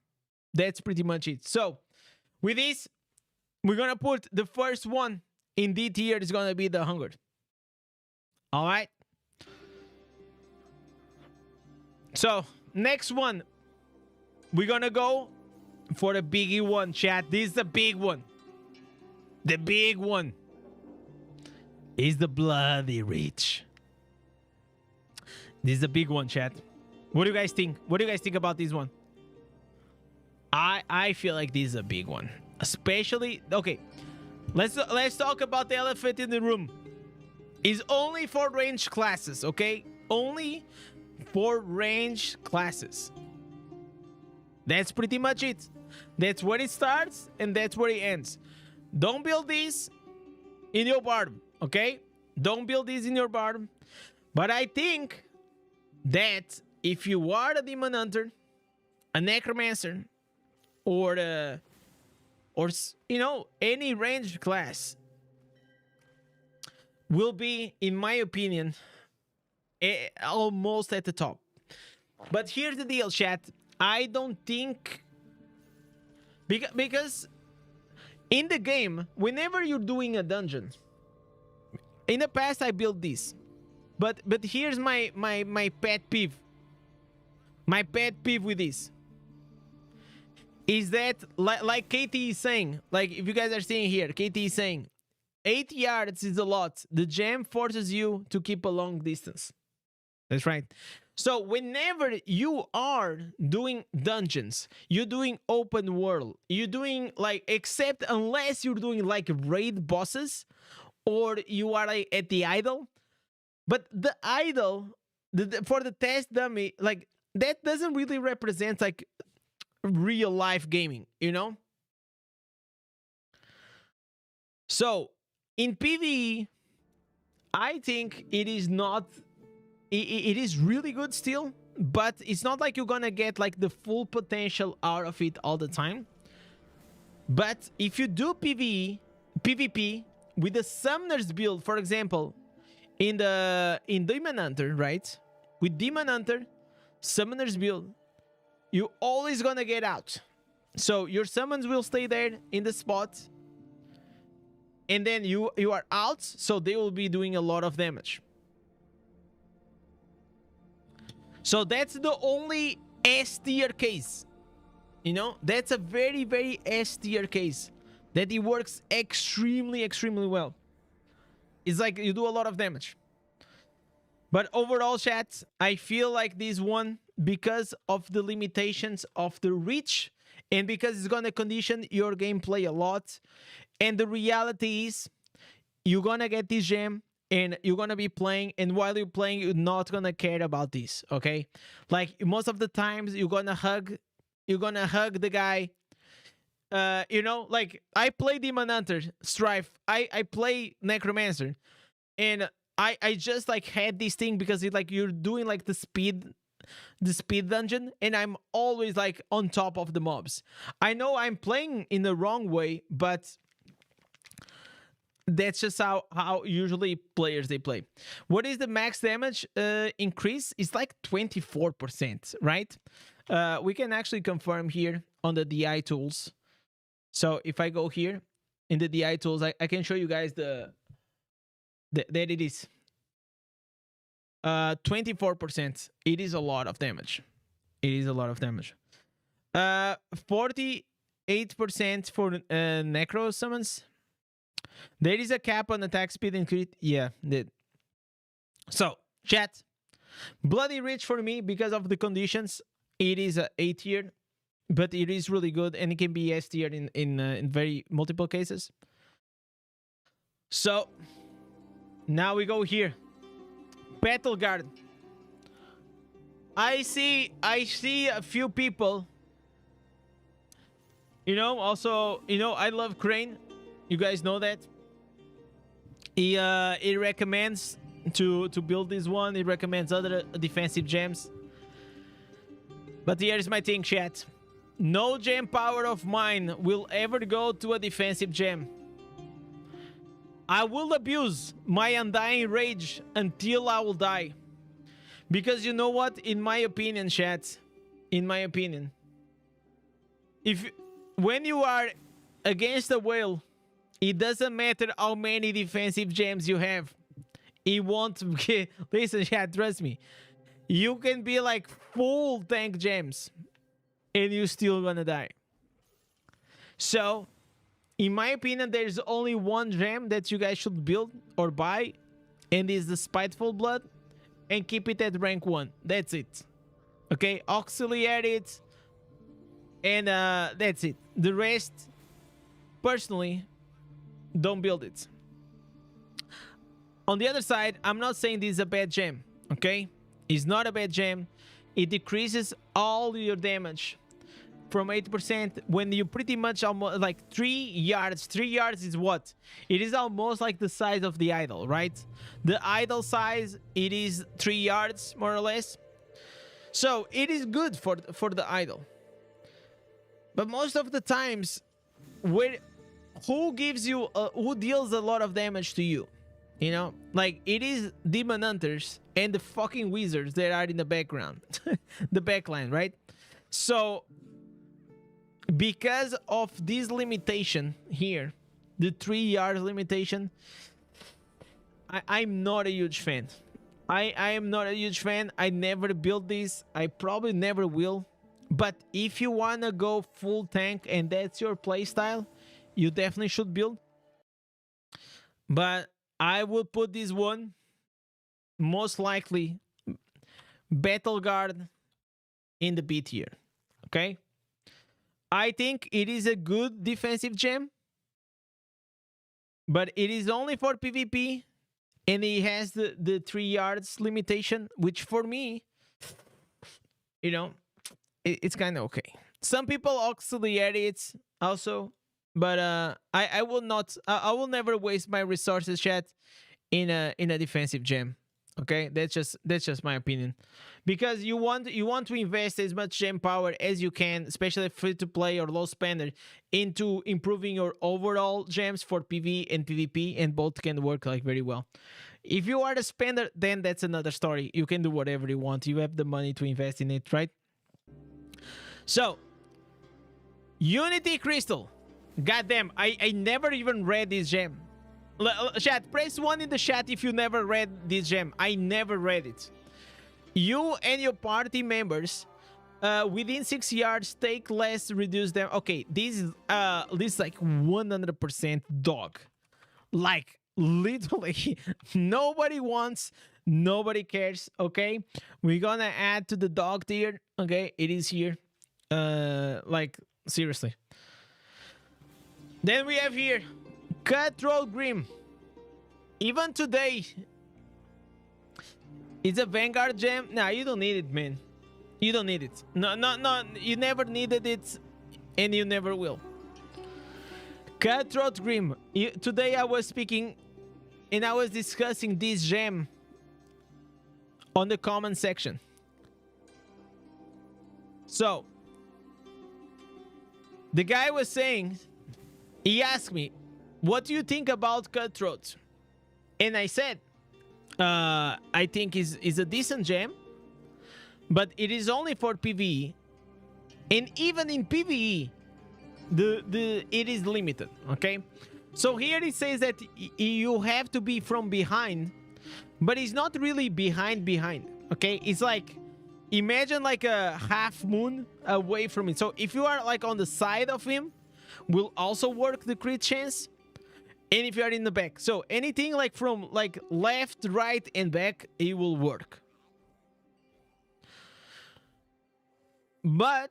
That's pretty much it. So, with this, we're gonna put the first one in D tier is gonna be the hunger. All right. So, next one, we're gonna go for the biggie one, chat. This is the big one. The big one is the bloody reach. This is a big one, chat. What do you guys think? What do you guys think about this one? I feel like this is a big one. Especially, okay, let's talk about the elephant in the room. It's only for range classes, okay? Only for range classes. That's pretty much it. That's where it starts and that's where it ends. Don't build this in your barb, okay? Don't build this in your barb. But I think that if you are a demon hunter, a necromancer, or you know, any ranged class, will be, in my opinion, almost at the top. But here's the deal, chat. I don't think, because in the game, whenever you're doing a dungeon, in the past I built this. But here's my pet peeve. My pet peeve with this is that, like KT is saying, like if you guys are seeing here, KT is saying 8 yards is a lot. The gem forces you to keep a long distance. That's right. So whenever you are doing dungeons, you're doing open world, you're doing like, except unless you're doing like raid bosses or you are like at the idol. But the idol, for the test dummy, like that doesn't really represent like real life gaming, you know? So in PvE, I think it is not, it is really good still, but it's not like you're gonna get like the full potential out of it all the time. But if you do PvP with the summoners build, for example, in Demon Hunter, right? With Demon Hunter, summoners build, you always gonna get out. So your summons will stay there in the spot, and then you are out, so they will be doing a lot of damage. So that's the only S tier case. You know, that's a very, very S tier case that it works extremely, extremely well. It's like you do a lot of damage. But overall, chat, I feel like this one, because of the limitations of the reach, and because it's gonna condition your gameplay a lot. And the reality is, you're gonna get this gem, and you're gonna be playing, and while you're playing, you're not gonna care about this, okay? Like, most of the times, you're gonna hug the guy. You know, like, I play Demon Hunter, Strife, I play Necromancer, and I just like had this thing because it like you're doing like the speed dungeon, and I'm always like on top of the mobs. I know I'm playing in the wrong way, but that's just how usually players they play. What is the max damage increase? It's like 24%, right? We can actually confirm here on the DI tools. So if I go here in the DI tools, I can show you guys there it is. 24%. It is a lot of damage. It is a lot of damage. 48% for necro summons. There is a cap on attack speed and crit. Yeah, did. So, chat. Bloody Rich for me because of the conditions. It is a A tier, but it is really good, and it can be S tier in very multiple cases. So, now we go here. Battleguard. I see a few people. You know, also, you know, I love Crane. You guys know that. He recommends to build this one. He recommends other defensive gems. But here's my thing, chat. No gem power of mine will ever go to a defensive gem. I will abuse my Undying Rage until I will die. Because you know what? In my opinion, chat. In my opinion. When you are against a whale, it doesn't matter how many defensive gems you have. It won't get... Listen, chat, trust me. You can be like full tank gems, and you're still gonna die. So, in my opinion, there's only one gem that you guys should build or buy, and is the Spiteful Blood, and keep it at rank 1. That's it. Okay, auxiliate it, and that's it. The rest, personally, don't build it. On the other side, I'm not saying this is a bad gem, okay? It's not a bad gem. It decreases all your damage from 8% when you pretty much almost like 3 yards. 3 yards is what? It is almost like the size of the idol, right? The idol size, it is 3 yards more or less. So it is good for the idol. But most of the times, who deals a lot of damage to you? You know, like it is Demon Hunters and the fucking wizards that are in the background, the backline, right? So, because of this limitation here, the 3 yards limitation, I'm not a huge fan. I am not a huge fan. I never built this. I probably never will. But if you wanna go full tank and that's your playstyle, you definitely should build. But I will put this one, most likely, Battleguard in the B tier. Okay? I think it is a good defensive gem, but it is only for PvP, and it has the 3 yards limitation, which for me, you know, it's kind of okay. Some people auxiliate it also, but I will not. I will never waste my resources, chat, in a defensive gem. Okay, that's just my opinion, because you want to invest as much gem power as you can, especially free to play or low spender, into improving your overall gems for PV and PvP, and both can work like very well. If you are the spender, then that's another story. You can do whatever you want. You have the money to invest in it, right? So, Unity Crystal. Goddamn, I never even read this gem. Chat, press 1 in the chat if you never read this gem. I never read it. You and your party members within 6 yards take less, reduce them. Okay, this is like 100% dog. Like, literally, nobody wants, nobody cares, okay? We're gonna add to the dog tier, okay? It is here. Like, seriously. Then we have here Cutthroat Grim. Even today, it's a Vanguard gem. Nah, you don't need it, man. You don't need it. No, you never needed it, and you never will. Cutthroat Grim. Today I was speaking, and I was discussing this gem on the comment section. So, the guy was saying, he asked me, what do you think about Cutthroat? And I said, I think is a decent gem, but it is only for PvE. And even in PvE, it is limited, okay? So here it says that you have to be from behind, but it's not really behind, okay? It's like, imagine like a half moon away from it. So if you are like on the side of him, will also work the crit chance. And if you are in the back, so anything like from like left, right, and back, it will work. But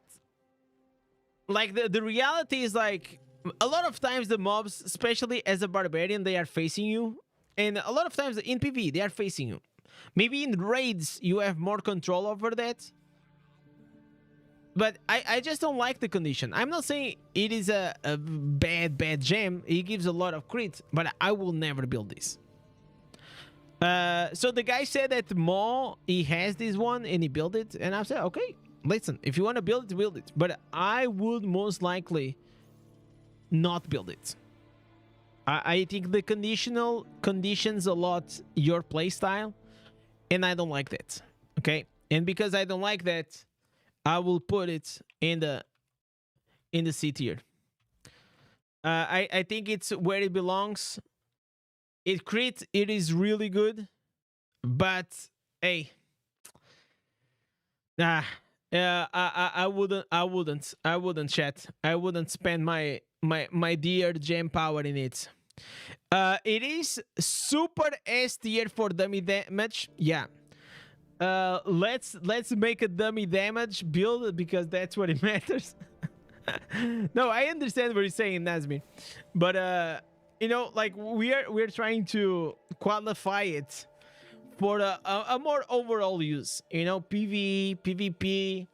like the reality is like a lot of times the mobs, especially as a barbarian, they are facing you, and a lot of times in PvE they are facing you. Maybe in raids you have more control over that. But I just don't like the condition. I'm not saying it is a bad gem. It gives a lot of crit, but I will never build this. So the guy said that Mo, he has this one and he built it. And I said, okay, listen, if you want to build it, build it. But I would most likely not build it. I think the conditions a lot your playstyle. And I don't like that. Okay? And because I don't like that, I will put it in the C tier. I think it's where it belongs. It is really good, but hey, I wouldn't chat. I wouldn't spend my dear gem power in it. It is super S tier for dummy damage. Yeah. Let's make a dummy damage build because that's what it matters. No, I understand what you're saying, Nazmi, but you know, like we're trying to qualify it for a more overall use. You know, PvE, PvP.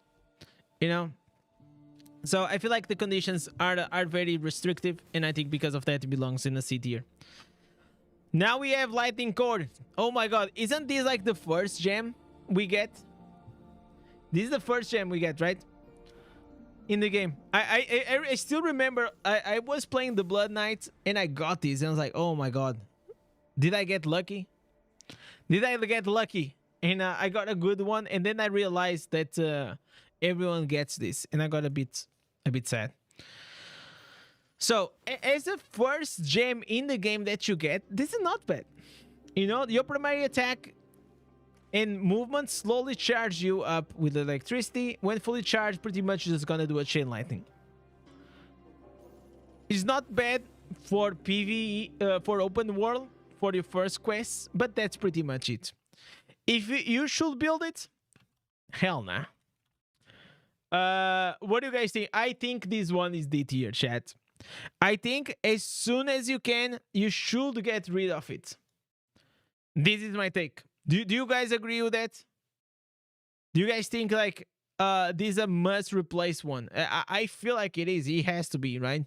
You know, so I feel like the conditions are very restrictive, and I think because of that it belongs in the C tier. Now we have Lightning Core. Oh my God, isn't this like the first gem we get? This is the first gem we get, right? In the game. I still remember I was playing the Blood Knight and I got this and I was like, oh my God, did I get lucky? Did I get lucky? And I got a good one, and then I realized that everyone gets this, and I got a bit sad. So as the first gem in the game that you get, this is not bad. You know, your primary attack and movement slowly charge you up with electricity. When fully charged, pretty much just gonna do a chain lightning. It's not bad for PvE, for open world, for your first quest, but that's pretty much it. If you should build it, hell nah. What do you guys think? I think this one is D tier, chat. I think as soon as you can, you should get rid of it. This is my take. Do you guys agree with that? Do you guys think like this is a must replace one? I feel like it is. It has to be, right?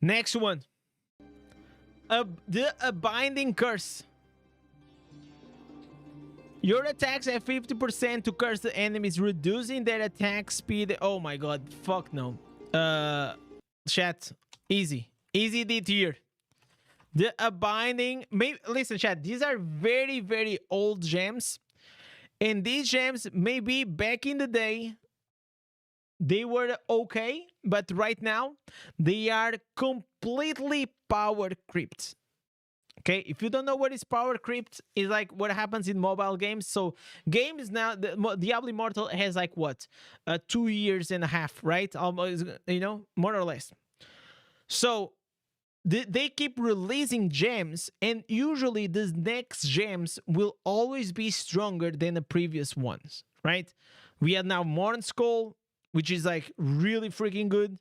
Next one. A binding curse. Your attacks have 50% to curse the enemies, reducing their attack speed. Oh my God, fuck no. Chat, easy D tier. The binding, maybe, listen, chat, these are very, very old gems, and these gems maybe back in the day they were okay, but right now they are completely power creeped. Okay, if you don't know what is power creeped, is like what happens in mobile games. So games now, Diablo Immortal has like what, 2 years and a half, right? Almost, more or less. So they keep releasing gems, and usually the next gems will always be stronger than the previous ones, right? We have now Mourneskull, which is like really freaking good.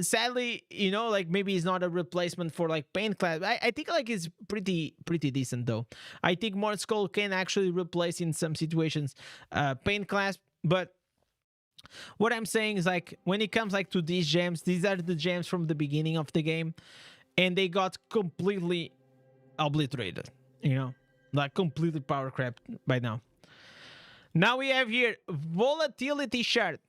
Sadly, like maybe it's not a replacement for like Paint Class. I think like it's pretty decent though. I think Mourneskull can actually replace in some situations Paint Class, but what I'm saying is like when it comes like to these gems, these are the gems from the beginning of the game, and they got completely obliterated, like completely power crapped by now. Now we have here Volatility Shard.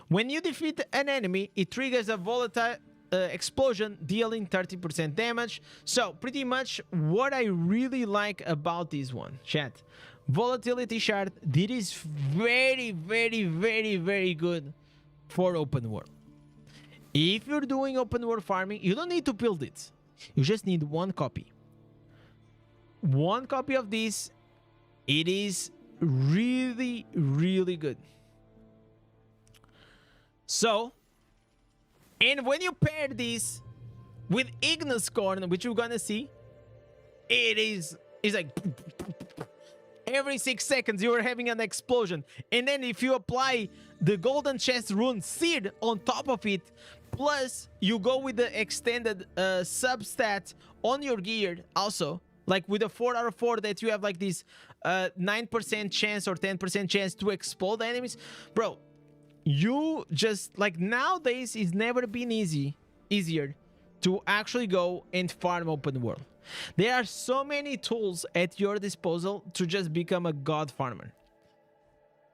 When you defeat an enemy, it triggers a volatile explosion, dealing 30% damage. So pretty much what I really like about this one, chat. Volatility Shard, this is very, very, very, very good for open world. If you're doing open world farming, you don't need to build it. You just need one copy. One copy of this. It is really, really good. So, and when you pair this with Ignis Corn, which you're gonna see, it's like every 6 seconds you are having an explosion. And then if you apply the Golden Chest Rune Seed on top of it, plus you go with the extended substat on your gear also, like with a 4 out of 4 that you have like this 9% chance or 10% chance to explode enemies. Bro, you just like nowadays it's never been easier to actually go and farm open world. There are so many tools at your disposal to just become a god farmer.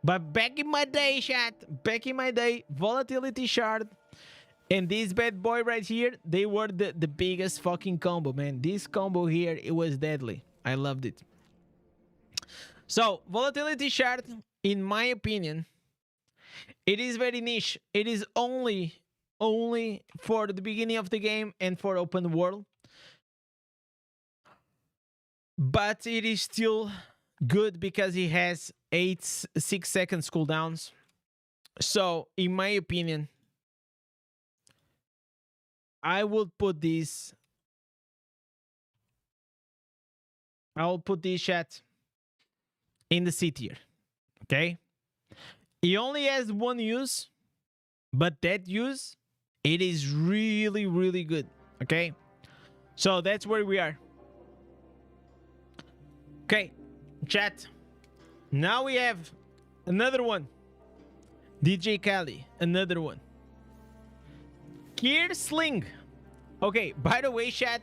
But back in my day, chat, back in my day, Volatility Shard and this bad boy right here, they were the biggest fucking combo, man. This combo here, it was deadly. I loved it. So Volatility Shard, in my opinion, it is very niche. It is only for the beginning of the game and for open world. But it is still good because it has 6 seconds cooldowns. So, in my opinion, I will put this. I'll put this chat in the C tier. Okay? It only has one use, but that use, it is really, really good. Okay? So that's where we are. Okay, chat. Now we have another one. DJ Kali, another one. Gear Sling. Okay, by the way, chat,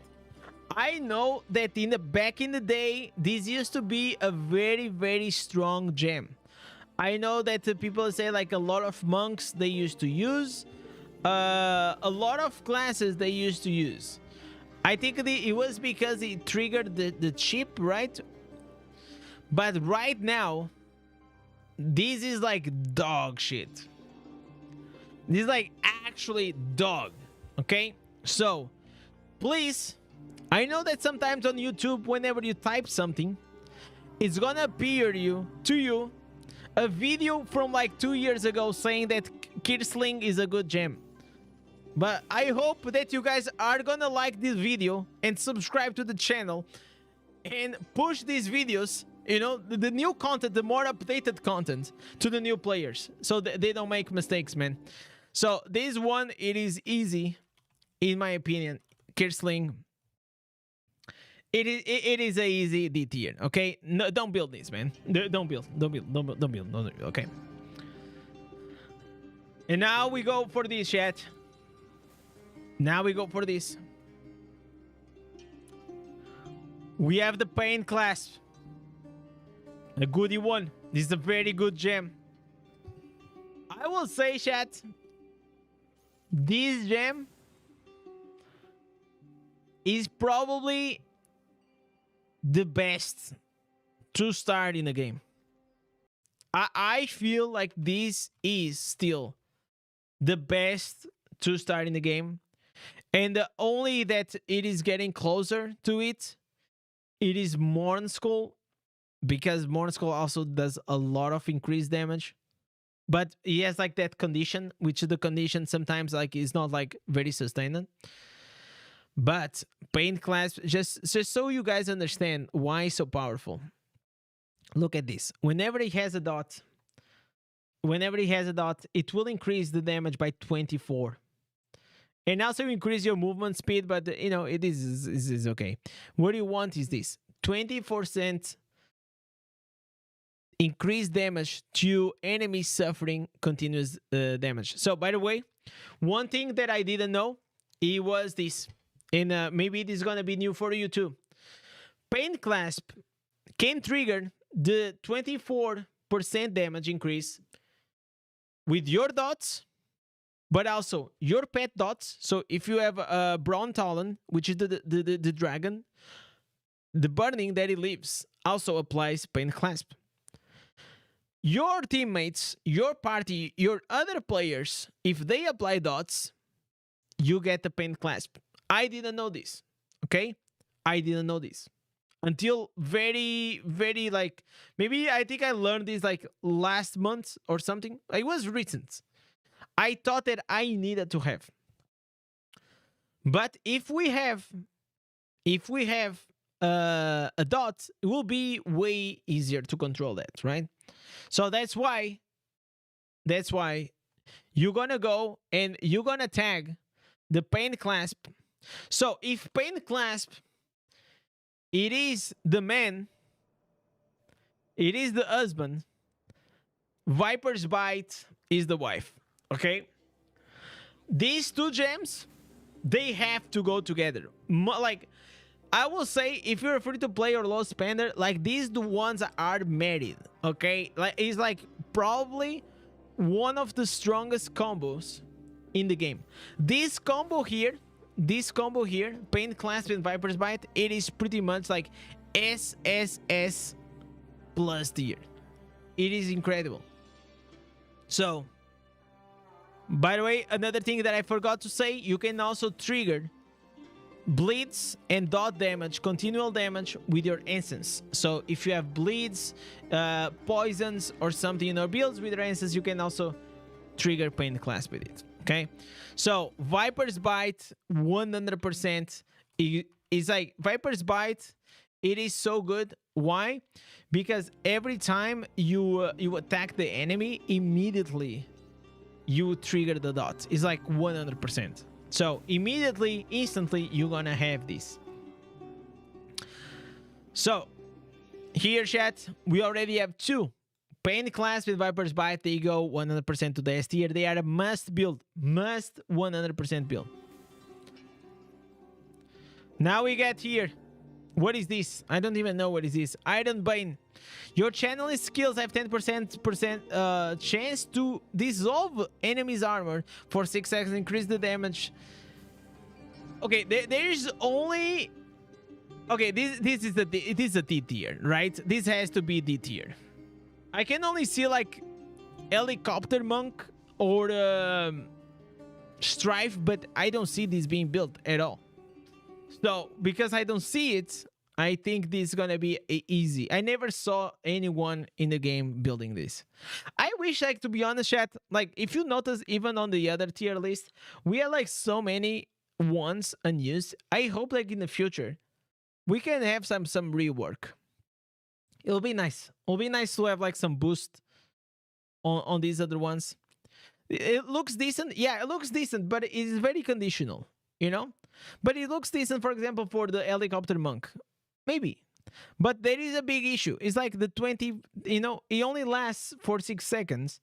I know that back in the day, this used to be a very, very strong gem. I know that people say like a lot of monks they used to use, a lot of classes they used to use. I think it was because it triggered the chip, right? But right now, this is like dog shit. This is like actually dog. Okay? So, please, I know that sometimes on YouTube, whenever you type something, it's gonna appear to you a video from like 2 years ago saying that Kirsling is a good gem. But I hope that you guys are gonna like this video and subscribe to the channel and push these videos, the new content, the more updated content to the new players so they don't make mistakes, man. So this one, it is easy, in my opinion. Kirsling, it is a easy D tier. Okay, no, don't build this, man. Don't build, okay. And now we go for this, chat. Now we go for this. We have the Pain Clasp, a goody one. This is a very good gem. I will say, chat, this gem is probably the best to start in the game. I feel like this is still the best 2-star in the game. And the only that it is getting closer to it, it is Mourneskull, because Mourneskull also does a lot of increased damage. But he has like that condition, which the condition sometimes like is not like very sustained. But Paint Clasp, just so you guys understand why it's so powerful. Look at this. Whenever he has a dot, it will increase the damage by 24. And also increase your movement speed, but you know, it is okay. What you want is this 20% increased damage to enemies suffering continuous damage. So by the way, one thing that I didn't know, it was this, and maybe this is gonna be new for you too. Paint Clasp can trigger the 24% damage increase with your dots, but also your pet dots. So if you have a Brown Talon, which is the dragon, the burning that it leaves also applies Paint Clasp. Your teammates, your party, your other players, if they apply dots, you get the Paint Clasp. I didn't know this, okay? I didn't know this until very, very like, maybe I think I learned this like last month or something. It was recent. I thought that I needed to have. But if we have a dot, it will be way easier to control that, right? So that's why you're gonna go and you're gonna tag the Paint Clasp. So if Paint Clasp, it is the man, it is the husband, Viper's Bite is the wife. Okay? These two gems, they have to go together. Like, I will say, if you're a free-to-play or low spender, like, these the ones that are married. Okay? Like, it's like probably one of the strongest combos in the game. This combo here, Paint Clasp and Viper's Bite, it is pretty much like SSS plus tier. It is incredible. So, by the way, another thing that I forgot to say, you can also trigger bleeds and dot damage, continual damage with your instance. So if you have bleeds, poisons, or something in your builds with your instance, you can also trigger Paint Clasp with it. Okay, so Viper's Bite 100% is like Viper's Bite. It is so good. Why? Because every time you attack the enemy, immediately you trigger the dot. It's like 100%. So immediately, instantly, you're gonna have this. So here, chat, we already have two. Paint Clasp with Viper's Bite, they go 100% to the S tier. They are a must build. Must 100% build. Now we get here. What is this? I don't even know what is this. Iron Bane. Your channelist skills have 10% chance to dissolve enemy's armor for 6 seconds. Increase the damage. Okay, there is only... Okay, this is it is a D tier, right? This has to be D tier. I can only see like Helicopter Monk or Strife, but I don't see this being built at all. So, because I don't see it, I think this is gonna be easy. I never saw anyone in the game building this. I wish, like, to be honest, chat, like, if you notice, even on the other tier list, we have like so many ones unused. I hope like in the future we can have some rework. It'll be nice. It'll be nice to have like some boost on these other ones. It looks decent. Yeah, it looks decent, but it is very conditional, you know? But it looks decent, for example, for the Helicopter Monk. Maybe. But there is a big issue. It's like the 20, you know, it only lasts for 6 seconds.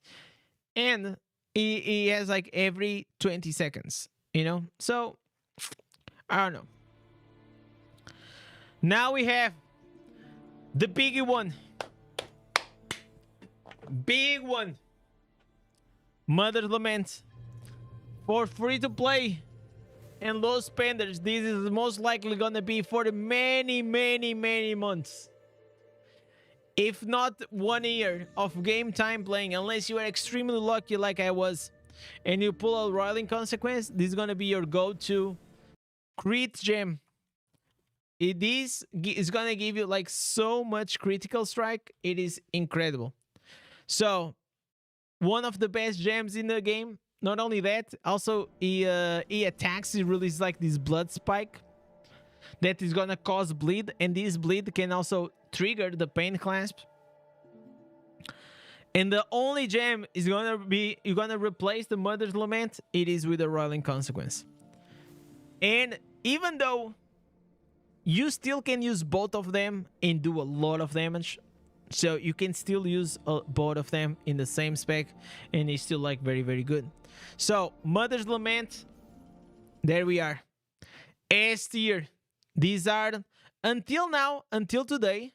And he has like every 20 seconds, you know? So, I don't know. Now we have the biggie one. Big one. Mother's Lament. For free to play and low spenders, this is most likely gonna be for the many months. if not 1 year of game time playing, unless you are extremely lucky like I was, and you pull a Roiling Consequence, this is gonna be your go-to crit gem. It is gonna give you like so much critical strike. It is incredible. So one of the best gems in the game. Not only that, also he attacks. He releases like this blood spike that is gonna cause bleed, and this bleed can also trigger the pain clasp. And the only gem is gonna be, you're gonna replace the Mother's Lament, it is with a Roiling Consequence. And even though you still can use both of them and do a lot of damage, so you can still use both of them in the same spec, and it's still like very, very good. So Mother's Lament, there we are. S tier. These are, until now, until today,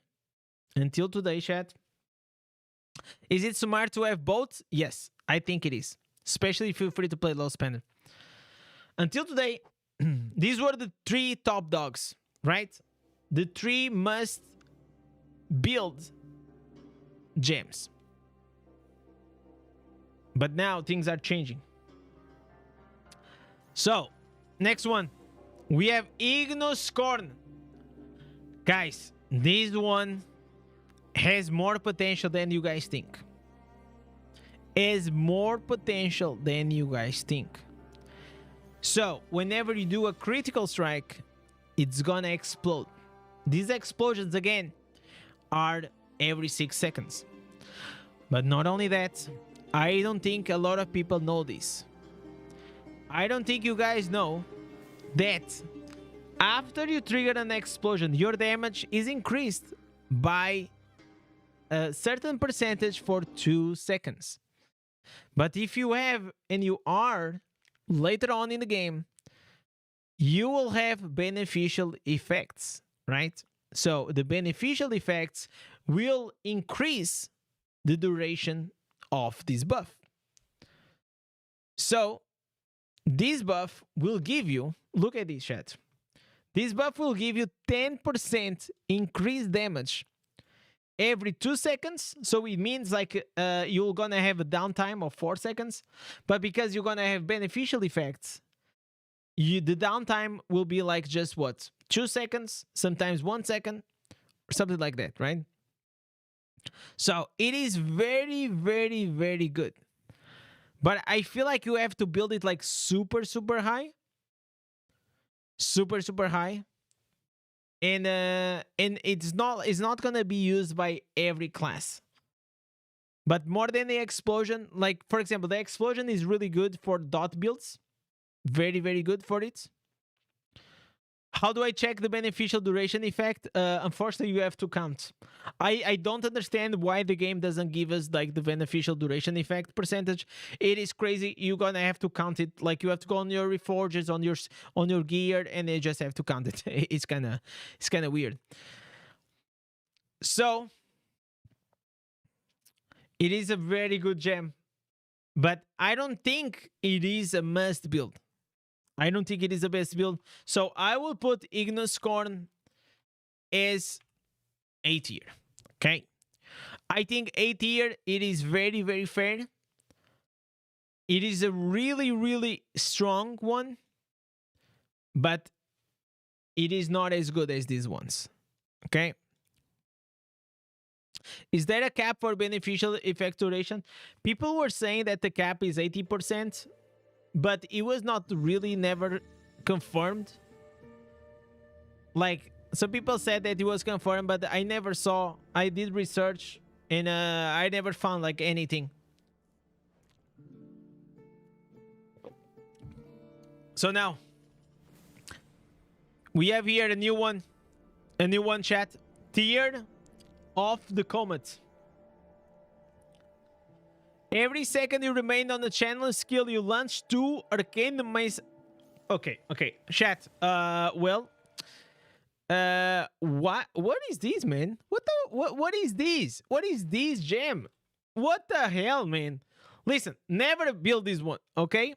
chat. Is it smart to have both? Yes, I think it is. Especially if you're free to play low spender. Until today, these were the 3 top dogs, right? The 3 must build gems. But now things are changing. So, next one. We have Ignoscorn. Guys, this one has more potential than you guys think. Has more potential than you guys think. So, whenever you do a critical strike, it's gonna explode. These explosions, again, are every 6 seconds. But not only that, I don't think a lot of people know this. I don't think you guys know that after you trigger an explosion, your damage is increased by a certain percentage for 2 seconds. But if you have, and you are later on in the game, you will have beneficial effects, right? So the beneficial effects will increase the duration of this buff. So this buff will give you, look at this, chat. This buff will give you 10% increased damage every 2 seconds. So it means like you're gonna have a downtime of 4 seconds. But because you're gonna have beneficial effects, the downtime will be like just what? 2 seconds, sometimes 1 second, or something like that, right? So it is very, very, very good. But I feel like you have to build it like super, super high. Super, super high. And it's not gonna be used by every class. But more than the explosion, like for example, the explosion is really good for dot builds. Very, very good for it. How do I check the beneficial duration effect? Unfortunately, you have to count. I don't understand why the game doesn't give us like the beneficial duration effect percentage. It is crazy. You're gonna have to count it. Like you have to go on your reforges, on your gear, and you just have to count it. It's kind of weird. So it is a very good gem, but I don't think it is a must build. I don't think it is the best build. So I will put Ignoscorn as A tier. Okay. I think A tier, it is very, very fair. It is a really, really strong one. But it is not as good as these ones. Okay. Is there a cap for beneficial effect duration? People were saying that the cap is 80%. But it was not really never confirmed. Like, some people said that it was confirmed, but I never saw. I did research, and I never found, like, anything. So now, we have here a new one. A new one, chat. Tier of the Comet. Every second you remain on the channel skill, you launch 2 arcane mace. Okay, chat. What is this, man? What is this? What is this gem? What the hell, man? Listen, never build this one, okay?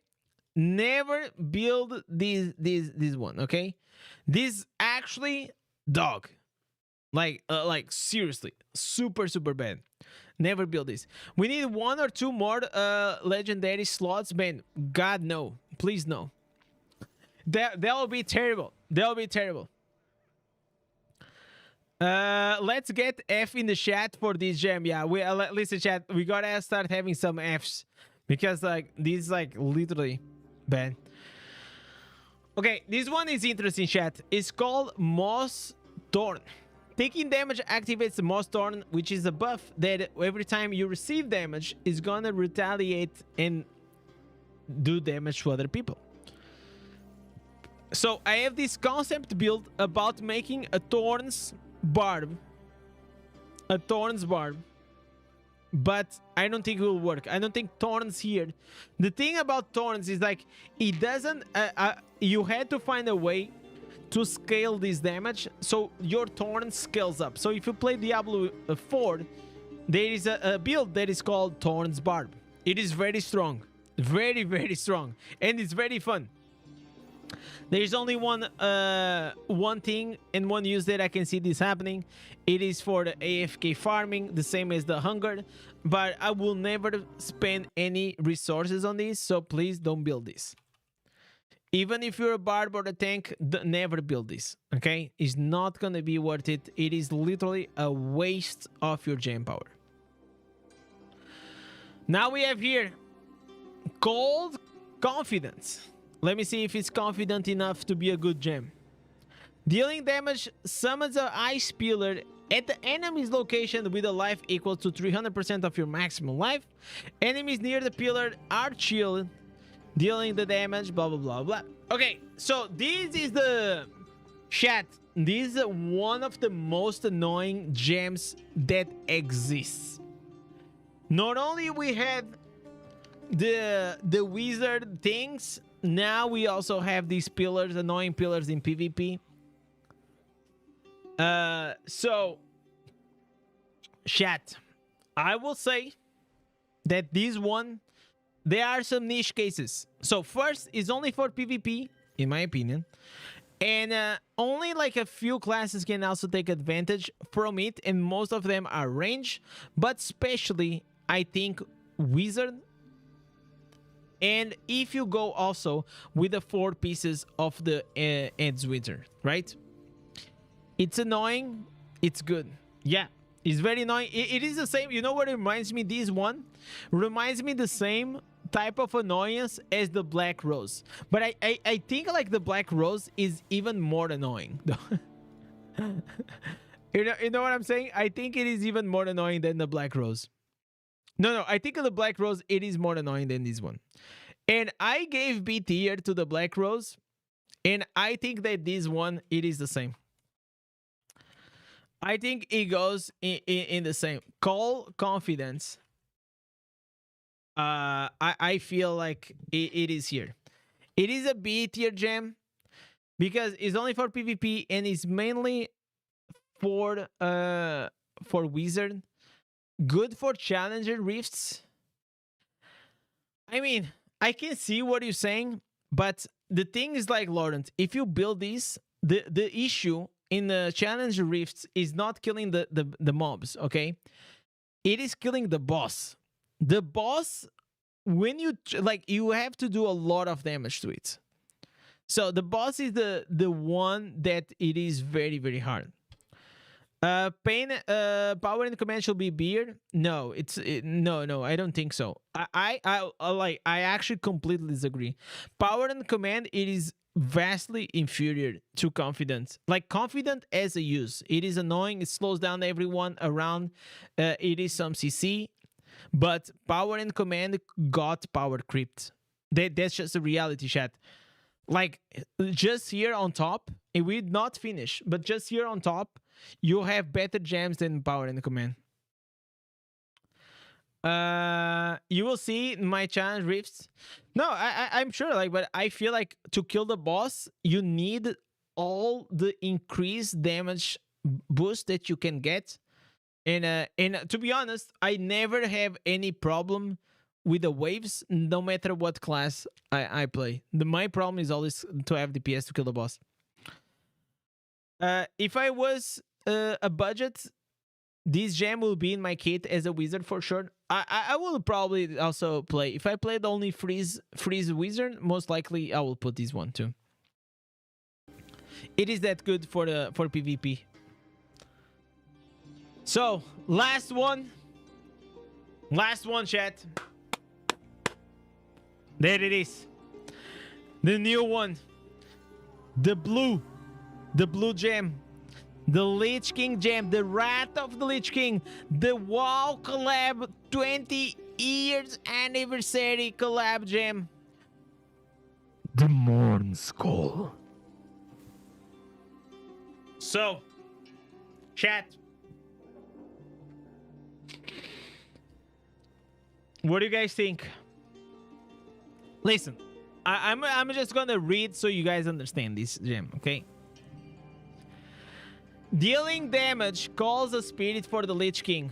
Never build this one, okay? This actually dog. Like seriously, super bad. Never build this. We need 1 or 2 more legendary slots, man. God no, please no. That will be terrible. That will be terrible. Let's get F in the chat for this gem. Yeah, we listen, chat. We gotta start having some Fs because like this is like literally bad. Okay, this one is interesting, chat. It's called Moss Thorn. Taking damage activates the Moss Thorn, which is a buff that every time you receive damage is gonna retaliate and do damage to other people. So I have this concept built about making a Thorns Barb. A Thorns Barb. But I don't think it will work. I don't think Thorns here. The thing about Thorns is like, it doesn't... you had to find a way to scale this damage so your Thorn scales up. So if you play Diablo 4, there is a build that is called Thorns Barb. It is very strong. Very strong. And it's very fun. There's only one thing and one use that I can see this happening. It is for the AFK farming, the same as the hunger. But I will never spend any resources on this, so please don't build this. Even if you're a barb or a tank, never build this, okay? It's not gonna be worth it. It is literally a waste of your gem power. Now we have here Cold Confidence. Let me see if it's confident enough to be a good gem. Dealing damage summons an ice pillar at the enemy's location with a life equal to 300% of your maximum life. Enemies near the pillar are chilled, dealing the damage, blah, blah, blah, blah. Okay, so this is the chat. This is one of the most annoying gems that exists. Not only we have the wizard things, now we also have these pillars, annoying pillars in PvP. So, chat, I will say that this one, there are some niche cases. So first, is only for PvP, in my opinion. And only like a few classes can also take advantage from it. And most of them are range. But especially, I think, wizard. And if you go also with the 4 pieces of the Edge Wizard, right? It's annoying. It's good. Yeah, it's very annoying. It is the same. You know what it reminds me? This one reminds me the same type of annoyance as the Black Rose. But I think like the Black Rose is even more annoying. You know what I'm saying? I think it is even more annoying than the Black Rose. No, I think of the Black Rose, it is more annoying than this one. And I gave B tier to the Black Rose, and I think that this one, it is the same. I think it goes in the same. Call Confidence. I feel like it is here. It is a B tier gem because it's only for PvP and it's mainly for Wizard. Good for Challenger Rifts. I mean, I can see what you're saying, but the thing is like, Laurent, if you build this, the issue in the Challenger Rifts is not killing the mobs, okay? It is killing the boss. The boss, when you you have to do a lot of damage to it. So the boss is the one that it is very hard. Pain, power and command should be beer. No, no, I don't think so. I actually completely disagree. Power and command, it is vastly inferior to confident. Like confident as a use, it is annoying. It slows down everyone around. It is some CC, but power and command got power creeped. That's just a reality, chat. Like just here on top, and we not finish, but just here on top, you have better gems than power and command. You will see my challenge rifts. No, I'm sure, like, but I feel like to kill the boss, you need all the increased damage boost that you can get. And to be honest, I never have any problem with the waves, no matter what class I play. My problem is always to have DPS to kill the boss. If I was a budget, this gem will be in my kit as a wizard for sure. I will probably also play, if I played only freeze wizard, most likely I will put this one too. It is that good for PvP. So last one, chat. There it is, the new one, the blue gem. The Lich King gem, the Wrath of the Lich King, the WoW collab 20 years anniversary collab gem. The Mourneskull. So, chat. What do you guys think? Listen, I'm just gonna read so you guys understand this gem, okay? Dealing damage calls a spirit for the Lich King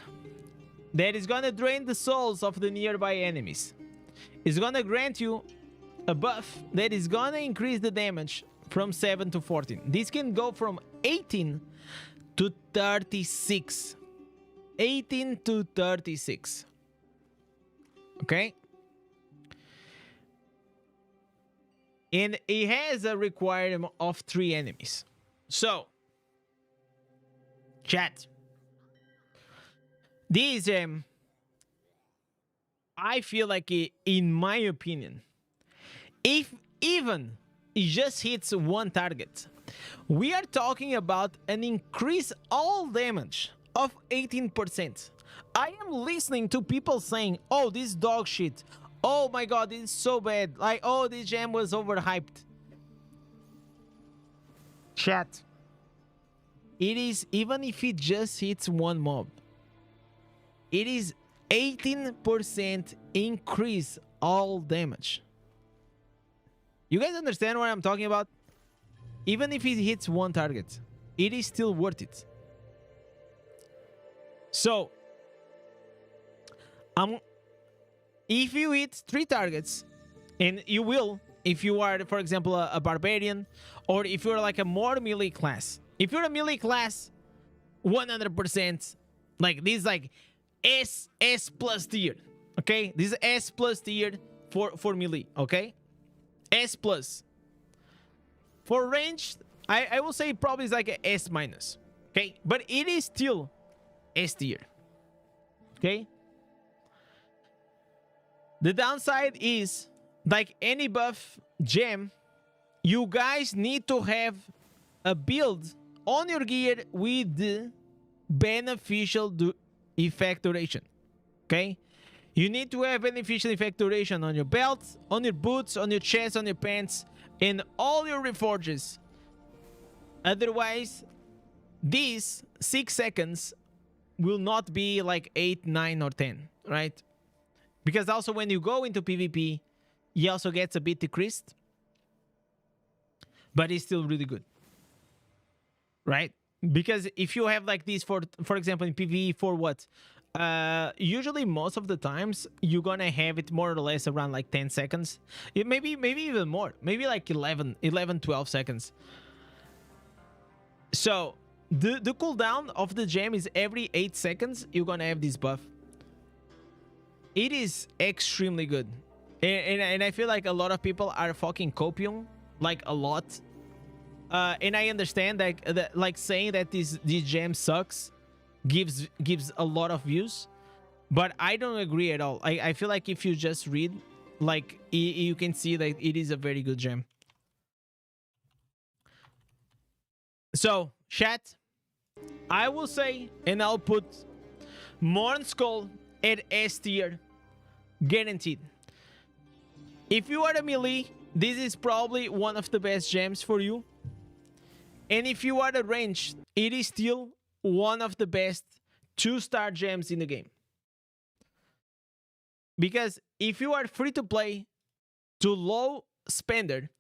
that is gonna drain the souls of the nearby enemies. It's gonna grant you a buff that is gonna increase the damage from 7 to 14. This can go from 18 to 36. 18 to 36. Okay? And it has a requirement of 3 enemies. So, chat, this I feel like in my opinion, if even it just hits one target, we are talking about an increase all damage of 18%. I am listening to people saying, oh, this dog shit, oh my god, this is so bad, like, oh, this gem was overhyped. Chat, it is, even if it just hits one mob, it is 18% increase all damage. You guys understand what I'm talking about? Even if it hits one target, it is still worth it. So, if you hit 3 targets, and you will, if you are, for example, a barbarian, or if you're like a more melee class. If you're a melee class, 100%, like this is like S plus tier, okay? This is S plus tier for melee, okay? S plus. For range, I will say probably is like a S minus, okay? But it is still S tier, okay? The downside is, like any buff gem, you guys need to have a build on your gear with the beneficial effect duration, okay? You need to have beneficial effect duration on your belt, on your boots, on your chest, on your pants, and all your reforges. Otherwise, these 6 seconds will not be like 8, 9, or 10, right? Because also when you go into PvP, he also gets a bit decreased, but it's still really good, right? Because if you have like this, for example, in PvE for what? Usually most of the times you're gonna have it more or less around like 10 seconds. Maybe even more. Maybe like 11, 12 seconds. So the cooldown of the gem is every 8 seconds you're gonna have this buff. It is extremely good. And I feel like a lot of people are fucking copying like a lot. And I understand like saying that this gem sucks gives a lot of views, but I don't agree at all. I feel like if you just read, like you can see that it is a very good gem. So chat, I will say, and I'll put Mourneskull at S tier, guaranteed. If you are a melee, this is probably one of the best gems for you. And if you are a range, it is still one of the best 2-star gems in the game. Because if you are free to play to low spender,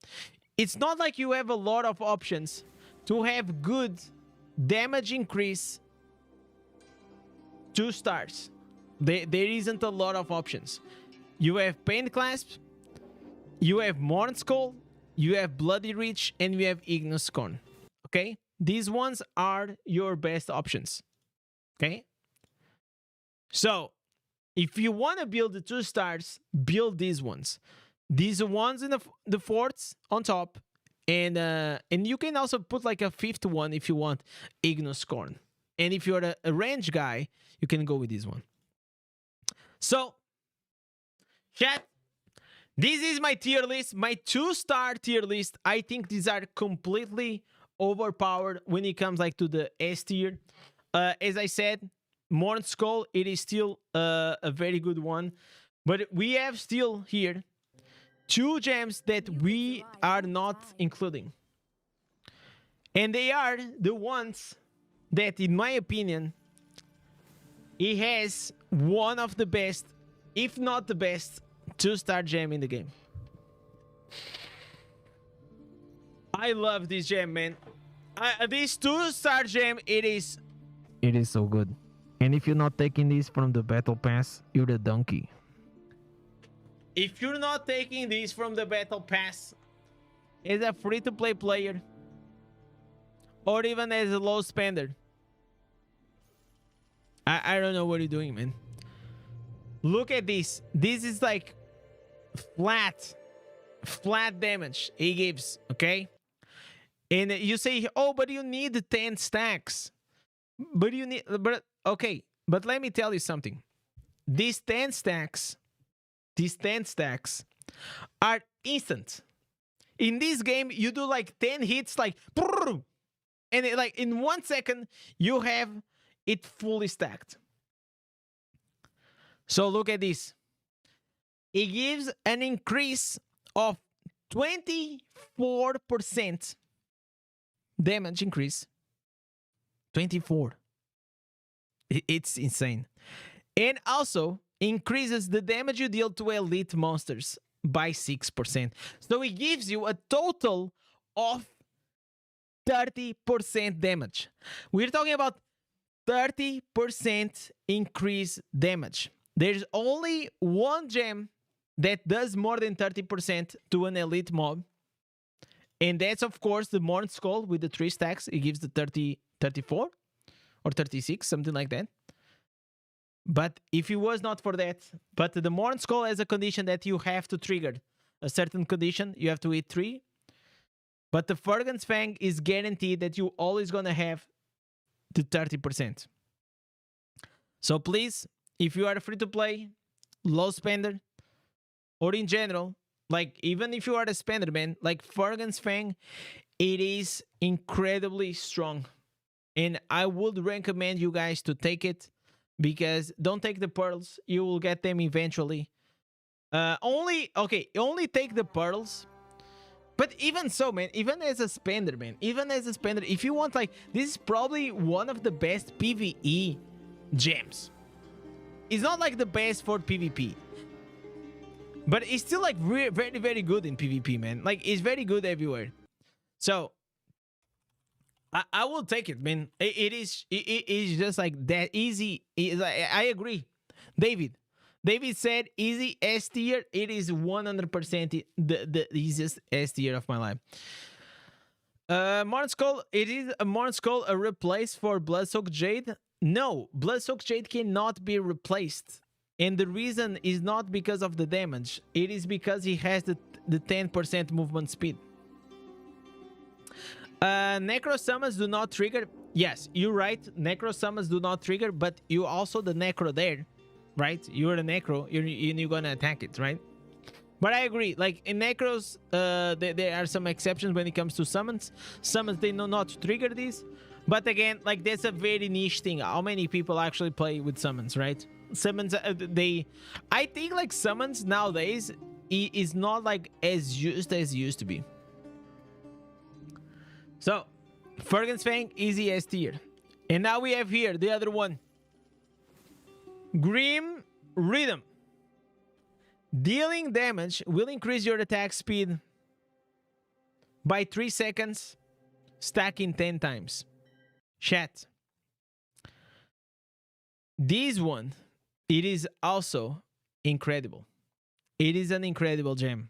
it's not like you have a lot of options to have good damage increase 2 stars. There isn't a lot of options. You have Pain Clasp, you have Mourneskull, you have Bloody Reach, and you have Ignis Scorn. Okay? these ones are your best options. Okay? So, if you want to build the 2 stars, build these ones. These ones in the forts on top. And you can also put like a 5th one if you want, Ignis Corn. And if you're a range guy, you can go with this one. So, chat, this is my tier list, my 2-star tier list. I think these are completely overpowered when it comes like to the S tier. As I said, Mourneskull, it is still a very good one. But we have still here 2 gems that we are not including. And they are the ones that, in my opinion, it has one of the best, if not the best, 2-star gem in the game. I love this gem, man. This 2-star gem, it is so good. And if you're not taking this from the battle pass, you're the donkey. If you're not taking this from the battle pass as a free-to-play player, or even as a low spender, I don't know what you're doing, man. Look at this. This is like flat damage he gives, okay? And you say, oh, but you need 10 stacks. But okay, but let me tell you something. These 10 stacks are instant. In this game, you do like 10 hits, like, and like in 1 second, you have it fully stacked. So look at this. It gives an increase of 24% damage increase. 24. It's insane. And also increases the damage you deal to elite monsters by 6%. So it gives you a total of 30% damage. We're talking about 30% increase damage. There's only one gem that does more than 30% to an elite mob. And that's, of course, the Mourneskull with the 3 stacks. It gives the 34 or 36, something like that. But if it was not for that, but the Mourneskull has a condition that you have to trigger a certain condition. You have to hit 3. But the Fergan's Fang is guaranteed that you always going to have the 30%. So please, if you are free to play, low spender, or in general, like even if you are a spender, man, like Fergan's Fang, it is incredibly strong. And I would recommend you guys to take it, because don't take the pearls. You will get them eventually. Only take the pearls. But even so, man, even as a spender, if you want, like, this is probably one of the best PvE gems. It's not like the best for PvP, but it's still like very, very good in PvP, man. Like, it's very good everywhere. So I will take it, man. It is just like that easy. I agree. David said easy S tier. It is 100% the easiest S tier of my life. Mourneskull, it is a Mourneskull a replace for Bloodsoaked Jade? No, Bloodsoaked Jade cannot be replaced. And the reason is not because of the damage. It is because he has the 10% movement speed. Necro summons do not trigger. Yes, you're right. Necro summons do not trigger, but you also the Necro there, right? You're a Necro. You're gonna attack it, right? But I agree. Like in Necros, there are some exceptions when it comes to summons. Summons, they know not to trigger these. But again, like that's a very niche thing. How many people actually play with summons, right? Summons, I think like summons nowadays is not like as used as it used to be. So, Fergan's Fang, easy S tier. And now we have here the other one. Grim Rhythm. Dealing damage will increase your attack speed by 3 seconds, stacking 10 times. Chat. This one, it is also incredible. It is an incredible gem.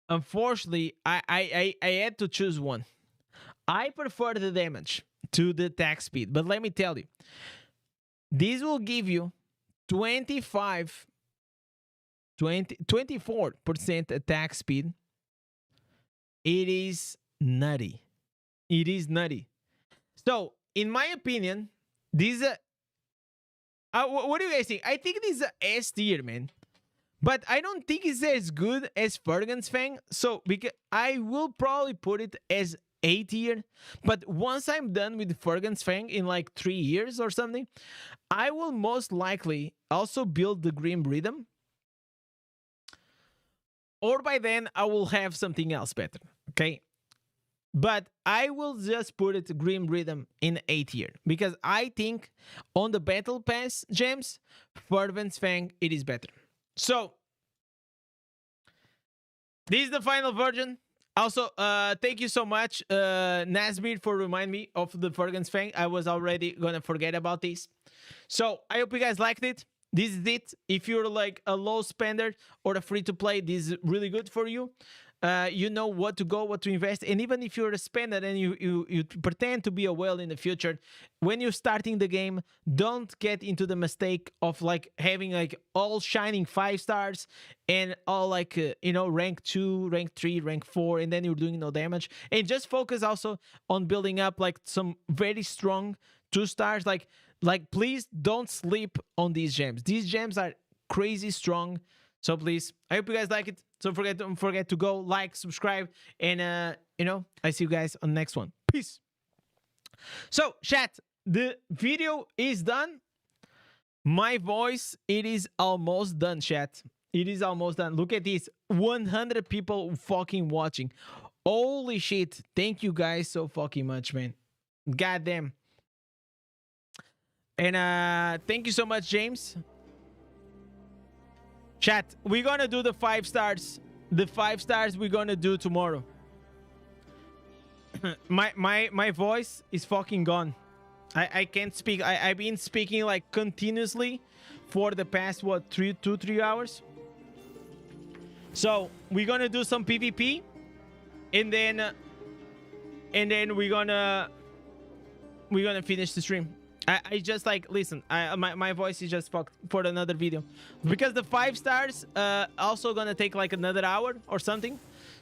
Unfortunately, I had to choose one. I prefer the damage to the attack speed, but let me tell you, this will give you 25, 24% attack speed. It is nutty. It is nutty. So, in my opinion, this is what do you guys think? I think this is a S tier, man. But I don't think it's as good as Fergan's Fang. So, because I will probably put it as A tier. But once I'm done with Fergan's Fang in like 3 years or something, I will most likely also build the Grim Rhythm. Or by then, I will have something else better. Okay? But I will just put it Grim Rhythm in A tier. Because I think on the Battle Pass gems, Fervent's Fang, it is better. So, this is the final version. Also, thank you so much, Nasmir, for reminding me of the Fergan's Fang. I was already gonna forget about this. So, I hope you guys liked it. This is it. If you're like a low spender or a free-to-play, this is really good for you. You know what to go, what to invest, and even if you're a spender and you pretend to be a whale in the future, when you're starting the game, don't get into the mistake of like having like all shining 5 stars and all like rank 2, rank 3, rank 4, and then you're doing no damage. And just focus also on building up like some very strong 2 stars. Like please don't sleep on these gems. These gems are crazy strong. So please, I hope you guys like it. Don't forget to go like, subscribe, and I see you guys on the next one. Peace. So, chat, the video is done. My voice, it is almost done, chat. It is almost done. Look at this. 100 people fucking watching. Holy shit. Thank you guys so fucking much, man. Goddamn. And thank you so much, James. Chat, we're gonna do the 5 stars. The 5 stars we're gonna do tomorrow. my voice is fucking gone. I can't speak. I've been speaking like continuously for the past 2-3 hours. So we're gonna do some PvP, and then we're gonna finish the stream. I just like listen. My voice is just fucked for another video because the 5 stars also gonna take like another hour or something.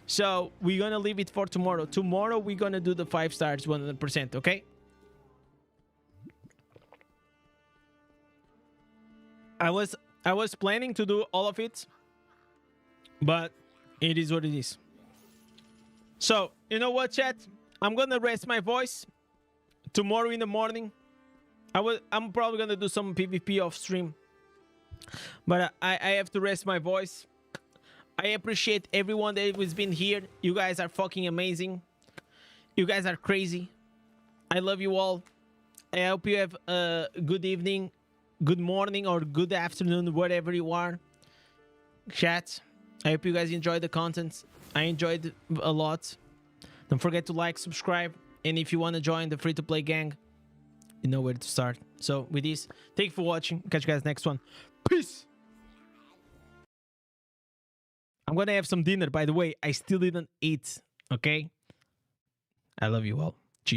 So we're gonna leave it for tomorrow. Tomorrow we're gonna do the 5 stars 100%. Okay. I was planning to do all of it, but it is what it is. So you know what, chat? I'm gonna rest my voice. Tomorrow in the morning, I'm probably gonna do some PvP off stream, but I have to rest my voice. I appreciate everyone that has been here. You guys are fucking amazing. You guys are crazy. I love you all. I hope you have a good evening, good morning, or good afternoon, wherever you are. Chat, I hope you guys enjoyed the content. I enjoyed a lot. Don't forget to like, subscribe, and if you want to join the free-to-play gang, you know where to start. So with this, thank you for watching. Catch you guys next one. Peace. I'm gonna have some dinner, by the way. I still didn't eat. Okay. I love you all.